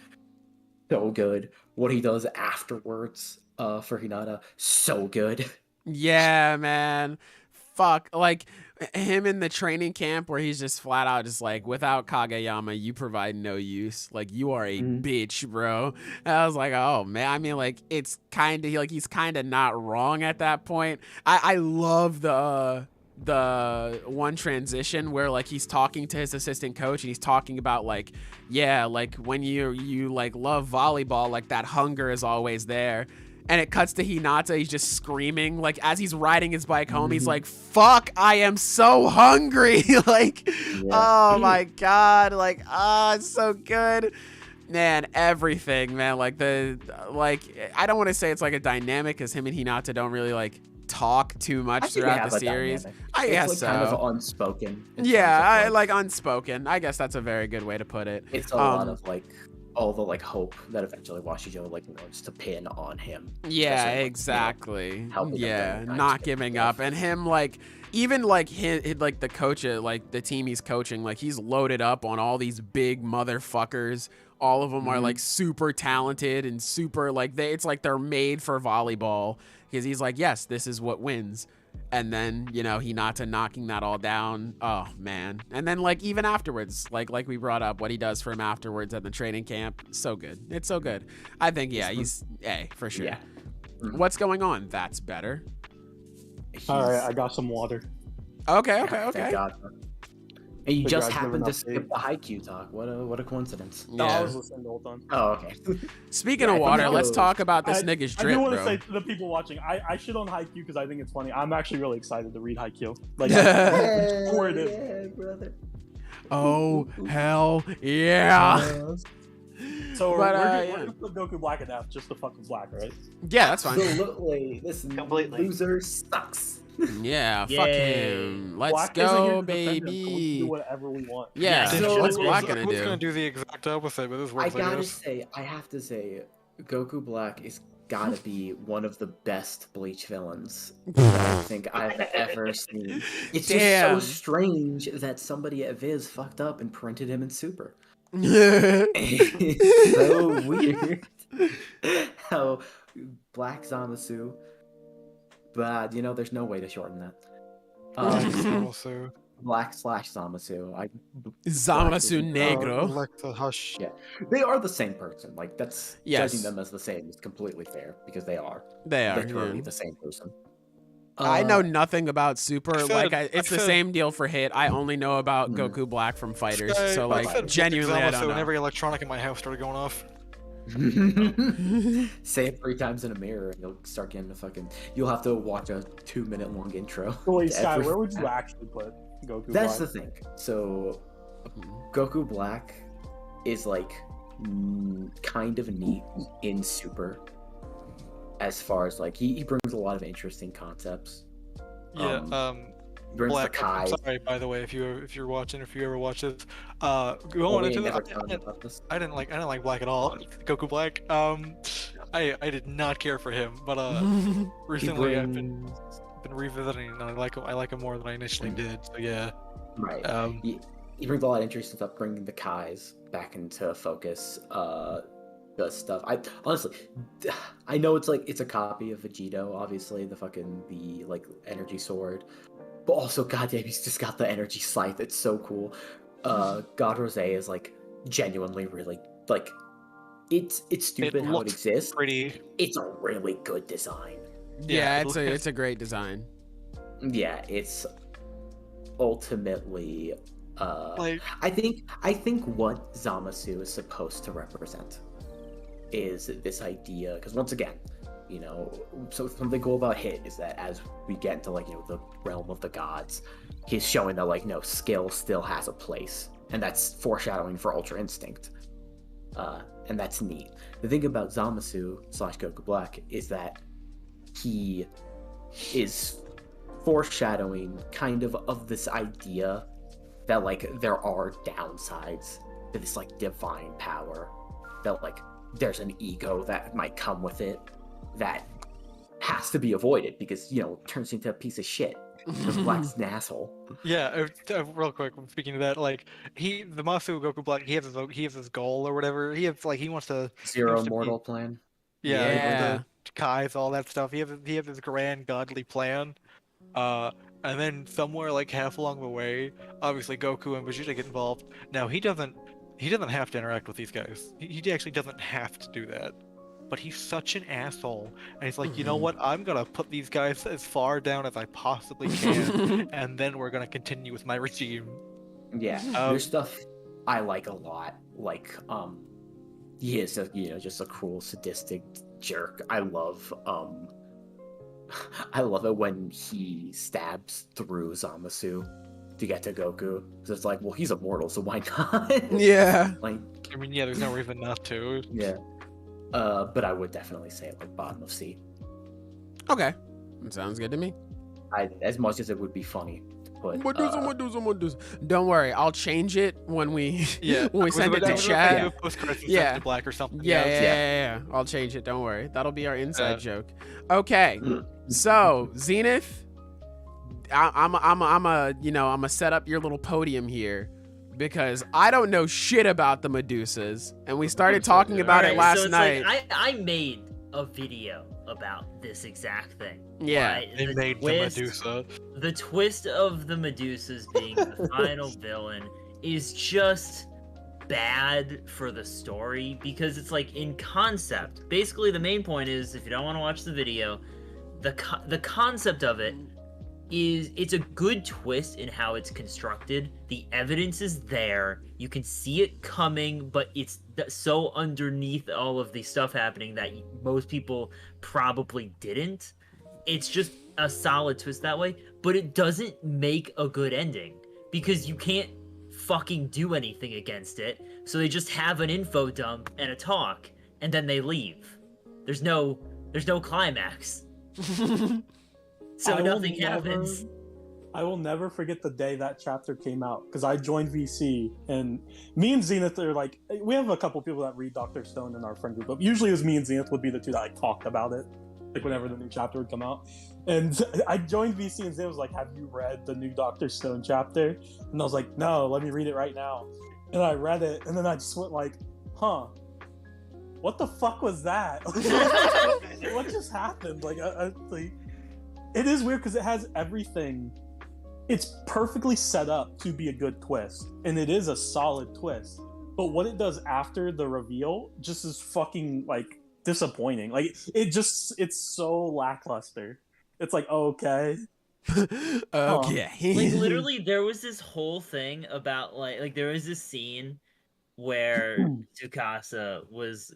so good. What he does afterwards for Hinata, so good. Yeah, man. Fuck. Like, him in the training camp where he's just flat out just like, without Kageyama, you provide no use. Like, you are a bitch, bro. And I was like, oh, man. I mean, like, it's kind of, like, he's kind of not wrong at that point. I love the one transition where like he's talking to his assistant coach and he's talking about like, yeah, like when you like love volleyball, like that hunger is always there. And it cuts to Hinata, he's just screaming, like, as he's riding his bike home, he's like, fuck, I am so hungry. Like, oh my God, like, it's so good. Man, everything, man, like, I don't want to say it's like a dynamic, because him and Hinata don't really, like, talk too much throughout the series. I guess it's so. like kind of unspoken. in Yeah, terms of, I like unspoken. I guess that's a very good way to put it. It's a lot of like all the like hope that eventually Washijo like wants to pin on him. Yeah, Especially, like, exactly. helping them Yeah, bring not back giving stuff. up, and him like even like his, like the coach, like the team he's coaching, like he's loaded up on all these big motherfuckers. All of them are like super talented and super like it's like they're made for volleyball, because he's like, yes, this is what wins. And then, you know, Hinata knocking that all down. Oh man. And then like even afterwards, like we brought up what he does for him afterwards at the training camp. So good. It's so good. I think, yeah, he's A for sure. Yeah. What's going on? That's better. All right, I got some water. Okay. Thank God. And you The just guy's happened giving to update. skip the Haikyuu talk. What a coincidence. No, I Yeah. was listening the whole time. Oh, okay. Speaking Yeah, of I think water, that let's was- talk about this nigga's I drip, do want to bro. say to the people watching, I shit on Haikyuu because I think it's funny. I'm actually really excited to read Haikyuu. Like, where it is. Yeah, brother. Oh, hell yeah. So But, we're yeah. gonna put Goku Black in F just to fucking black, right? Yeah, that's fine. Absolutely. This Completely. loser sucks. Yeah, fuck Yay. him. Let's Black isn't here go, to defend him, so we can do baby. whatever we want. Yeah, So- what's Black I gonna was gonna do? do the exact opposite, but this I works. have to say, Goku Black is gotta be one of the best Bleach villains that I think I've ever seen. It's Damn. just so strange that somebody at Viz fucked up and printed him in Super. Oh, It's so weird how Black Zamasu, but you know, there's no way to shorten that. Also, Black / Zamasu. Zamasu Negro. Alexa, hush. Yeah, they are the same person. Like that's Yes. judging them as the same is completely fair because they are. They are. Literally Yeah. the same person. I know nothing about Super. It's the said- same deal for Hit. I only know about Goku Black from Fighters. So like, genuinely, I don't So know. when every electronic in my house started going off. Say it 3 times in a mirror and you'll start getting the fucking. You'll have to watch a 2-minute long intro. Wait, to Sky, every- where would you actually put Goku? That's the Black? thing. So, Goku Black is like kind of neat in Super. As far as like he brings a lot of interesting concepts. Yeah. He brings Black. the Kai. I'm sorry, by the way, if you're watching, if you ever watch this, going We into ain't never this, talked about this. I didn't like Black at all. Goku Black. I did not care for him, but He recently I've brings been revisiting and I like him more than I initially did. So yeah. right. Um, He brings a lot of interesting stuff, bringing the Kais back into focus. The stuff. Honestly, I know it's a copy of Vegito, obviously the like energy sword, but also goddamn, he's just got the energy scythe. It's so cool. God Rose is like genuinely really like it's stupid how it looks exists. pretty. It's a really good design. Yeah, it's a great design. Yeah, it's ultimately Like I think what Zamasu is supposed to represent is this idea, because once again, so something cool about Hit is that as we get into the realm of the gods, he's showing that skill still has a place, and that's foreshadowing for Ultra Instinct, and that's neat. The thing about Zamasu / Goku Black is that he is foreshadowing kind of this idea that there are downsides to this divine power, that there's an ego that might come with it that has to be avoided because it turns into a piece of shit. Black's an asshole. yeah, real quick. Speaking of that, the Masu Goku Black, he has his goal or whatever. He wants to Zero to mortal plan. Yeah. the Kais, all that stuff. He has his grand godly plan. And then somewhere half along the way, obviously Goku and Vegeta get involved. Now he doesn't have to interact with these guys. He actually doesn't have to do that. But he's such an asshole. And he's like, you know what? I'm gonna put these guys as far down as I possibly can, and then we're gonna continue with my regime. Yeah, there's stuff I like a lot. He is just a cruel, sadistic jerk. I love it when he stabs through Zamasu to get to Goku. So it's well, he's immortal, so why not? Yeah. I mean, yeah, there's no reason not to. Yeah. But I would definitely say bottom of C. Okay. That sounds good to me. As much as it would be funny to put. Medusa. Don't worry, I'll change it when we Yeah, when we send it to chat. Yeah. Black or something. Yeah. I'll change it. Don't worry. That'll be our inside joke. Okay. So Zenith, I'm a set up your little podium here because I don't know shit about the Medusas, and we started talking about it last so it's night. I made a video about this exact thing. Yeah. right? They made the Medusa. The twist of the Medusas being the final villain is just bad for the story because it's in concept. Basically, the main point is if you don't want to watch the video, the concept of it is it's a good twist in how it's constructed. The evidence is there. You can see it coming, but it's so underneath all of the stuff happening that most people probably didn't. It's just a solid twist that way, but it doesn't make a good ending because you can't fucking do anything against it. So they just have an info dump and a talk, and then they leave. There's no climax. So nothing happens. I will never forget the day that chapter came out because I joined VC and me and Zenith are we have a couple people that read Dr. Stone in our friend group, but usually it was me and Zenith would be the two that talked about it whenever the new chapter would come out. And I joined VC and Zenith was like, "Have you read the new Dr. Stone chapter?" And I was like, "No, let me read it right now." And I read it and then I just went "Huh? What the fuck was that? What just happened?" It is weird because it has everything it's perfectly set up to be a good twist, and it is a solid twist. But what it does after the reveal just is fucking like disappointing. Like it's so lackluster. It's like, okay. Okay. Like literally, there was this whole thing about like there was this scene where Tsukasa was,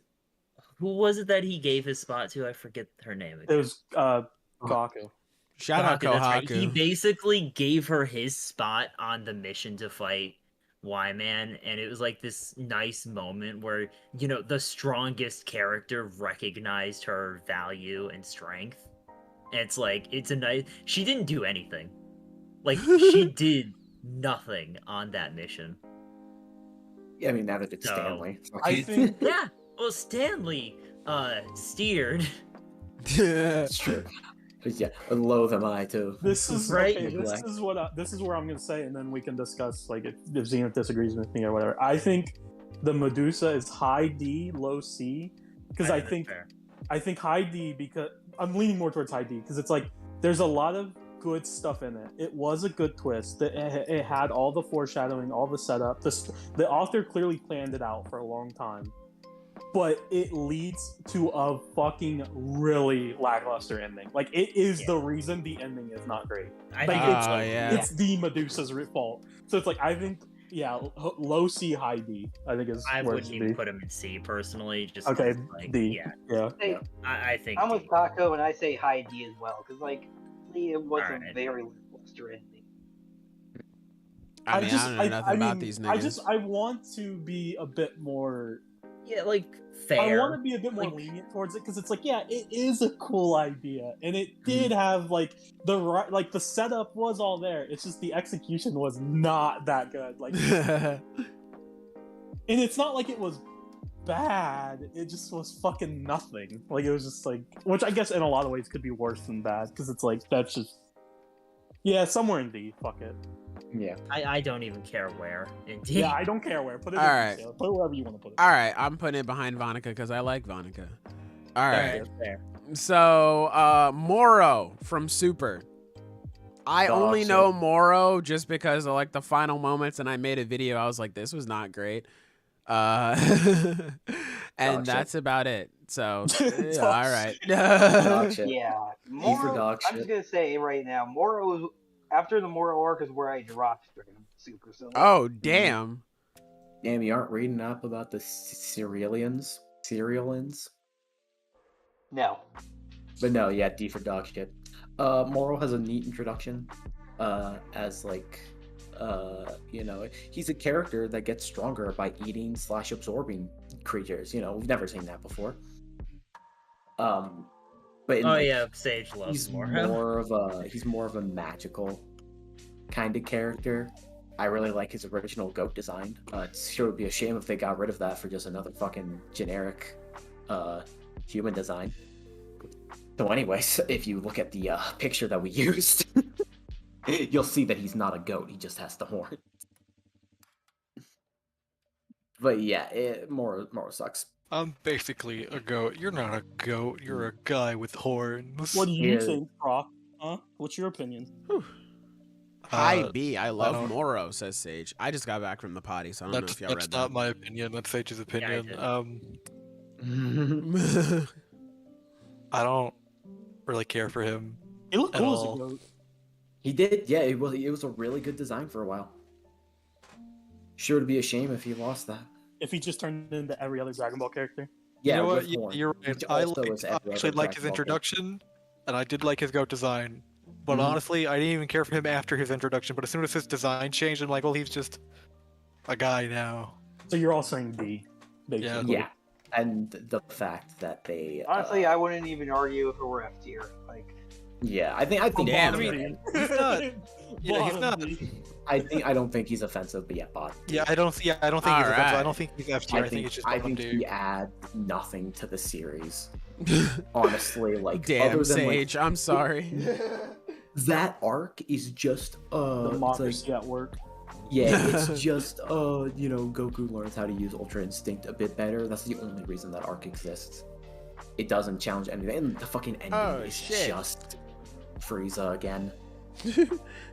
who was it that he gave his spot to? I forget her name again. It was Kaku. Shout out That's right. Kohaku. He basically gave her his spot on the mission to fight Y-Man, and it was like this nice moment where, you know, the strongest character recognized her value and strength. And it's like, it's a nice... She didn't do anything. Like, she did nothing on that mission. Yeah, I mean, neither did So, Stanley. I think Yeah, well, Stanley steered. It's true. But yeah, loathe am I too. this is Right. okay, this is where I'm gonna say, and then we can discuss like if Zenith disagrees with me or whatever. I think the Medusa is high D, low C, because I think high D, because I'm leaning more towards high D because it's like there's a lot of good stuff in it. It was a good twist. It had all the foreshadowing, all the setup. The author clearly planned it out for a long time, but it leads to a fucking really lackluster ending. Like it is the reason the ending is not great. I Like think it's the Medusa's fault. So it's like I think low C, high D. I think is I where it wouldn't should even be. put him in C personally. Just Okay, 'cause, like, D. Yeah. Hey, I think I'm D. with Taco, and I say high D as well, because like it was a Alright. very lackluster ending. I mean, I don't know nothing about these niggas. I want to be a bit more. Yeah, like I fair. want to be a bit more Like- lenient towards it because it's like, yeah, it is a cool idea, and it did have like the setup was all there. It's just the execution was not that good. Like, and it's not like it was bad. It just was fucking nothing. Like it was just like, which I guess in a lot of ways could be worse than bad because it's like that's just somewhere in D. Fuck it. Yeah. I don't even care where. Indeed. Yeah, I don't care where. Put it. All in right. detail. Put it wherever you want to put it. All right, I'm putting it behind Vanica because I like Vanica. All right. Fair. So, Moro from Super. I only know Moro just because of like the final moments, and I made a video. I was like, this was not great. And that's about it. So, yeah, all right. Dog shit. Yeah, for Moro. dog I'm shit. just gonna say right now, Moro is after the Moro arc is where I dropped Dragon Super. So Oh, damn. Damn, you aren't reading up about the Cerealians? no. But no, yeah, D for dog shit. Moro has a neat introduction. As like, you know, he's a character that gets stronger by eating / absorbing creatures. You know, we've never seen that before. But in, Sage loves he's Moro. more of a magical kind of character. I really like his original goat design. It sure would be a shame if they got rid of that for just another fucking generic human design. So anyways, if you look at the picture that we used, you'll see that he's not a goat, he just has the horn. But yeah, Moro sucks. I'm basically a goat. You're not a goat. You're a guy with horns. What do you Yeah. think, Brock? Huh? What's your opinion? Hi, B. I love don't- Moro, says Sage. I just got back from the potty, so I don't know if y'all That's read not that. my opinion. That's Sage's opinion. did. I don't really care for him. He looked At cool as all. a goat. He did, yeah, it was a really good design for a while. Sure would be a shame if he lost that. If he just turned into every other Dragon Ball character. Yeah, you know what? with horn, You're right. which I also is every other actually liked his Dragon Ball character. introduction, and I did like his goat design. But Mhm. honestly, I didn't even care for him after his introduction. But as soon as his design changed, I'm like, well, he's just a guy now. So you're all saying D, basically. Yeah, and the fact that they Honestly, I wouldn't even argue if it were F tier. Like, yeah, I think Damn. I mean, he's not. Yeah, he's not. I don't think he's offensive, but yeah, bot. Yeah, I don't think he's offensive. I Alright. don't think he's F tier. I think it's just I bottom think D. he adds nothing to the series. Honestly, like Damn, other than Sage. I'm sorry. that arc is just it's Democracy like, at work. yeah, it's just you know, Goku learns how to use Ultra Instinct a bit better. That's the only reason that arc exists. It doesn't challenge anything. And the fucking ending Oh, is shit. just Frieza again.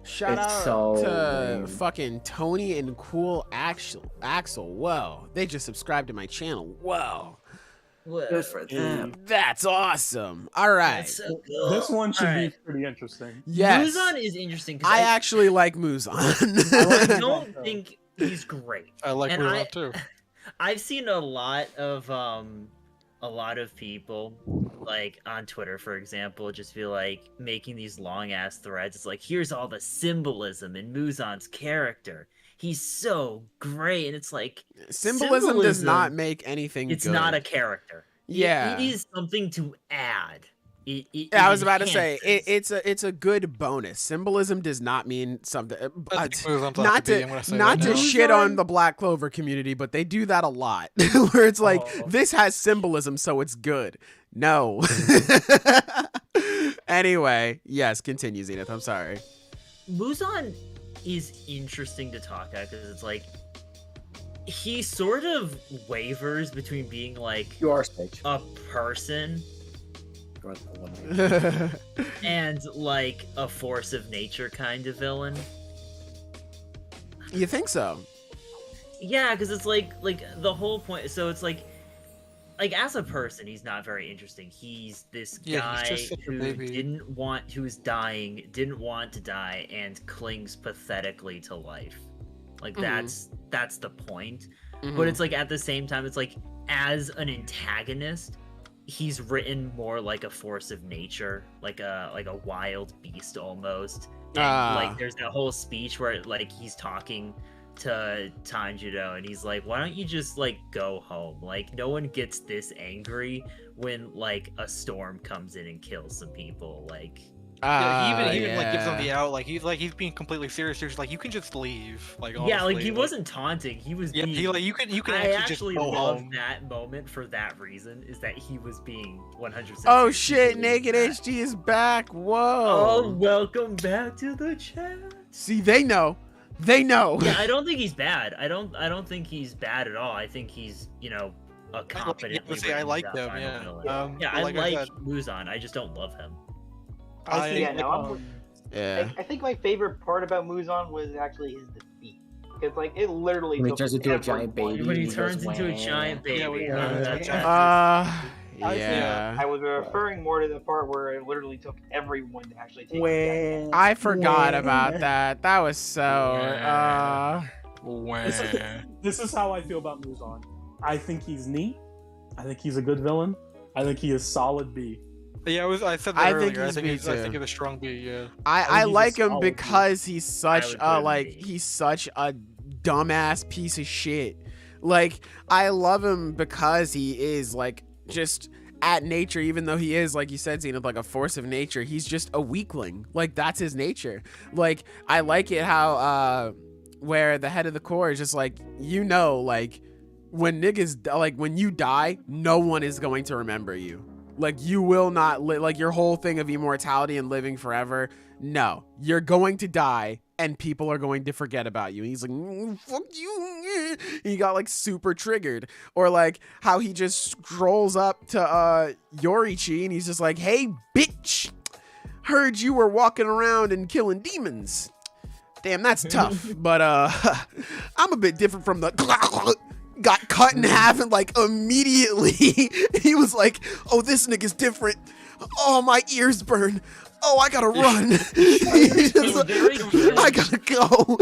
Shout It's out so to lame. fucking Tony and Cool Axel. Whoa, they just subscribed to my channel. Whoa, Whoa. that's awesome. All right. That's so good. This one should Alright. be pretty interesting. Yes. Muzan is interesting because I actually like Muzan. I don't think he's great. I like And Muzan too. I've seen a lot of people like on Twitter, for example, just be like making these long ass threads. It's like, here's all the symbolism in Muzan's character. He's so great, and it's like Symbolism does not make anything it's good. not a character. Yeah. It is something to add. Yeah, I was about to say enhances. it's a good bonus. Symbolism does not mean something. I think Muzan's Not off the beat, I'm to gonna say not that to now. shit on the Black Clover community, but they do that a lot. Where it's like Oh. this has symbolism, so it's good. No. Anyway, yes, continue, Zenith. I'm sorry. Muzan is interesting to talk about because it's like he sort of wavers between being like You are Sage. a person You are the one. and like a force of nature kind of villain. You think so? Yeah, because it's like the whole point. So it's like as a person, he's not very interesting. He's this Yeah, he's guy just such a who baby. who's dying, didn't want to die, and clings pathetically to life. Like Mhm. that's the point. Mhm. But it's like at the same time, it's like as an antagonist, he's written more like a force of nature, like a wild beast almost. And like there's that whole speech where like he's talking to Tanjiro and he's like, why don't you just like go home? Like no one gets this angry when like a storm comes in and kills some people. Like Yeah, he even like gives him yeah. the out. He's being completely serious. He's like, you can just leave. Like yeah, like honestly, he wasn't taunting. He was Yeah, being you can I actually just go love home. that moment for that reason, is that he was being 100%. Oh shit, serious Naked with that. HD is back. Oh, Whoa. welcome back to the chat. See, they know. They know. Yeah, I don't think he's bad. I don't think he's bad at all. I think he's, a competently I written like job them, final yeah. villain. Yeah, but I like like I said, Muzan. I just don't love him. I- Yeah, no, I'm, Yeah. I think my favorite part about Muzan was actually his defeat. Because, like, it literally When he took turns into a giant everyone. baby. When he goes, turns into a "Wah." giant baby. Yeah, when he huh? turns into a That's- giant Yeah. I was referring more to the part where it literally took everyone to actually take him down. I forgot about that. That was so. This is how I feel about Muzan. I think he's neat. I think he's a good villain. I think he is solid B. Yeah, I said that I earlier. think I he's think B he's I too. think he's a strong B. Yeah. I he's a like him solid B. because he's such would put him like B. he's such a dumbass piece of shit. Like I love him because he is like just at nature, even though he is, like you said, Zenith, like a force of nature, he's just a weakling. Like that's his nature. Like I like it how where the head of the core is just like, like when niggas like when you die, no one is going to remember you. Like you will not like your whole thing of immortality and living forever. No, you're going to die and people are going to forget about you. And he's like, fuck you. He got like super triggered. Or like how he just scrolls up to Yorichi and he's just like, hey bitch, heard you were walking around and killing demons. Damn, that's tough. But I'm a bit different from the got cut in half and like immediately he was like, oh, this nigga's different. Oh, my ears burn. Oh, I gotta run. He's just like, I gotta go.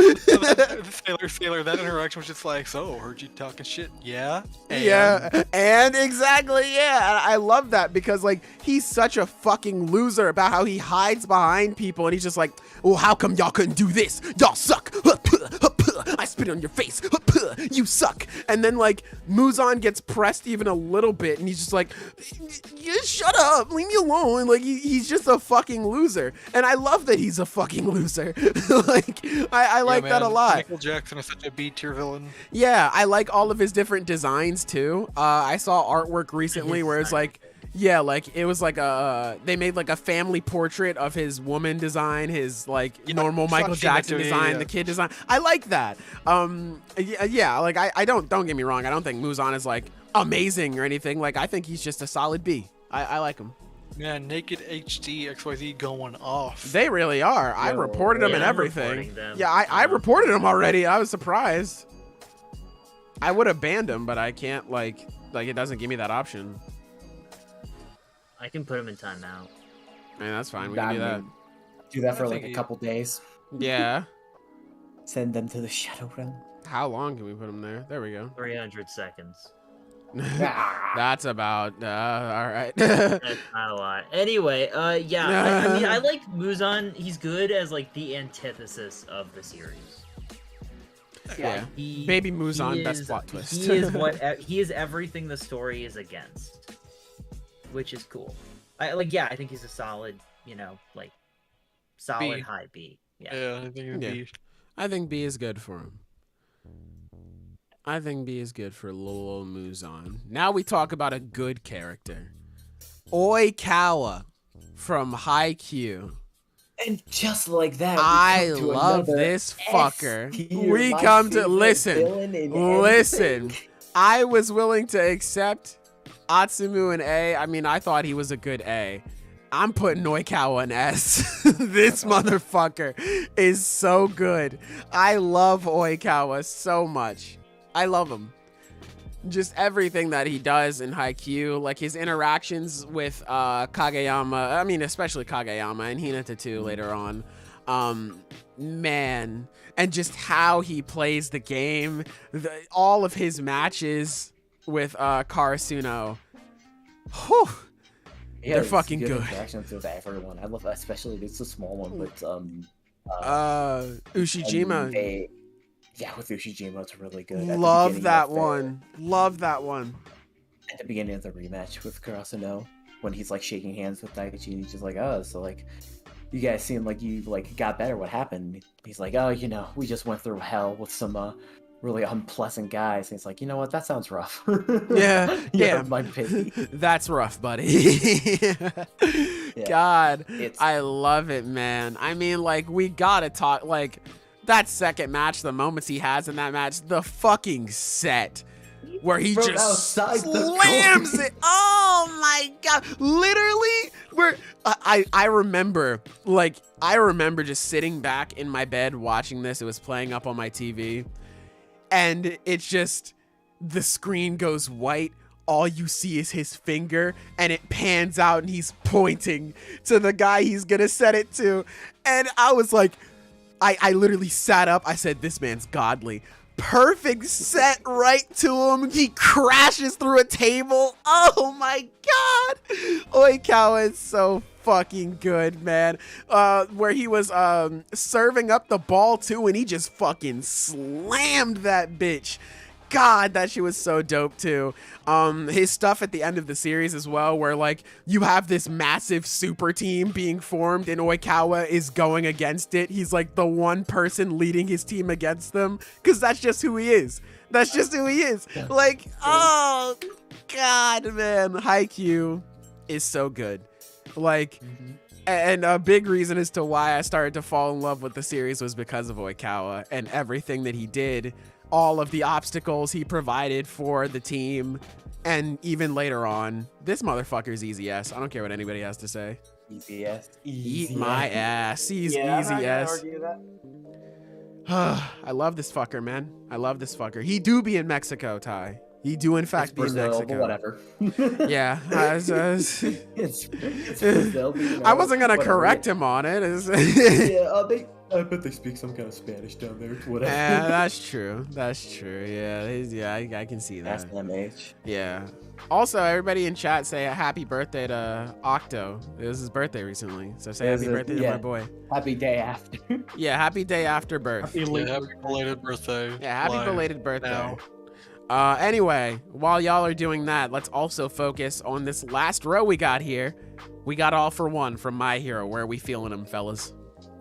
Sailor, that interaction was just like, so heard you talking shit, yeah, Yeah, and exactly, yeah. And I love that because like he's such a fucking loser about how he hides behind people and he's just like, well, how come y'all couldn't do this? Y'all suck. I spit on your face. You suck. And then like Muzan gets pressed even a little bit and he's just like, shut up, leave me alone. Like he's just a fucking loser. And I love that he's a fucking loser. Like I like that a lot. Michael Jackson is such a B tier villain. Yeah, I like all of his different designs too. I saw artwork recently where it's like, yeah, like it was like they made like a family portrait of his woman design, his like normal Michael Jackson design, the kid design. I like that. Yeah, like I don't get me wrong. I don't think Muzan is like amazing or anything. Like I think he's just a solid B. I like him. Man, Naked HD XYZ going off. They really are. I Yo, reported them yeah, and I'm everything. reporting them. Yeah, I reported them already. I was surprised. I would have banned them, but I can't like it doesn't give me that option. I can put him in timeout. Man, that's fine. We can do that. Do that for I like think a he- couple days. Yeah. Send them to the Shadow Realm. How long can we put them there? There we go. 300 seconds. That's about all right. That's not a lot. Anyway, yeah, I mean, I like Muzan. He's good as like the antithesis of the series. Yeah. He, Baby Muzan, he best is- plot twist. He is he is everything the story is against, which is cool. I think he's a solid, like solid B. high B. Yeah. Yeah, I think it'd Yeah. be. I think B is good for him. I think B is good for Lolo Muzan. Now we talk about a good character. Oikawa from Haikyuu. And just like that, I love this fucker. We come to listen. I was willing to accept Atsumu an A. I mean, I thought he was a good A. I'm putting Oikawa an S. This motherfucker is so good. I love Oikawa so much. I love him. Just everything that he does in Haikyuu, like his interactions with Kageyama, I mean, especially Kageyama and Hinata too later on. Man, and just how he plays the game, all of his matches with Karasuno. Whew. Yeah, They're fucking good. Interactions with everyone. I love, especially it's a small one, but Ushijima. With Ushijima, it's really good. Love that one. Love that one. At the beginning of the rematch with Karasuno, when he's like shaking hands with Daichi, and he's just like, oh, so like, you guys seem like you like got better. What happened? He's like, oh, we just went through hell with some really unpleasant guys. And he's like, you know what? That sounds rough. Yeah. My pity. That's rough, buddy. Yeah. God, I love it, man. I mean, like, we gotta talk, like, that second match, the moments he has in that match, the fucking set where he From just outside the slams door. it. Oh my God. Literally, where I remember just sitting back in my bed watching this. It was playing up on my TV. And it's just, the screen goes white. All you see is his finger, and it pans out, and he's pointing to the guy he's gonna set it to. And I was like, I literally sat up. I said, this man's godly. Perfect set right to him. He crashes through a table. Oh my God. Oikawa is so fucking good, man. Where he was serving up the ball too, and he just fucking slammed that bitch. God, that shit was so dope too. His stuff at the end of the series as well, where like you have this massive super team being formed and Oikawa is going against it. He's like the one person leading his team against them, because that's just who he is. That's just who he is. Like, oh God, man, Haikyuu is so good. Like, and a big reason as to why I started to fall in love with the series was because of Oikawa and everything that he did. All of the obstacles he provided for the team, and even later on, this motherfucker's easy ass. I don't care what anybody has to say. Easy ass. Eat my ass. He's Yeah, I'm easy not gonna ass. argue that. I love this fucker, man. I love this fucker. He do be in Mexico, Ty. He do in fact It's be in Brazil, Mexico. but whatever. Yeah. it's Brazil, but, you know, I wasn't gonna whatever. correct him on it. I bet they speak some kind of Spanish down there. Whatever. Yeah, that's true. That's true. Yeah, I can see that. SMH. Yeah. Also, everybody in chat say a happy birthday to Octo. It was his birthday recently, so say happy birthday to my boy. Happy day after. Yeah, happy day after birth. Happy belated birthday. Yeah, happy Live belated birthday. now. Anyway, while y'all are doing that, let's also focus on this last row we got here. We got All For One from My Hero. Where are we feeling him, fellas?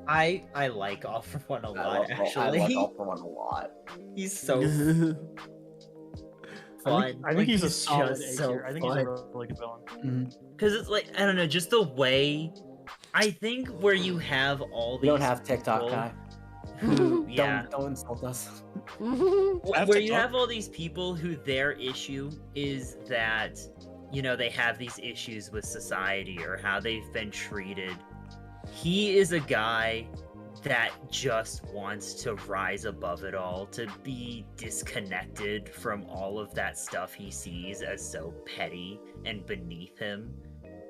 I like All For One a lot, I actually. like All For One a lot. He's so I fun. think Like, he's a he's solid just A so tier. I think he's a fun. really good villain. Because it's like, I don't know, just the way, I think where you have all these We don't have TikTok people guy. who, yeah, Don't insult us. I have where you TikTok. have all these people who their issue is that you know, they have these issues with society or how they've been treated. He is a guy that just wants to rise above it all, to be disconnected from all of that stuff he sees as so petty and beneath him.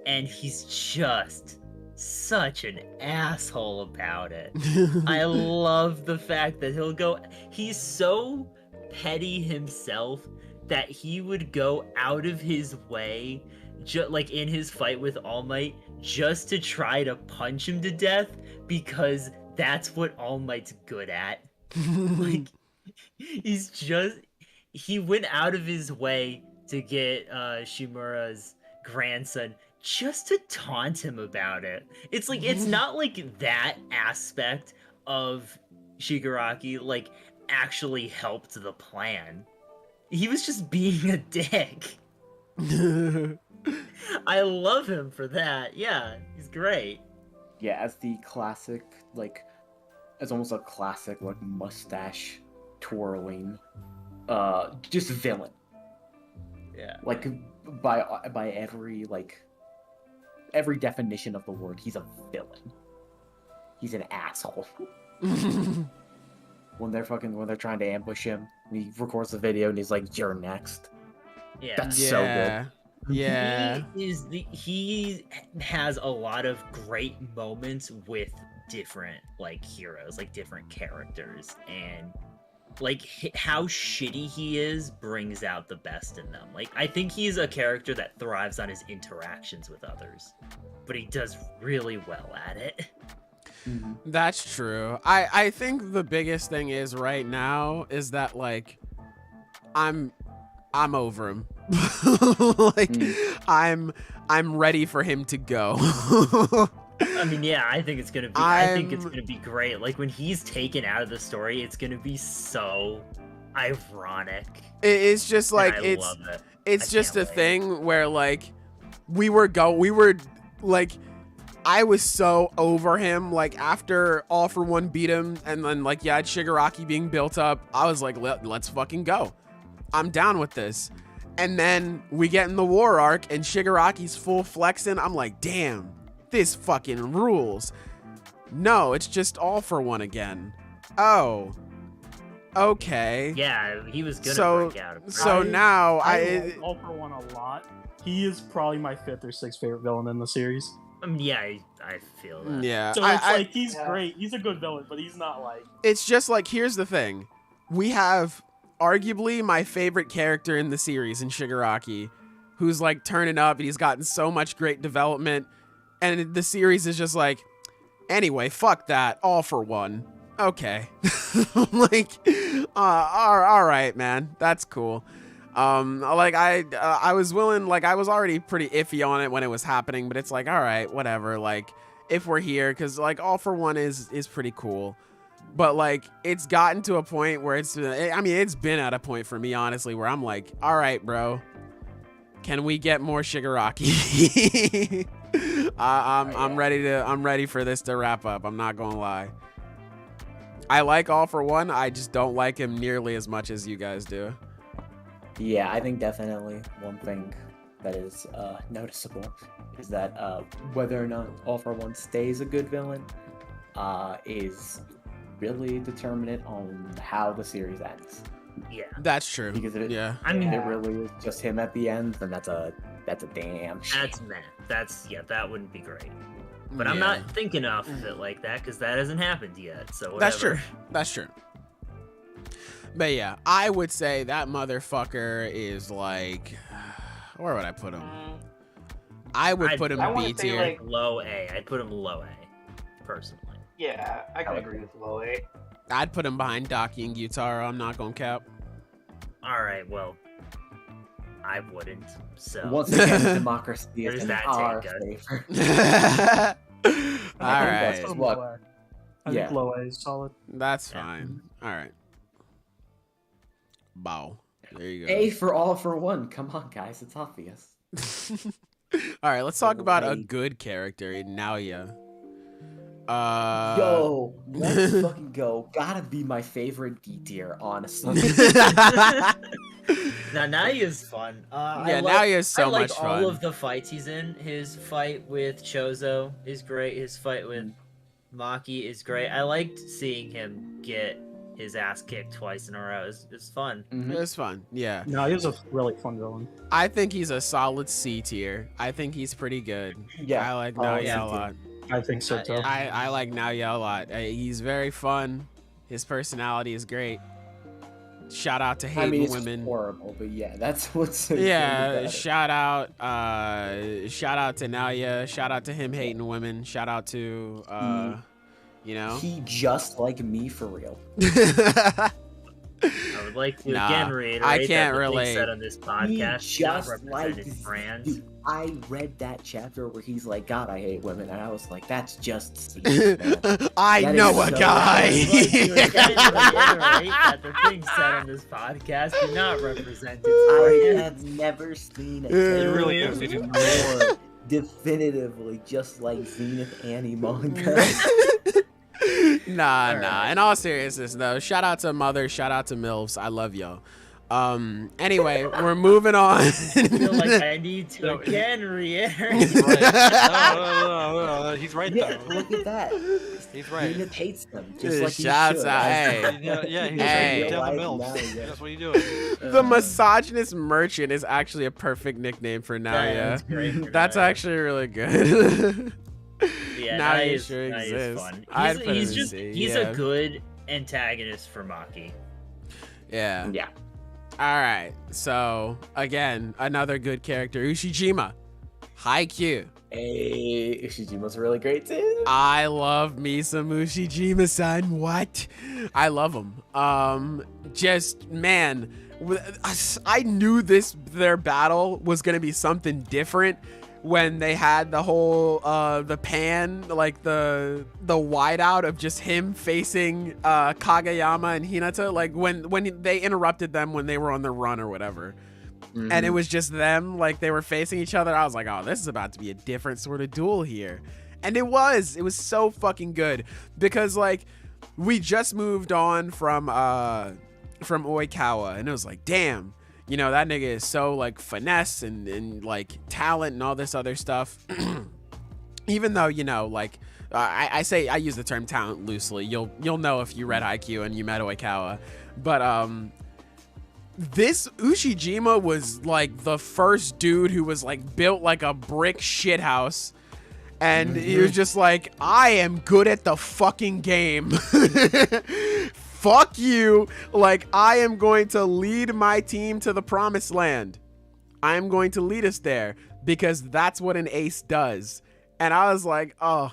And he's just such an asshole about it. I love the fact that he's so petty himself that he would go out of his way, like in his fight with All Might, just to try to punch him to death, because that's what All Might's good at. Like, he went out of his way to get Shimura's grandson just to taunt him about it. It's like, it's not like that aspect of Shigaraki like actually helped the plan. He was just being a dick. I love him for that. Yeah, he's great. Yeah, as the classic, like, as almost a classic, like, mustache twirling, just villain. Yeah. Like, by every, like, every definition of the word, he's a villain. He's an asshole. when they're trying to ambush him, he records the video and he's like, "You're next." Yeah. That's so good. Yeah. He has a lot of great moments with different like heroes, like different characters, and like how shitty he is brings out the best in them. Like, I think he's a character that thrives on his interactions with others, but he does really well at it. That's true. I think the biggest thing is right now is that like I'm over him. Like I'm ready for him to go. I mean, yeah, I think it's gonna be great. Like, when he's taken out of the story, it's gonna be so ironic. It's just like I love it. It's I just a can't wait. thing where like we were like I was so over him, like after All For One beat him and then like yeah, Shigaraki being built up, I was like, let's fucking go. I'm down with this. And then we get in the war arc and Shigaraki's full flexing. I'm like, damn, this fucking rules. No, it's just All For One again. Oh, okay. Yeah, he was gonna break out. Now I like All For One a lot. He is probably my 5th or 6th favorite villain in the series. I mean, yeah, I feel that. Yeah. So it's like he's great. He's a good villain, but he's not like. It's just like, here's the thing. We have arguably my favorite character in the series in Shigaraki, who's like turning up and he's gotten so much great development. And the series is just like, anyway, fuck that. All For One. Okay. Like, all right, man. That's cool. Like I was willing, like I was already pretty iffy on it when it was happening, but it's like, all right, whatever. Like, if we're here, because like All For One is pretty cool. But like, it's gotten to a point where it's been at a point for me, honestly, where I'm like, all right, bro, can we get more Shigaraki? I'm ready for this to wrap up. I'm not gonna lie. I like All For One. I just don't like him nearly as much as you guys do. Yeah, I think definitely one thing that is noticeable is that whether or not All For One stays a good villain is really determinant on how the series ends. Yeah, that's true. Because if it really is just him at the end, then that's a damn shame. That wouldn't be great. But I'm not thinking of it like that because that hasn't happened yet. So whatever. That's true. But yeah, I would say that motherfucker is like, where would I put him? I would put him B tier. Like low A. I'd put him low A, personally. Yeah, I can agree with low A. I'd put him behind Daki and Gyutaro. I'm not gonna cap. All right, well, I wouldn't. So once again, democracy is in our favor. All right. I think low A is solid. That's fine. All right. Bow. There you go. A for All For One. Come on, guys. It's obvious. All right, let's talk about a good character, Naoya. Yo, let's fucking go. Gotta be my favorite D tier, honestly. Now Naia's fun. Yeah, Naia's so much fun. all of the fights he's in. His fight with Chozo is great. His fight with Maki is great. I liked seeing him get his ass kicked twice in a row. It's fun. It was fun. Yeah. No, he was a really fun villain. I think he's a solid C tier. I think he's pretty good. Yeah. I like Naoya a lot. I think so too. I like Naoya a lot. He's very fun. His personality is great. Shout out to hating women. Horrible, but yeah, that's what's. Yeah, shout out to Naoya. Shout out to him hating women. Shout out to you know. He just like me for real. I would like to again reiterate I can't that the relate. thing said on this podcast Just not like represented brands. dude, I read that chapter where he's like, "God, I hate women," and I was like, "That's just Steve, man." I That know is a so guy. I would like to again reiterate that the things said on this podcast do not represent its I brands. have never seen It a really is. It is more definitively just like Zenith Annie manga. Nah. In all seriousness, though, shout out to Mother, shout out to MILFs. I love y'all. Anyway, we're moving on. I feel like I need to again reiterate. He's right. No, he's right Yeah, though. look at that. He's right. Zenith hates them, just like he Shouts should. out, hey. Yeah, he's Hey. right. Down the Real mills. life now, That's what you do. The misogynist merchant is actually a perfect nickname for That's Naoya. great for That's Naoya. actually really good. Yeah, Naoya Naia's sure Naia's exists. fun. I'd put him He's in just C, he's yeah. a good antagonist for Maki. Yeah. Yeah. All right. So again, another good character, Ushijima, Haikyuu. Hey, Ishijima's really great too. I love me some Ushijima-san. What? I love him. Just man, I knew their battle was gonna be something different when they had the whole the pan, like the wide out of just him facing Kageyama and Hinata, like when they interrupted them when they were on the run or whatever. And it was just them, like they were facing each other. I was like, oh, this is about to be a different sort of duel here. And it was so fucking good because like we just moved on from Oikawa and it was like, damn, you know, that nigga is so like finesse and like talent and all this other stuff. Even though, you know, like I use the term talent loosely. You'll know if you read Haikyuu and you met Oikawa. But this Ushijima was like the first dude who was like built like a brick shithouse. And he was just like, I am good at the fucking game. Fuck you. Like, I am going to lead my team to the promised land. I am going to lead us there because that's what an ace does. And I was like, oh,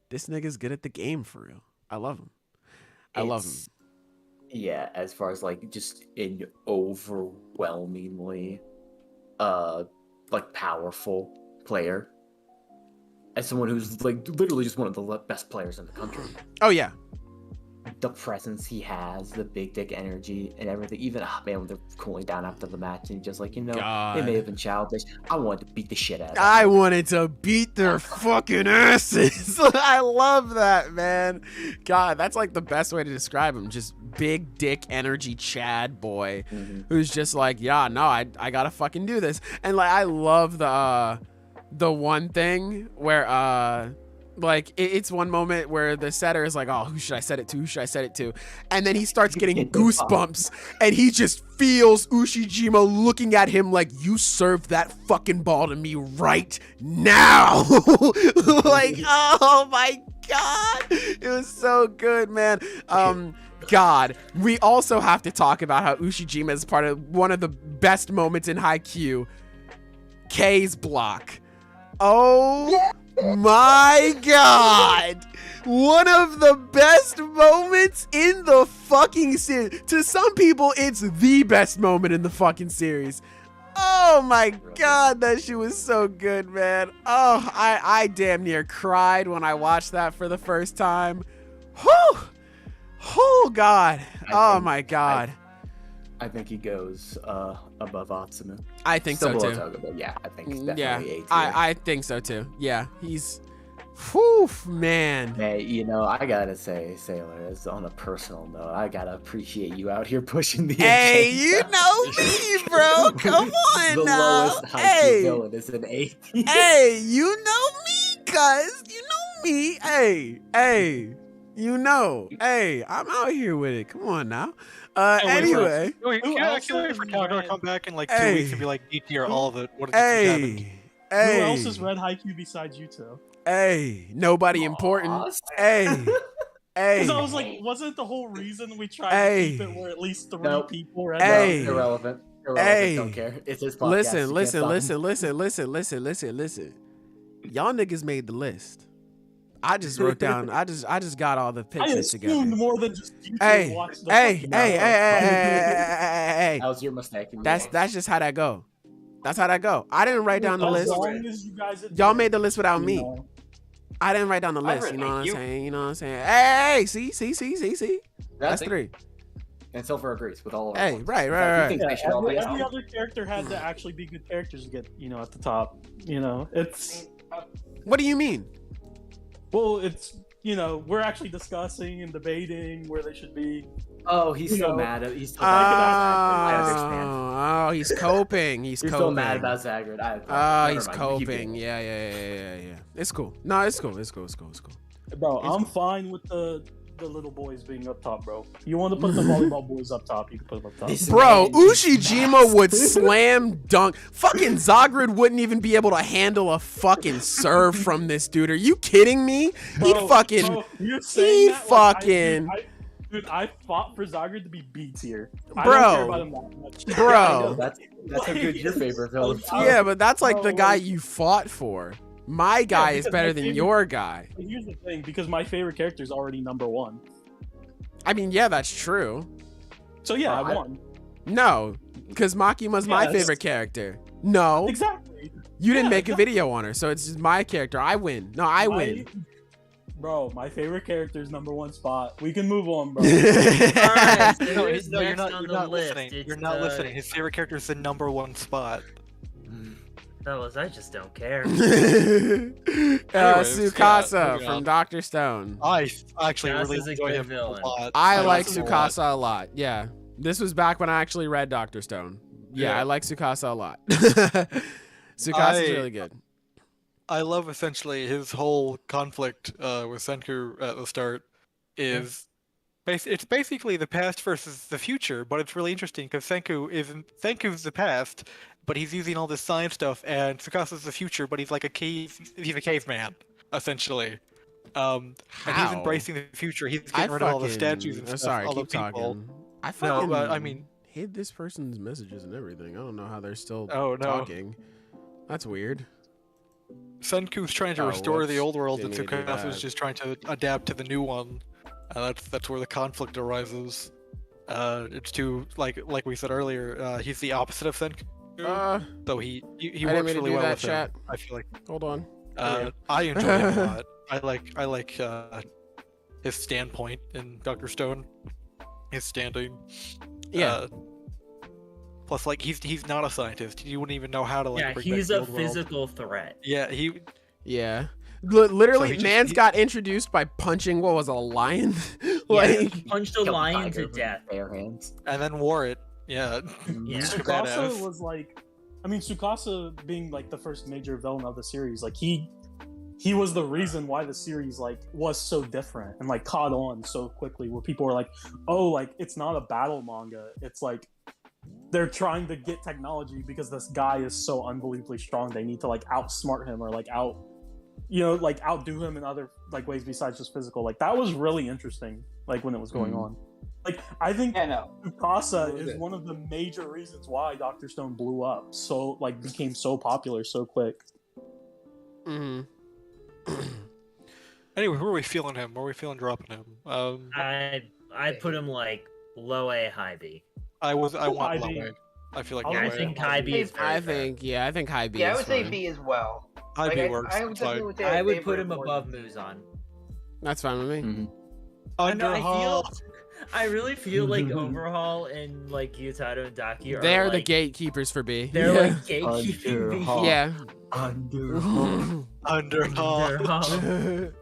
this nigga's good at the game for real. I love him. I love him. Yeah, as far as like just an overwhelmingly like powerful player. As someone who's like literally just one of the best players in the country. Oh yeah. The presence he has, the big dick energy and everything. Even man, when they're cooling down after the match and just like, you know, God. it may have been childish. I wanted to beat the shit out of them. I wanted to beat their fucking asses. I love that, man. God, that's like the best way to describe him. Just big dick energy Chad boy who's just like, yeah, no, I gotta fucking do this. And like, I love the one thing where like it's one moment where the setter is like, oh, who should I set it to? Who should I set it to? And then he starts getting goosebumps and he just feels Ushijima looking at him like, you served that fucking ball to me right now. Like, oh my God. It was so good, man. God, we also have to talk about how Ushijima is part of one of the best moments in Haikyuu, K's block. Oh my God. One of the best moments in the fucking series. To some people, it's the best moment in the fucking series. Oh my God, that shit was so good, man. Oh, I damn near cried when I watched that for the first time. Whew. Oh God. Oh my God. I think he goes above Atsumu. I think Still so below too. Toga, but yeah, I think it's definitely Yeah, A tier. I think so too. Yeah, he's Whew, man. Hey, you know, I gotta say, Sailor, as on a personal note, I gotta appreciate you out here pushing the Hey, agenda. you know me, bro. Come on The now. lowest Haikyuu Hey, villain is an 8. hey, you know me, cuz. You know me. Hey, you know. Hey, I'm out here with it. Come on now. Anyway. Wait, Who can I else wait is for Kaido to red? come back in like 2 Hey. weeks and be like, DTR all of it? What did you happen? Hey, Who hey. else has read Haikyuu besides you two? Hey, nobody important. Aw, Hey, hey. Because I was like, wasn't the whole reason we tried Hey. to keep it where at least 3 Nope. people read Hey. it? Irrelevant. Hey. Don't care. It's his podcast. Listen. Y'all niggas made the list. I just wrote down. I just got all the I pictures assumed together. more than just you two Hey, watched the hey, fucking hey, hey, show. hey. That was your mistake. That's just how that go. That's how that go. I didn't write down the As list. long as you guys Y'all made the list without me. know. I didn't write down the I list. read You know what I'm Haikyuu. saying? You know what I'm saying? Hey, see. That's 3. And Silver agrees with all of Hey, us. right. He thinks Yeah, they should all be every out. other character had to actually be good characters to get, at the top. It's What do you mean? we're actually discussing and debating where they should be. Oh, he's You so know. mad. He's so mad. I understand. Oh, he's coping. He's He's coping. so mad about Zagreus. Oh, Never he's mind. You keep coping. going. Yeah. It's cool. No, it's cool. Bro, I'm fine with the little boys being up top, bro. You want to put the volleyball boys up top, you can put them up top. This Bro, man is Ushijima nuts. would slam dunk. Fucking Zagreus wouldn't even be able to handle a fucking serve from this dude. Are you kidding me? He'd fucking. Bro, you're saying he that like fucking- I fought for Zagreb to be B tier. I Bro. don't care about him that much. Bro. That's how good your favorite villain. Yeah, but that's like the Bro, guy like- you fought for. My guy is because better my than favorite- your guy. But here's the thing, because my favorite character is already number 1. I mean, yeah, that's true. So yeah, Bro, I won. No, because Makima's my Yes. favorite character. No, Exactly. you didn't Yeah, make a video on her, so it's just my character. I win. No, I win. Bro, my favorite character is number 1 spot. We can move on, bro. Alright, so No, who's you're next not. on You're the not list? listening. It's, You're not listening. His favorite character is the number 1 spot. Fellas, I just don't care. Anyways, Tsukasa moving from on. Dr. Stone. I actually Cass really is a enjoy good him villain. a lot. I like him a lot. Tsukasa a lot. Yeah, this was back when I actually read Dr. Stone. Yeah, Yeah. I like Tsukasa a lot. Tsukasa's really good. I love essentially his whole conflict with Senku at the start is it's basically the past versus the future, but it's really interesting because Senku's the past, but he's using all this science stuff, and Tsukasa's the future, but he's like he's a caveman essentially. And he's How? embracing the future. He's I getting rid of all the fucking- statues and I'm stuff, sorry, all the keep people. talking. I No, fucking but I mean, hid this person's messages and everything. I don't know how they're still Oh, no. talking. That's weird. Senku's trying to Oh, restore the whoops. old world, and Didn't mean to do Tsukasa's that. just trying to adapt to the new one. That's where the conflict arises. It's like we said earlier. He's the opposite of Senku, though he I works didn't mean to really do well that, with him. chat. I feel like Hold on. I enjoy him a lot. I like his standpoint in Dr. Stone, his standing. Yeah. Plus, like he's not a scientist. He wouldn't even know how to like. Yeah, bring back he's the a old world. physical threat. Yeah, Yeah. Literally, So he just- man's he- got introduced by punching what was a lion. Yeah, like, he punched a Killed lion tiger to with death. bare hands. and then wore it. Yeah. Yeah. Super Tsukasa badass. was like, Tsukasa being like the first major villain of the series, like he was the reason why the series like was so different and like caught on so quickly, where people were like, oh, like it's not a battle manga, it's like they're trying to get technology because this guy is so unbelievably strong, they need to like outsmart him or like outdo him in other like ways besides just physical. Like that was really interesting, like when it was going on. Like I think Yeah, no. Tsukasa What was is it? one of the major reasons why Dr. Stone blew up so like became so popular so quick. mhm. Anyway, where are we feeling him? Where are we feeling dropping him? I put him like low A, high B. I want High low B. A. I feel like I'll low I A. think high B is very I fair. think, I think high B Yeah, I is would say fine. B as well. High Like, B I- works. I would It's fine. definitely say I would favorite put him more above than- Muzan. That's fine with me. Mhm. I know, I Underhaul. I really feel like Overhaul and like Gyutaro and Daki are They're the like, gatekeepers for B. they're Yeah. like gatekeeping B. Underhaul. Yeah. Underhaul.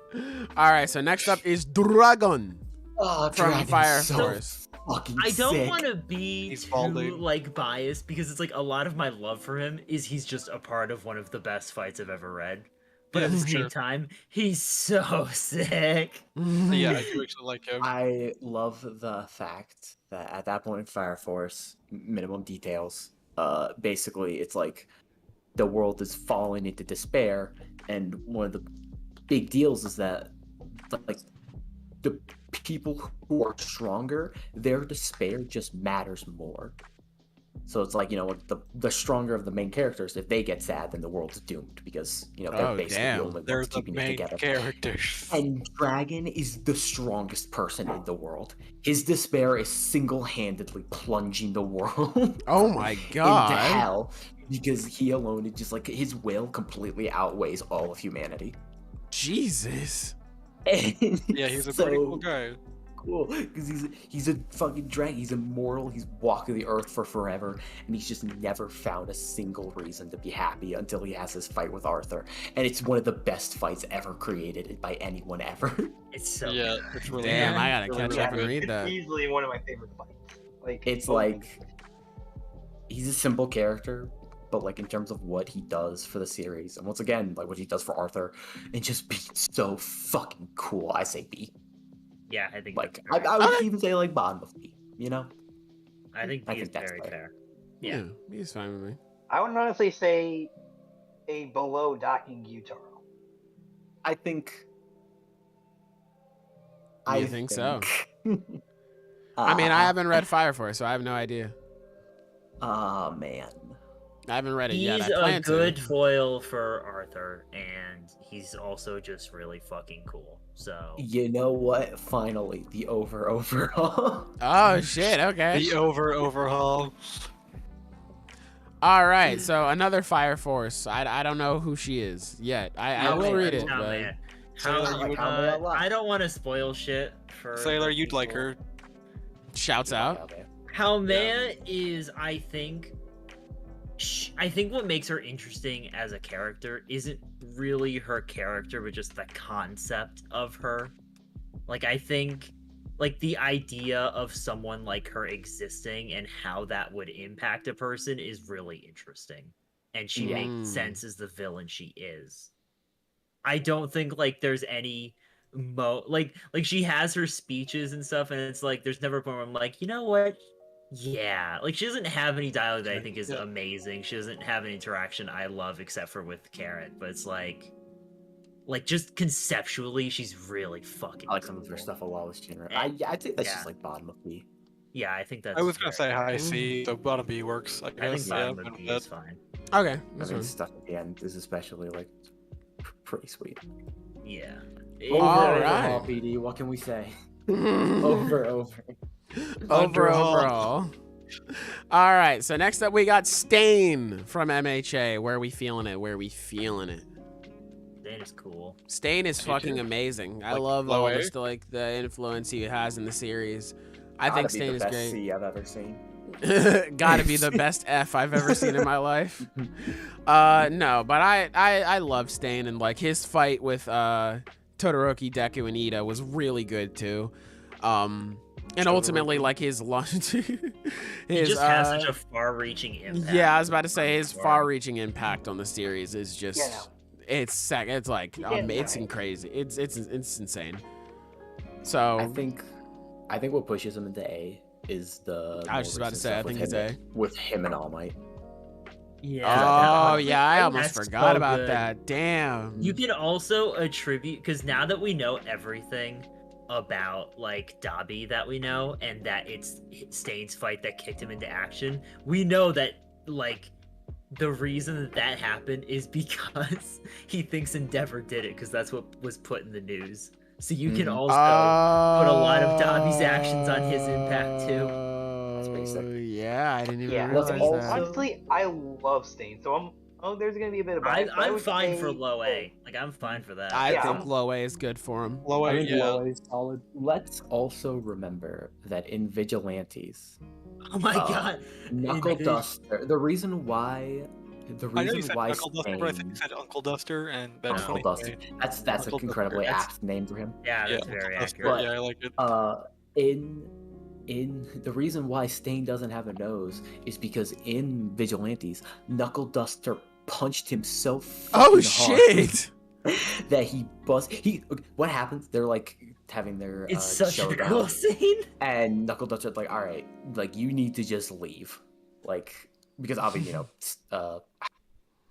All right, so next up is Dragon Oh, from Dragon's Fire so Force. fucking I don't sick. want to be He's too balding. like biased because it's like a lot of my love for him is he's just a part of one of the best fights I've ever read. But Yeah, at the for same sure. time, he's so sick. Yeah, I do actually like him. I love the fact that at that point in Fire Force, minimum details, basically it's like the world is falling into despair, and one of the big deals is that like the people who are stronger, their despair just matters more. So it's like, you know, the stronger of the main characters, if they get sad, then the world's doomed because, you know, they're Oh, basically damn. the only They're ones the keeping it main together. characters. And Dragon is the strongest person in the world. His despair is single-handedly plunging the world Oh my into god. hell because he alone is just like his will completely outweighs all of humanity. Jesus. And Yeah, he's a so pretty cool guy. cool because he's a fucking dragon. He's immortal. He's walking the earth for forever, and he's just never found a single reason to be happy until he has his fight with Arthur. And it's one of the best fights ever created by anyone ever. It's so Yeah, good. it's really Damn, good. I gotta Really catch up and good. read It's that. easily one of my favorite fights. Like It's oh my like he's a simple character, but like in terms of what he does for the series, and once again, like what he does for Arthur, and just be so fucking cool. I say B. Yeah, I think Like that's I fair. would even say like bottom of B. You know? I think I B is think that's very fair. fair. Yeah, Yeah. he's fine with me. I would honestly say a below docking Gyutaro. I think. You think so? I I mean, I haven't read Fire Force, so I have no idea. Oh man. I haven't read it yet. He's I a plan good to. foil for Arthur, and he's also just really fucking cool. So You know what? Finally, the overhaul. Oh shit. Okay. The overhaul. All right. So another Fire Force. I don't know who she is yet. I will read it. Oh, But... man. Sailor, you would- I don't want to spoil shit for Sailor, the you'd like people. her. Shouts out. Okay. Haumea is, I think what makes her interesting as a character isn't really her character, but just the concept of her. Like, I think, like, the idea of someone like her existing and how that would impact a person is really interesting. And she makes sense as the villain she is. I don't think, like, there's any like she has her speeches and stuff, and it's like there's never a point where I'm like, you know what? Yeah, like she doesn't have any dialogue that I think is Yeah. amazing. She doesn't have an interaction I love except for with Carrot, but it's like just conceptually, she's really fucking. I like some of her cool. stuff a lot with Shinra. And- I think that's yeah. just like bottom of B. Yeah, I think that's. I was gonna fair. say high C, so bottom B works. I I think guess. Yeah, bottom I'm of good B with is that. fine. Okay. I That's think fine. stuff at the end is especially like pretty sweet. Yeah. Alright. Overhaul, PD. What can we say? Over. Overall. All right. So next up, we got Stain from MHA. Where are we feeling it? That is cool. Stain is Me fucking too. amazing. I Like, love low all A? this, the influence he has in the series. I think Gotta be Stain the is best great. C I've ever seen. Gotta be the best F I've ever seen in my life. No, but I love Stain, and like his fight with Todoroki, Deku, and Ida was really good too. And ultimately, like his launch, He just has such a far-reaching impact. yeah, I was about to say his Sure. far-reaching impact on the series is just Yeah, no. it's like Yeah, it's no. crazy. It's insane. So I think what pushes him into A is the. I was just about to say, I think it's A. With him and All Might. Yeah. Oh yeah, I almost That's forgot so about good. that. Damn. You can also attribute, because now that we know everything about like Dabi that we know, and that it's Stain's fight that kicked him into action, we know that like the reason that happened is because he thinks Endeavor did it, because that's what was put in the news. So you can also put a lot of Dabi's actions on his impact too. That's basic. Yeah, I didn't even Yeah, realize let's also- that. honestly, I love Stain, so I'm Oh, there's gonna be a bit of bias. but I I'm would fine for say- low A. Like I'm fine for that. I Yeah. think low A is good for him. Low I A, think yeah. low A is solid. Let's also remember that in Vigilantes, Oh my god. Knuckle It is- Duster. The reason why I know you said Knuckle Duster, but I think Stain- you said Uncle Duster, and that's Knuckle funny. Duster. That's Knuckle an incredibly Duster. apt name for him. Yeah, that's Yeah, very Duster, accurate. yeah, I like it. In the reason why Stain doesn't have a nose is because in Vigilantes, Knuckle Duster punched him so Oh fucking hard shit! that he bust. What happens? They're like having their It's such a showdown, cool scene. and Knuckle Duster's like, all right, like you need to just leave, like because obviously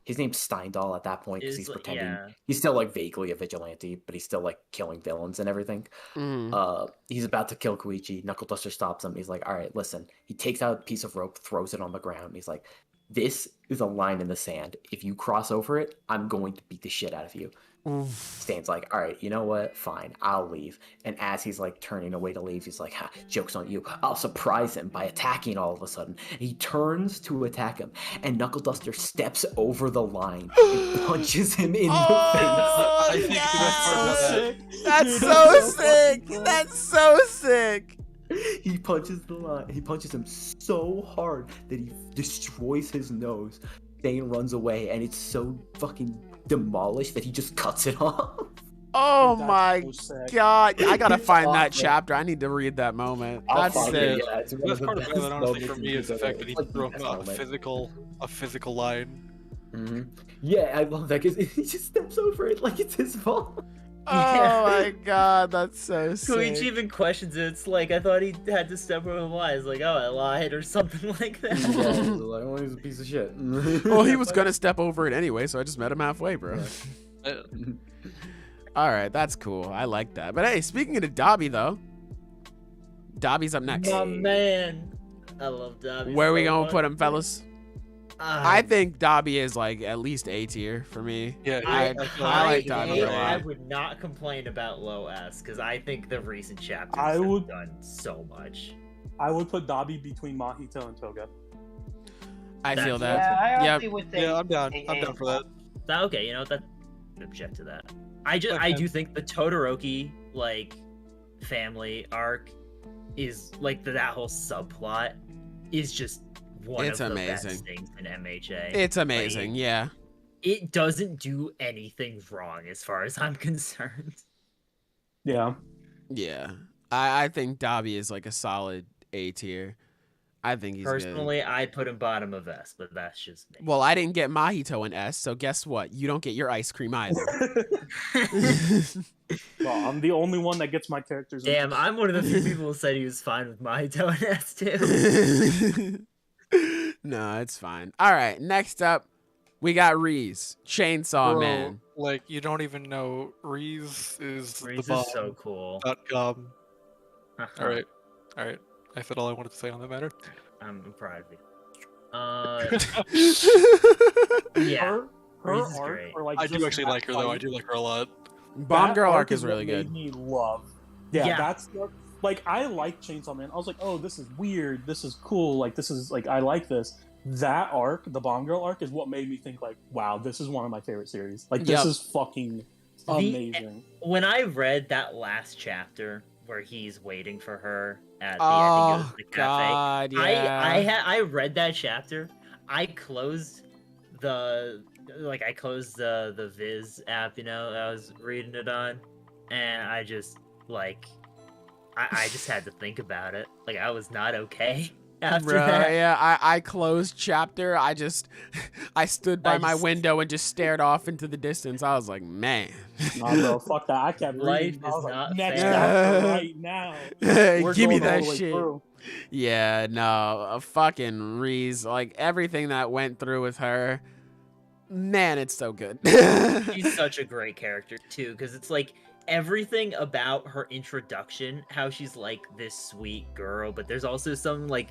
his name's Steindal at that point because he's pretending Yeah. he's still like vaguely a vigilante, but he's still like killing villains and everything. Mm. He's about to kill Koichi. Knuckle Duster stops him. He's like, all right, listen. He takes out a piece of rope, throws it on the ground. He's like, this is a line in the sand. If you cross over it, I'm going to beat the shit out of you. Stan's like, all right, you know what? Fine, I'll leave. And as he's like turning away to leave, he's like, ha, joke's on you. I'll surprise him by attacking all of a sudden. And he turns to attack him, and Knuckle Duster steps over the line and punches him in the Oh, I think the best part about that- That's so sick. That's so sick. face. He punches the line. He punches him so hard that he destroys his nose. Stain runs away, and it's so fucking demolished that he just cuts it off. Oh That's my so sick. god! I gotta It's find that awesome. chapter. I need to read that moment. I'll That's find sick. it, yeah, it's one The of best the part best about that, honestly, moments for in me, is the Jujutsu. fact that he It's like the threw best a moment. physical line. Yeah, I love that because he just steps over it like it's his fault. Oh my god, that's so Koichi sick. even questions it. It's like I thought he had to step over the line. It's like, oh, I lied or something like that. Yeah, like, oh, he's a piece of shit. Well, he was gonna step over it anyway, so I just met him halfway, bro. All right, that's cool. I like that. But hey, speaking of Dobby though, Dobby's up next. My man, I love Dobby. Where we so gonna much. put him, fellas? I think Dobby is like at least A tier for me. Yeah, I like I Dobby a lot. would not complain about low S because I think the recent chapters I have would- done so much. I would put Dobby between Mahito and Toga. I feel That's- that. Yeah, I Yep. honestly would say. yeah, I'm down. A- I'm down for that. Okay, you know what? That object to that. I Okay. do think the Todoroki like family arc is like that whole subplot is just one It's of the amazing. best things in MHA. It's amazing, yeah. It doesn't do anything wrong as far as I'm concerned. Yeah. Yeah. I think Dobby is like a solid A tier. I think he's Personally, I'd put him bottom of S, but that's just me. good. Well, I didn't get Mahito in S, so guess what? You don't get your ice cream either. Well, I'm the only one that gets my characters. in. Damn, I'm one of the few people who said he was fine with Mahito and S too. No, it's fine. All right, next up, we got Reze, Chainsaw Bro, Man. like you don't even know Reze is Reese the is bomb. so cool. .com. All right. I said all I wanted to say on that matter. I'm proud of you. Yeah. Her Reese is arc, great. or like I just do actually that like her though. I fight, do like her a lot. Bomb that Girl arc is is what really made good. Me love. Yeah, Yeah. that's like I like Chainsaw Man. I was like, oh, this is weird. This is cool. Like this is like I like this. That arc, the Bomb Girl arc, is what made me think like, wow, this is one of my favorite series. Like this Yep. is fucking amazing. When I read that last chapter where he's waiting for her at the, Oh, I think it was the cafe, God, yeah. I read that chapter. I closed the Viz app, you know, I was reading it on, and I just like I just had to think about it. Like I was not okay after Bro, that. yeah, I closed chapter. I stood by my just- window and just stared off into the distance. I was like, man. Nah, bro, fuck that. I kept Life reading. I is was like, not next fair. chapter right now. We're Give me going all that the way shit. through. Yeah, no, a fucking Reze. Like everything that went through with her, man, it's so good. She's such a great character too, because it's like everything about her introduction, how she's like this sweet girl, but there's also some like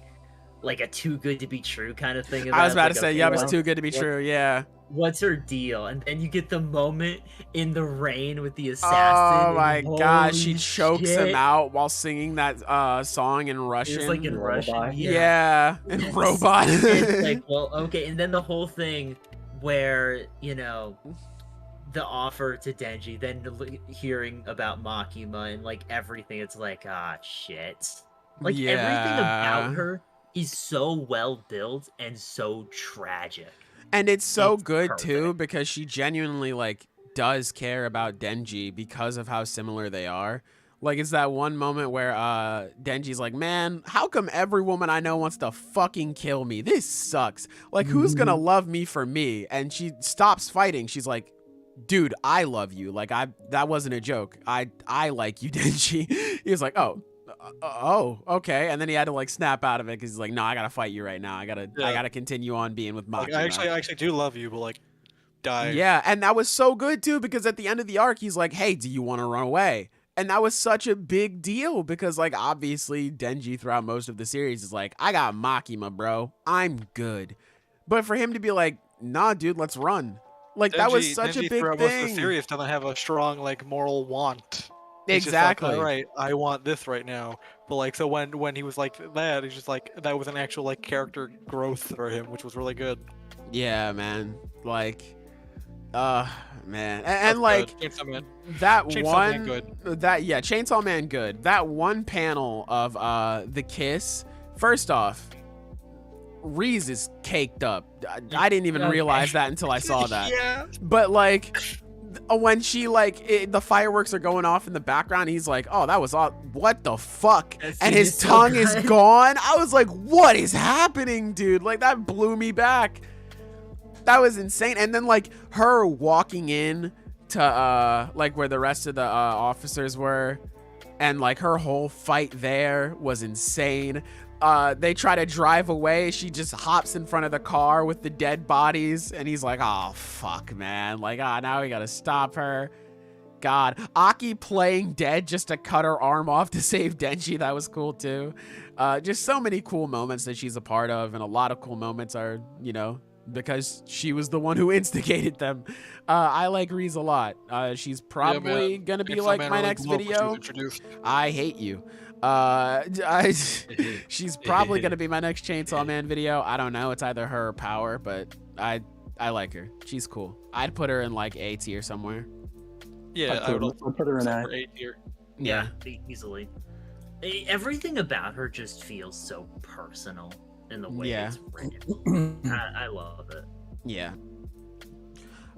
a too good to be true kind of thing. I was about to like, say, okay, yeah, it's well, too good to be true. Yeah. what's her deal? And then you get the moment in the rain with the assassin. Oh my and gosh, she holy chokes shit. him out while singing that song in Russian. It's like in Lullaby. Russian. yeah, and Yes. robot. It's like, well, okay, and then the whole thing, where, you know, the offer to Denji, then hearing about Makima and like everything, it's like, ah, shit. Like everything about her is so well built and so tragic. And it's so It's good perfect. too because she genuinely like does care about Denji because of how similar they are. Like it's that one moment where Denji's like, man, how come every woman I know wants to fucking kill me? This sucks. Like who's gonna love me for me? And she stops fighting. She's like, dude, I love you. Like that wasn't a joke. I like you, Denji. He was like, oh, okay. And then he had to like snap out of it because he's like, no, I gotta fight you right now. I gotta continue on being with Makima. Like, I actually do love you, but like, die. Yeah, and that was so good too because at the end of the arc, he's like, hey, do you want to run away? And that was such a big deal because like obviously Denji throughout most of the series is like, I got Makima, bro. I'm good. But for him to be like, nah, dude, let's run. Like that was such Denji a big throughout most of thing. the series doesn't have a strong like moral want. It's just like, Exactly. all right, I want this right now. But like, so when he was like that, it's just like that was an actual like character growth for him, which was really good. Yeah, man. Like, man, and like good. Chainsaw Man. that Chainsaw one, Man good. Chainsaw Man good. That one panel of the kiss. First off, Reze is caked up. I didn't even realize that until I saw that. Yeah. But like when she like the fireworks are going off in the background, he's like, "Oh, that was all. What the fuck?" That And scene his is so tongue is good. gone. I was like, "What is happening, dude?" Like that blew me back. That was insane. And then like her walking in to like where the rest of the officers were, and like her whole fight there was insane. They try to drive away. She just hops in front of the car with the dead bodies, and he's like, "Oh fuck, man! Like, now we gotta stop her." God, Aki playing dead just to cut her arm off to save Denji. That was cool too. Just so many cool moments that she's a part of, and a lot of cool moments are, you know, because she was the one who instigated them. I like Reze a lot. She's probably gonna be Chainsaw like Man my really next blew up when she was video. introduced. I hate you. She's probably gonna be my next Chainsaw Man video. I don't know. It's either her or Power, but I like her. She's cool. I'd put her in like A tier somewhere. Yeah, I would also I'll put her in for A. 8 here. Yeah, easily. Everything about her just feels so personal in the way Yeah. it's written. I love it. Yeah.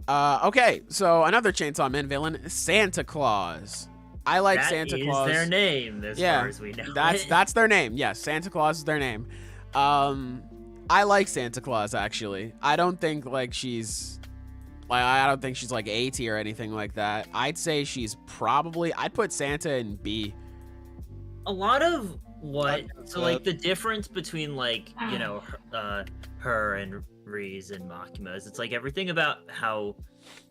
Okay, so another Chainsaw Man villain, Santa Claus. I like Santa Claus. That is their name, as far as we know. That's their name. Yes, Santa Claus is their name. I like Santa Claus actually. I don't think like she's like A tier or anything like that. I'd say she's probably. I'd put Santa in B. A lot of what That's so like the difference between like, you know, her and Reze and Makima is it's like everything about how,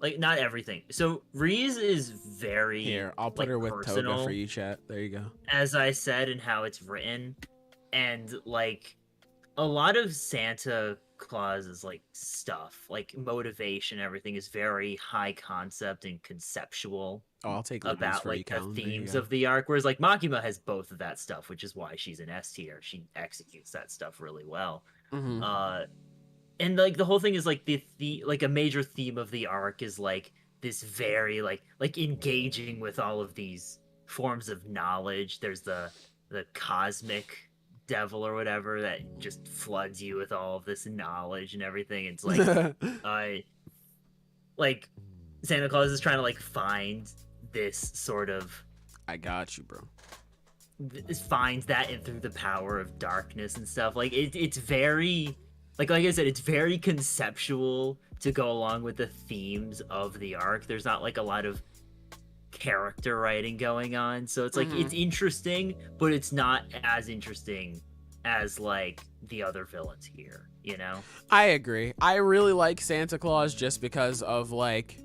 like, not everything. So Reze is very Here, I'll put like, her with personal, Toga for you, chat. There you go. as I said, and how it's written, and like a lot of Santa Claus's like stuff, like motivation, everything is very high concept and conceptual Oh, I'll take Luffy's about for like you, the Colin. There you themes go. of the arc, whereas like Makima has both of that stuff, which is why she's an S tier. She executes that stuff really well. Mhm. And like the whole thing is like the like a major theme of the arc is like this very like engaging with all of these forms of knowledge. There's the cosmic devil or whatever that just floods you with all of this knowledge and everything. It's like like Santa Claus is trying to like find this sort of I got you, bro. finds that in through the power of darkness and stuff. Like it's very like I said, it's very conceptual to go along with the themes of the arc. There's not like a lot of character writing going on, so it's like it's interesting, but it's not as interesting as like the other villains here, you know? I agree. I really like Santa Claus just because of like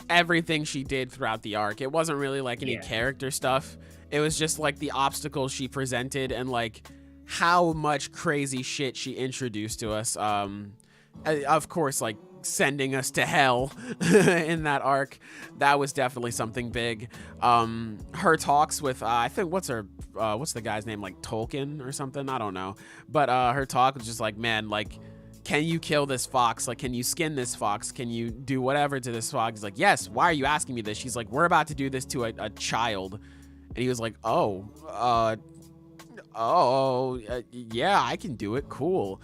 everything she did throughout the arc. It wasn't really like any character stuff. It was just like the obstacles she presented and like how much crazy shit she introduced to us. Of course, like sending us to hell in that arc, that was definitely something big. Her talks with I think what's the guy's name, like Tolkien or something, I don't know, but her talk was just like, man, like can you kill this fox? Like, can you skin this fox? Can you do whatever to this fox? He's like, yes. Why are you asking me this? She's like, we're about to do this to a child. And he was like, yeah, I can do it. Cool.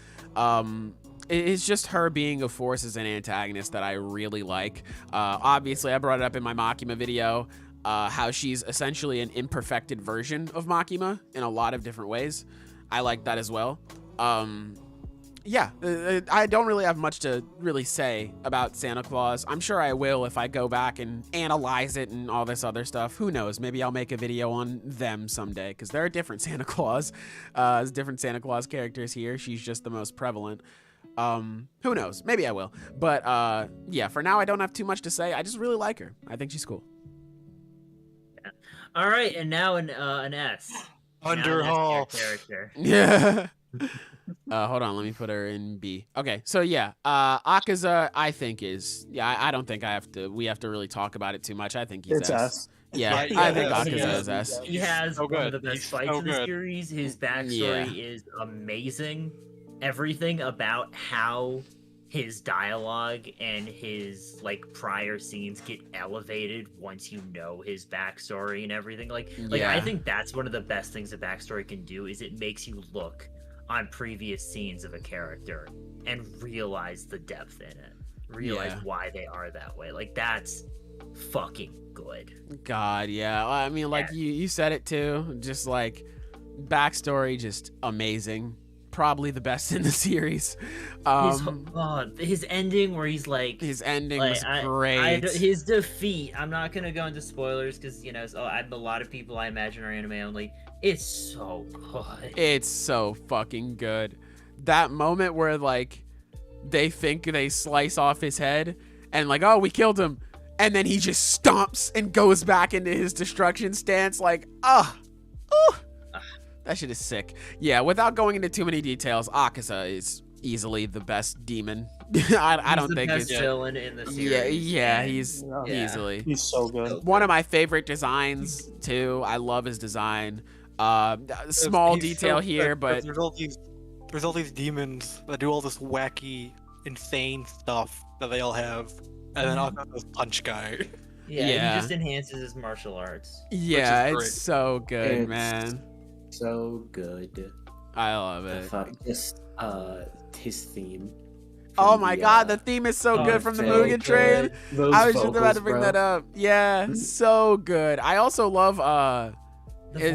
It's just her being a force as an antagonist that I really like. Obviously, I brought it up in my Makima video, how she's essentially an imperfected version of Makima in a lot of different ways. I like that as well. Yeah, I don't really have much to really say about Santa Claus. I'm sure I will if I go back and analyze it and all this other stuff. Who knows? Maybe I'll make a video on them someday, because there are different Santa Claus. There's different Santa Claus characters here. She's just the most prevalent. Who knows? Maybe I will. But yeah, for now I don't have too much to say. I just really like her. I think she's cool. Yeah. All right, and now an S. Underhaul character. Yeah. Hold on, let me put her in B. Okay, so yeah, Akaza, I think is, I don't think we have to really talk about it too much. I think he's It's S. Yeah, I think Akaza is S. He has So one of good. the best He's fights so in the good. series. His backstory is amazing. Everything about how his dialogue and his like prior scenes get elevated once you know his backstory and everything. Like Yeah. I think that's one of the best things a backstory can do, is it makes you look on previous scenes of a character and realize the depth in it. Realize why they are that way. Like, that's fucking good. God, yeah. I mean, like you said it too. Just like backstory, just amazing. Probably the best in the series. His ending where he's like, his ending was great. His defeat. I'm not gonna go into spoilers because a lot of people I imagine are anime only. It's so good. It's so fucking good. That moment where like they think they slice off his head and like, oh, we killed him, and then he just stomps and goes back into his destruction stance. Like, that shit is sick. Yeah, without going into too many details, Akaza is easily the best demon. I don't think it's the best villain in the series. He's easily. He's so good. One of my favorite designs too. I love his design. Small He's detail so here, good, but there's all these demons that do all this wacky, insane stuff that they all have, and then Akaza's punch guy. Yeah, he just enhances his martial arts. Yeah, great. it's so good, It's man. So good. I love it. Just his theme. Oh my god, the theme is so good from the Mugen Train. I was just about to bring that up. Yeah, so good. I also love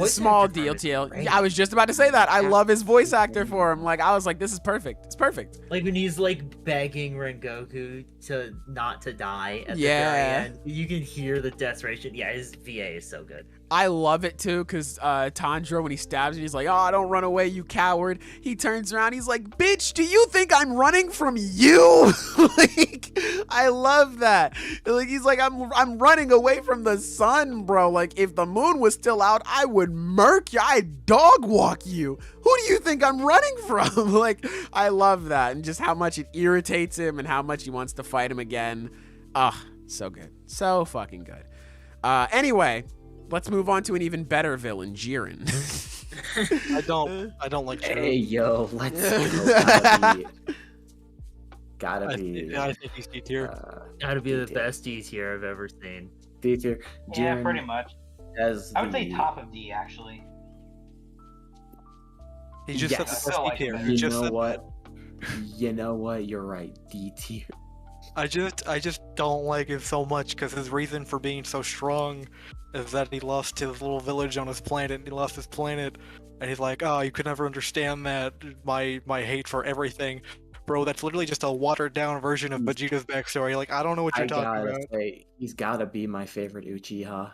small detail. Yeah, I was just about to say that. I love his voice actor for him. Like, I was like, this is perfect. It's perfect. Like when he's like begging Rengoku to not to die at the very end. You can hear the desperation. Yeah, his VA is so good. I love it too, because Tanjiro, when he stabs him, he's like, oh, don't run away, you coward. He turns around, he's like, bitch, do you think I'm running from you? Like, I love that. Like, he's like, I'm running away from the sun, bro. Like, if the moon was still out, I would murk you. I'd dog walk you. Who do you think I'm running from? Like, I love that. And just how much it irritates him and how much he wants to fight him again. So good. So fucking good. Anyway, let's move on to an even better villain, Jiren. I don't like Jiren. Hey yo, let's gotta be. I think he's D tier. Gotta be the best D tier I've ever seen. D tier. Yeah, pretty much. As I would say top of D, actually. He just said Yes. the best D tier. You know what? You know what? You're right. D tier. I just don't like him so much because his reason for being so strong is that he lost his little village on his planet, and he lost his planet, and he's like, oh, you could never understand that, my hate for everything. Bro, that's literally just a watered down version of Vegeta's backstory. Like, I don't know what you're talking about. Say, he's gotta be my favorite Uchiha.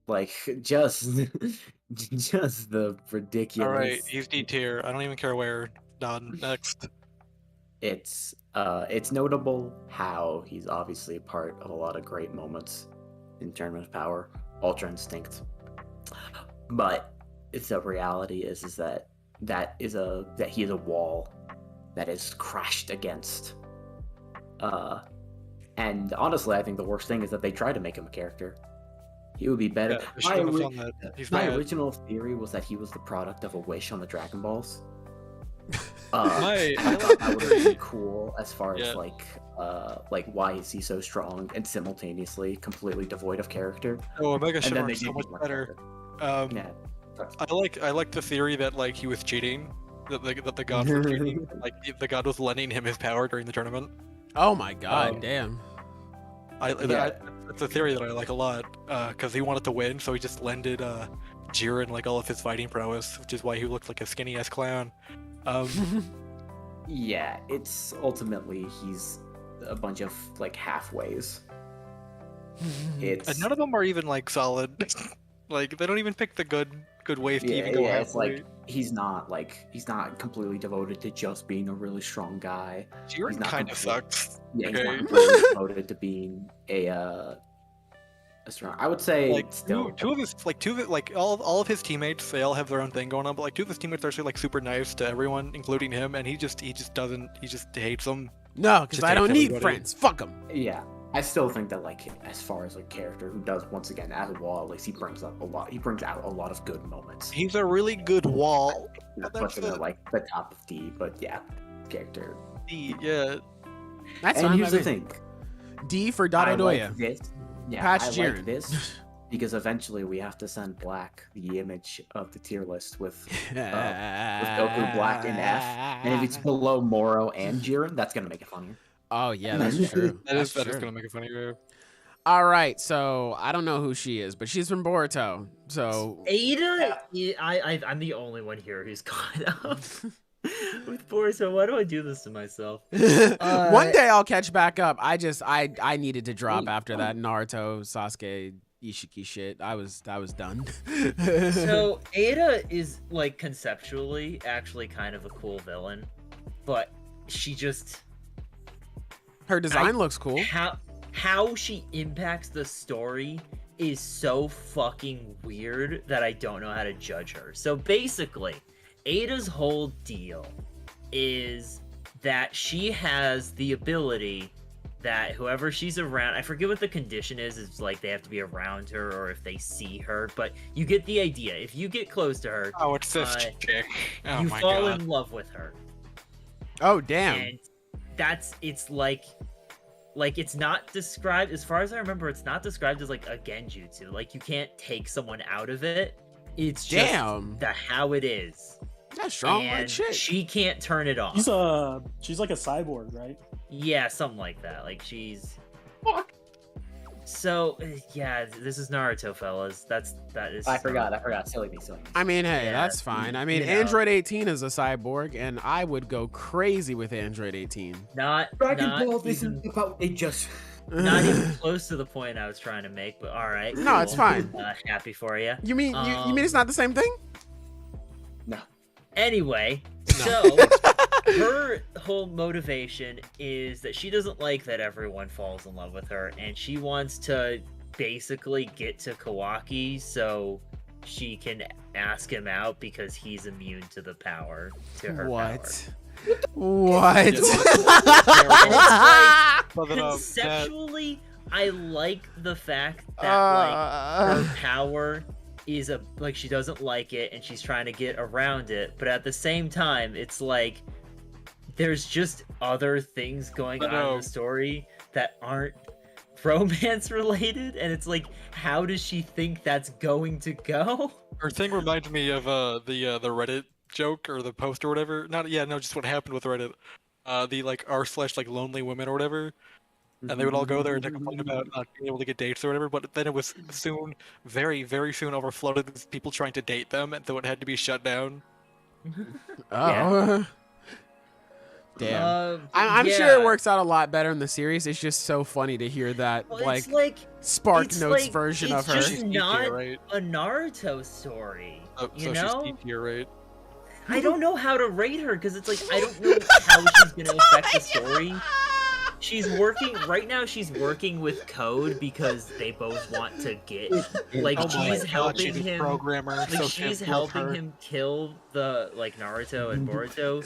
Like, just the ridiculous. Alright, he's D tier. I don't even care where. Done. Next. It's notable how he's obviously a part of a lot of great moments in Tournament of Power, Ultra Instinct. But it's the reality is that he is a wall that is crashed against. And honestly, I think the worst thing is that they tried to make him a character. He would be better. My original theory was that he was the product of a wish on the Dragon Balls. I thought that would have been cool as far Yeah. as like why is he so strong and simultaneously completely devoid of character? Oh, Omega And should then are they so did much give more better. character. Yeah. I like the theory that like he was cheating, that the god was cheating, like the god was lending him his power during the tournament. Oh my god, Um, damn. It's a theory that I like a lot, because he wanted to win, so he just lended Jiren like all of his fighting prowess, which is why he looked like a skinny ass clown. Yeah, it's ultimately he's a bunch of like halfways. It's And none of them are even like solid. Like they don't even pick the good ways to even go halfway. it's like he's not completely devoted to just being a really strong guy. Jiren he's not kind of complete- sucks. Yeah, he's Okay. not completely devoted to being a strong. I would say Like still. two of his all of his teammates, they all have their own thing going on, but like two of his teammates are actually like super nice to everyone, including him, and he just hates them. No, because Just I don't hates need everybody. friends. Fuck them. Yeah, I still think that like as far as a character who does once again as a wall, at least he brings out a lot of good moments. He's a really good wall. Puts him at like the top of D, but yeah, character. Yeah. That's And fine here's by the me. thing. D for I Dododoya. like this. Yeah, Patch I Jiren. like this because eventually we have to send Black the image of the tier list with Goku Black in F, and if it's below Moro and Jiren, that's gonna make it funnier. Oh yeah, that's true. That is That's true. gonna make it funny. Yeah. All right, so I don't know who she is, but she's from Boruto. So Ada, I'm the only one here who's caught up with Boruto. Why do I do this to myself? one day I'll catch back up. I needed to drop after that Naruto Sasuke Ishiki shit. I was done. So Ada is like conceptually actually kind of a cool villain, but she just her design looks cool. how she impacts the story is so fucking weird that I don't know how to judge her. So basically, Ada's whole deal is that she has the ability that whoever she's around, I forget what the condition is, it's like they have to be around her or if they see her, but you get the idea. If you get close to her, Oh, it's this chick. Oh you my fall god. in love with her. Oh damn. And it's like it's not described, as far as I remember, it's not described as like a genjutsu. Like you can't take someone out of it. It's just Damn. how it is. That's strong And like shit. she can't turn it off. She's like a cyborg, right? Yeah, something like that. Like she's So yeah, this is Naruto, fellas. That is. I forgot. Silly me. I mean, hey, Yeah, that's fine. I mean, you know. Android 18 is a cyborg, and I would go crazy with Android 18. Not even, about it just. not even close to the point I was trying to make. But all right. No, it's fine. Happy for you. You mean you mean it's not the same thing? No. Anyway, so her whole motivation is that she doesn't like that everyone falls in love with her, and she wants to basically get to Kawaki so she can ask him out because he's immune to the power, to her What? But then, power. Conceptually, I like the fact that like her power is like she doesn't like it and she's trying to get around it, but at the same time it's like there's just other things going on in the story that aren't romance related, and it's like, how does she think that's going to go? her thing reminds me of the Reddit joke or the post or whatever. Just what happened with Reddit. The like r/like lonely women or whatever. And they would all go there and they complain about not being able to get dates or whatever, but then it was soon, very, very soon overflowed with people trying to date them, and so it had to be shut down. Oh. Damn. I'm sure it works out a lot better in the series. It's just so funny to hear that Well, like it's like Spark it's Notes like- version it's of her. just She's not D-tier, right? a Naruto story. So you she's know? D-tier, right? I don't know how to rate her because it's like I don't know how she's gonna affect the story. She's working right now. She's working with Code because they both want to get like Oh my she's God, helping she's a him. programmer. Like so she's can't love helping her. him kill the like Naruto and Boruto,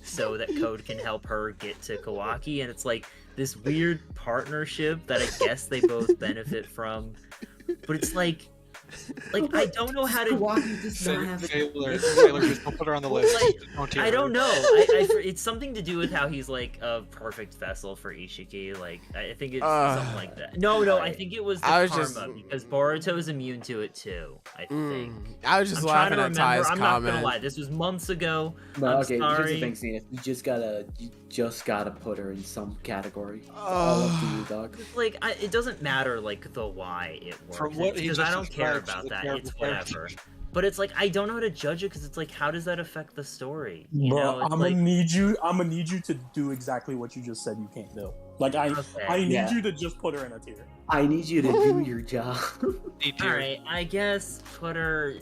so that Code can help her get to Kawaki, and it's like this weird partnership that I guess they both benefit from, but it's like Like, I don't know how to. Squadra does not have a Taylor, just don't put her on the list. Like, I don't know. It's something to do with how he's like a perfect vessel for Ishiki. Like, I think it's something like that. No, I think it was the karma because Boruto's immune to it too. I think. I was just laughing at Ty's I'm comment. not gonna lie. This was months ago. No, I'm okay, sorry. here's the thing, Zenith. You just gotta put her in some category. It's all up to you, dog. Like, it doesn't matter like the why it works because I don't care about that. It's whatever. But it's like I don't know how to judge it because it's like how does that affect the story? You know, I'm gonna need you to do exactly what you just said you can't do. Like I need you to just put her in a tier. I need you to do your job. All right, I guess put her.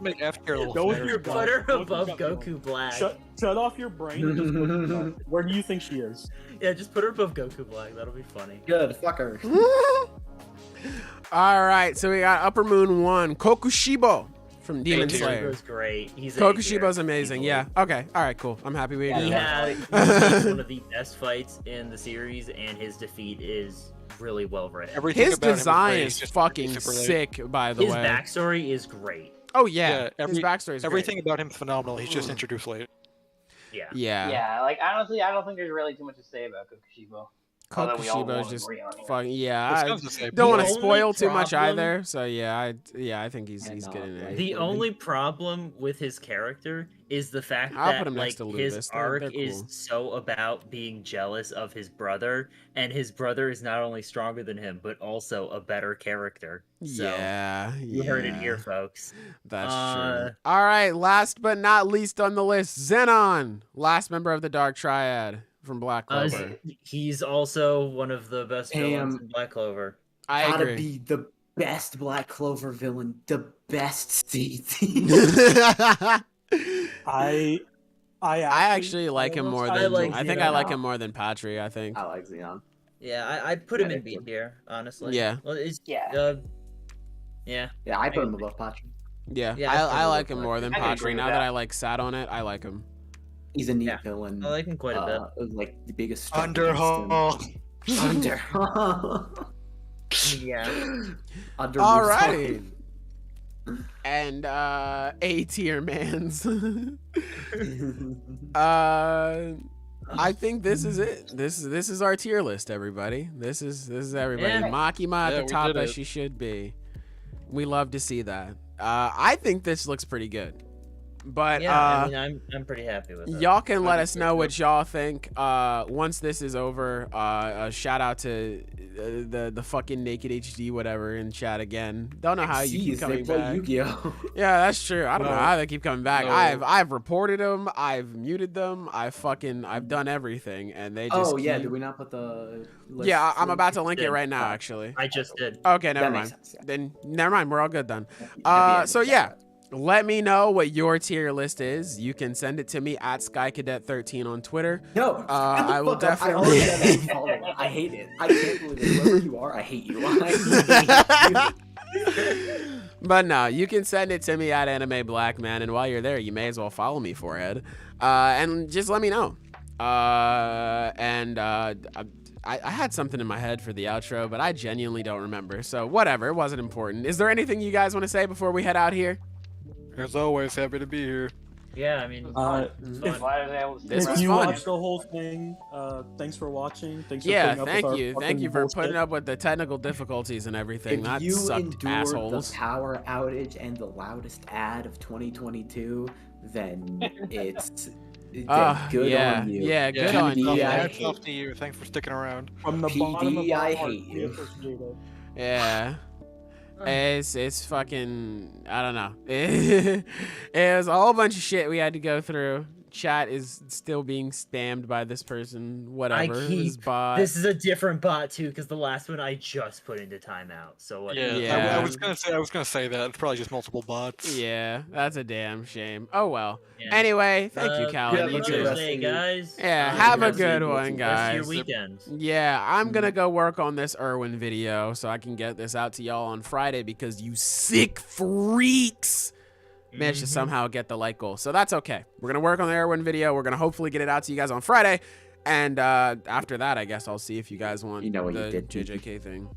Make F tier a little Go with better. your Put her gut. above Goku Black. Shut off your brain and just put her in the gut. Where do you think she is? Yeah, just put her above Goku Black. That'll be funny. Good, fuck her. All right, so we got Upper Moon 1, Kokushibo from Demon Slayer. Kokushibo's great. He's Kokushibo's amazing. Yeah. Okay. All right. Cool. I'm happy we agree. He has one of the best fights in the series, and his defeat is really well written. His design is fucking sick, by the way. His backstory is great. Oh yeah, his backstory is everything great. about him is phenomenal. He's just introduced late. Yeah. Yeah, like honestly, I don't think there's really too much to say about Kokushibo. Kokushibo's just fucking I Don't don't want The to spoil only too much problem- either. So I think he's getting it. The only problem with his character is the fact I'll that put him next like to his Lubis. arc They're is cool. so about being jealous of his brother, and his brother is not only stronger than him, but also a better character. So, Yeah, you heard it here, folks. That's true. All right, last but not least on the list, Zenon, last member of the Dark Triad from Black Clover. He's also one of the best villains in Black Clover. I Gotta agree. be the best Black Clover villain, the best CT. I actually like him more than I think I like him more than Patri. I think. I like Xenon. Yeah, I'd put him in B tier, honestly. Yeah. Well, Yeah. Yeah, I put him above Patri. Yeah, Yeah, I I like him more than I can agree Patri. with Now that. that I like sat on it, I like him. He's a neat villain. I like him quite a bit. Like the biggest. Underhaul. Underhaul. Yeah. Alrighty. And A tier mans. I think this is it. This is our tier list, everybody. This is everybody. Yeah. Makima at Yeah, the we top did as it. she should be. We love to see that. I think this looks pretty good. But Yeah, I mean, I'm pretty happy with it. y'all can let us know what y'all think once this is over. A shout out to the fucking Naked HD whatever in chat again. Don't know how you keep coming back. Yu-Gi-Oh. Yeah, that's true. I don't know how they keep coming back. No. I've reported them. I've muted them. I've done everything, and they just. Oh yeah, keep- did we not put the? List Yeah, I'm about to link it did. right now. Actually. I just did. Okay, never That mind. makes sense, yeah. Then never mind. We're all good then. Yeah, So yeah. Let me know what your tier list is. You can send it to me at SkyCadet13 on Twitter. No, I will fuck up. definitely- I hate it. I can't believe it. Whoever you are, I hate you. I hate you. But no, you can send it to me at Anime Black Man, and while you're there, you may as well follow me, forehead. And just let me know. I had something in my head for the outro, but I genuinely don't remember. So whatever, it wasn't important. Is there anything you guys want to say before we head out here? As always, happy to be here. Yeah, I mean, it's if- fun. Why was I able to This if was you fun. watched the whole thing, thanks for watching. Thanks for Yeah, putting up thank with our you. Thank fucking you for bullshit. putting up with the technical difficulties and everything. If That you sucked, endured assholes. the power outage and the loudest ad of 2022, then it's good yeah, on you. yeah, good on you. Yeah, I Hats hate- off to you. Thanks for sticking around. From the bottom of PD, our I heart, hate we you. appreciate it. Yeah. It's fucking, I don't know. It was a whole bunch of shit we had to go through. Chat is still being spammed by this person, whatever. This bot. This is a different bot too, because the last one I just put into timeout. So what? Yeah, Yeah. I was gonna say that. It's probably just multiple bots. Yeah, that's a damn shame. Oh well. Yeah. Anyway, thank you, Yeah, Callan. yeah, You but too. you're Thursday, guys. Yeah, have a rest of good your- one, rest of guys. Your weekend. Yeah, I'm gonna go work on this Irwin video so I can get this out to y'all on Friday because you sick freaks managed to somehow get the like goal. So that's okay. We're gonna work on the Irwin video. We're gonna hopefully get it out to you guys on Friday. And after that, I guess I'll see if you guys want You know what the you did, JJK thing.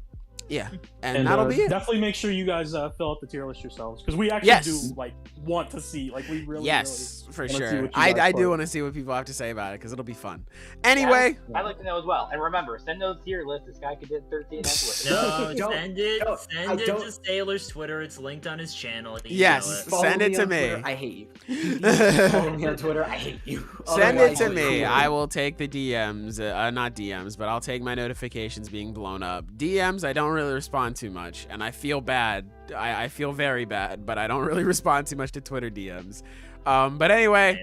Yeah, and that'll be it. Definitely make sure you guys fill out the tier list yourselves because we actually do like want to see, like we really for wanna see sure. what you guys I do put. want to see what people have to say about it because it'll be fun. Anyway, I'd like to know as well. And remember, send those tier lists to Sky Cadet 13 on Twitter. No, Don't- send it. don't- Send I it don't- to Sailor's Twitter. It's linked on his channel. You Yes. know it. Follow Send it to on me. Twitter, I hate you. If you follow me on Twitter, I hate you. send it Otherwise, to you're me. cool. I will take the DMs. Not DMs, but I'll take my notifications being blown up. DMs, I don't really respond too much, and I feel bad. I feel very bad, but I don't really respond too much to Twitter DMs. But anyway,